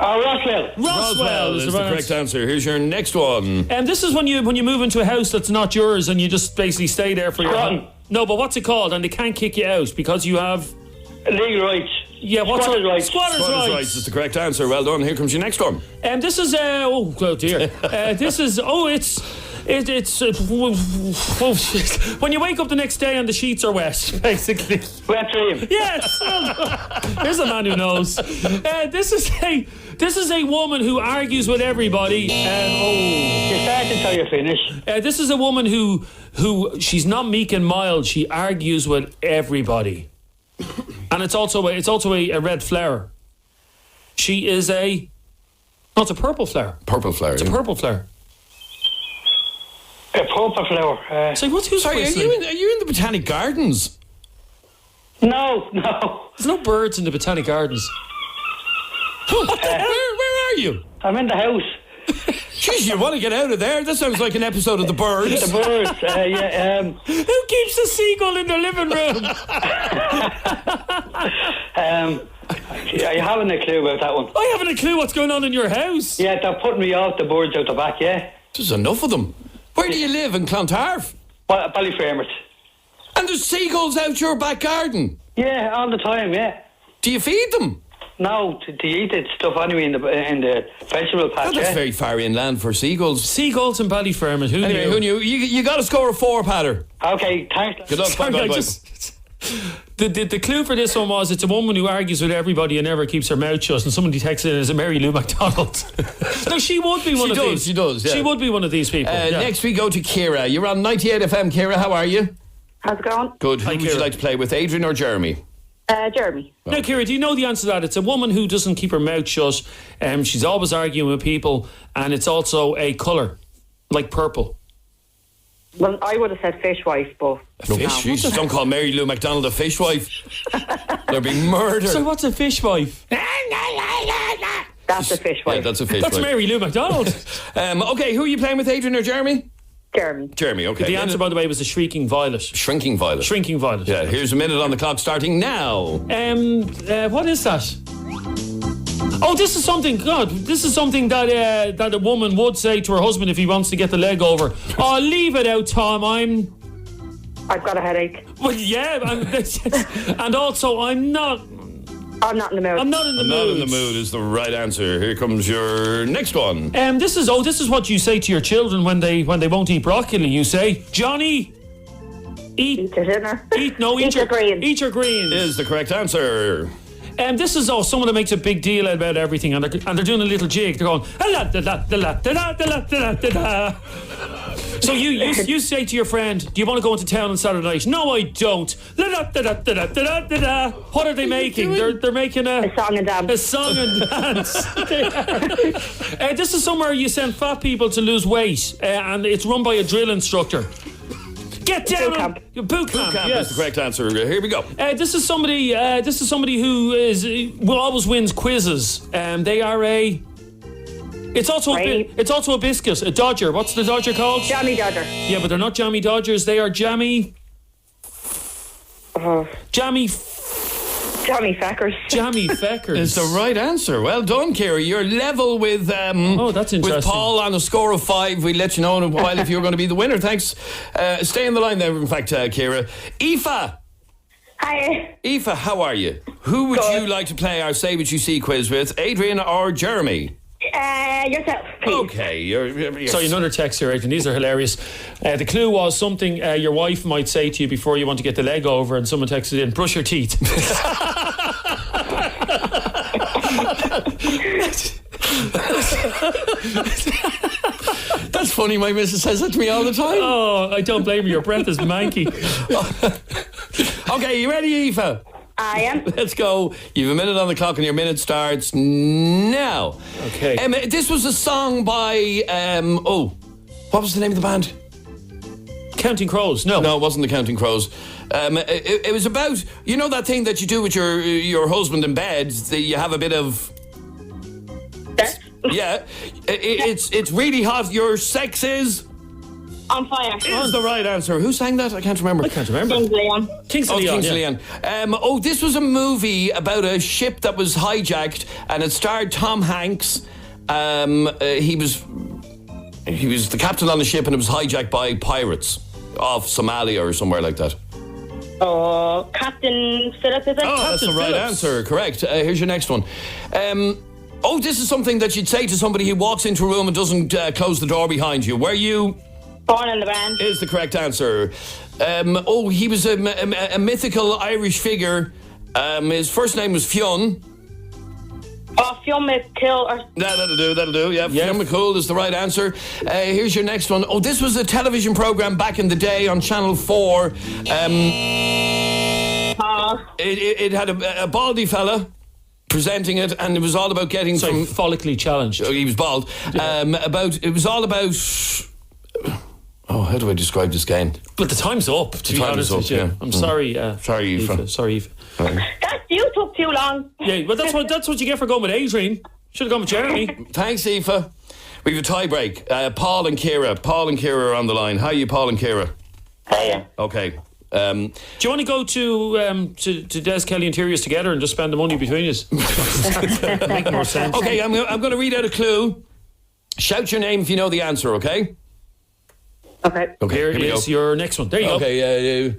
Roswell. Roswell is the correct answer. Here's your next one. This is when you move into a house that's not yours and you just basically stay there for your... No, but what's it called? And they can't kick you out because you have... Legal rights. Yeah, what's Squatters' rights. Squatters' rights is the correct answer. Well done. Here comes your next one. This is... oh dear. This is... It's when you wake up the next day and the sheets are wet, basically. Wet dream. Yes. There's a man who knows. This is a woman who argues with everybody. You start until you finish. This is a woman who she's not meek and mild. She argues with everybody, and it's also a red flower. She is a... No, it's a purple flower. Purple flower. It's a purple flower. A purple flower. So who's Sorry, are you in the Botanic Gardens? No. There's no birds in the Botanic Gardens. Where are you? I'm in the house. Jeez, you want to get out of there? That sounds like an episode of The Birds. The Birds, yeah. Who keeps a seagull in their living room? I haven't a clue about that one. I haven't a clue what's going on in your house. Yeah, they're putting me off the birds out the back, yeah. There's enough of them. Where do you live? In Clontarf? Ballyfermot. And there's seagulls out your back garden? Yeah, all the time, yeah. Do you feed them? No, to eat it stuff anyway in the vegetable patch. That's very far inland for seagulls. Seagulls in Ballyfermot. Who knew? You got a score of 4, Patter. Okay, thanks. Good luck. Bye. The clue for this one was it's a woman who argues with everybody and never keeps her mouth shut, and somebody texted in as a Mary Lou McDonald. No, she would be one of these. She does, yeah. She would be one of these people. Next we go to Ciara. You're on 98 FM, Ciara. How are you? How's it going? Good. Who would you like to play with, Adrian or Jeremy? Jeremy. Now, Ciara, do you know the answer to that? It's a woman who doesn't keep her mouth shut. She's always arguing with people, and it's also a colour, like purple. Well, I would have said fishwife, but... A fish? Jesus, don't call Mary Lou McDonald a fishwife. There'll be murder. So what's a fishwife? That's a fishwife. Yeah, that's a fishwife. That's Mary Lou McDonald. Okay, who are you playing with, Adrian or Jeremy? Jeremy, okay. The answer, by the way, was a shrieking violet. Shrinking violet. Shrinking violet. Yeah, here's a minute on the clock starting now. What is that? Oh, this is something that a woman would say to her husband if he wants to get the leg over. Oh, leave it out, Tom. I've got a headache. Well, yeah, and also I'm not in the mood. I'm not in the mood. Not in the mood is the right answer. Here comes your next one. This is what you say to your children when they won't eat broccoli. You say, Johnny, eat your dinner. Eat your greens. Eat your greens is the correct answer. This is someone that makes a big deal about everything, and they're doing a little jig. They're going, so you say to your friend, do you want to go into town on Saturday night? No, I don't. What are they making? They're making a song and dance. A song and dance. This is somewhere you send fat people to lose weight, and it's run by a drill instructor. Get down! Boot camp. Yes, is the correct answer. Here we go. This is somebody who always wins quizzes. They are a It's also a biscuit, a Dodger. What's the Dodger called? Jammy Dodger. Yeah, but they're not Jammy Dodgers. They are Jammy. Jammy Feckers. Jammy Feckers is the right answer. Well done, Ciara. You're level with that's interesting. with Paul on a score of 5. We'll let you know in a while if you're going to be the winner. Thanks. Stay on the line there, in fact, Ciara. Aoife. Hi. Aoife, how are you? Who would you like to play our Say What You See quiz with, Adrian or Jeremy? Yourself, please. Okay. You're Sorry, another text here, Adrian. These are hilarious. The clue was something your wife might say to you before you want to get the leg over, and someone texted in, brush your teeth. That's funny. My missus says that to me all the time. Oh, I don't blame you. Your breath is manky. Okay, you ready, Aoife? I am. Let's go. You've a minute on the clock and your minute starts now. Okay. This was a song by, what was the name of the band? Counting Crows. No, it wasn't the Counting Crows. It was about, you know that thing that you do with your husband in bed, that you have a bit of... Yeah. It's really hot. Your sex is... On fire. Is the right answer. Who sang that? I can't remember. Kingsley Leon. Kingsley Leon. This was a movie about a ship that was hijacked, and it starred Tom Hanks. He was the captain on the ship, and it was hijacked by pirates off Somalia or somewhere like that. Oh, Captain Phillips, is it? Oh, that's the right answer. Correct. Here's your next one. This is something that you'd say to somebody who walks into a room and doesn't close the door behind you. Were you... Born in the band. Is the correct answer. He was a mythical Irish figure. His first name was Fionn. Oh, Fionn McCool. That'll do. Yeah, Fionn McCool is the right answer. Here's your next one. This was a television program back in the day on Channel 4. It had a baldy fella presenting it, and it was all about getting from... follically challenged. He was bald. It was all about... how do I describe this game? But the time's up, to be honest with you. Yeah. I'm sorry. Sorry, Aoife. Sorry, Aoife. That you took too long. Yeah, but that's what you get for going with Adrian. Should have gone with Jeremy. Thanks, Aoife. We have a tie break. Paul and Ciara. Paul and Ciara are on the line. How are you, Paul and Ciara? Hiya. Okay. Do you want to go to Des Kelly Interiors together and just spend the money between you? Make more sense. Okay, I'm going to read out a clue. Shout your name if you know the answer, okay? Okay. Here is your next one. There you go. Okay.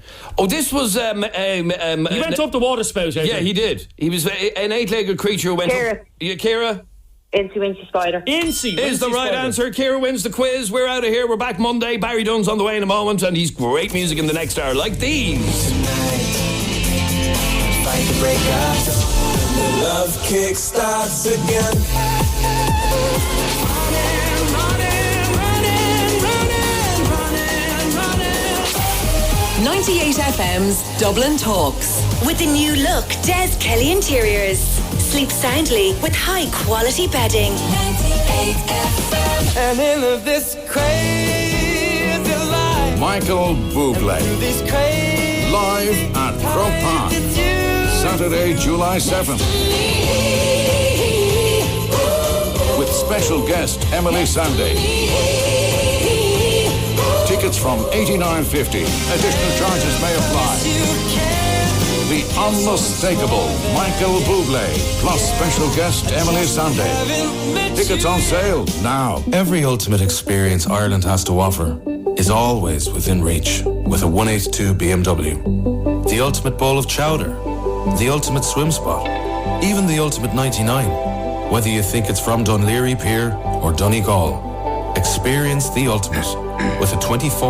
This was... he went up the water spout, I think. Yeah, he did. He was an 8-legged creature who went... Ciara. Ciara? Incy Spider. Incy is the right answer. Ciara wins the quiz. We're out of here. We're back Monday. Barry Dunn's on the way in a moment, and he's great music in the next hour, like these. Fight the break of dawn. The love kick starts again. 98 FM's Dublin Talks. With the new look, Des Kelly Interiors. Sleep soundly with high-quality bedding. 98 FM. And in this crazy life, Michael Bublé. Live at Croke Park. Saturday, July 7th. With special guest Emily Sandé. Tickets from $89.50. Additional charges may apply. The unmistakable Michael Bublé plus special guest Emily Sandé. Tickets on sale now. Every ultimate experience Ireland has to offer is always within reach with a 182 BMW. The ultimate bowl of chowder, the ultimate swim spot, even the ultimate 99. Whether you think it's from Dunleary Pier or Donegal, experience the ultimate with a 24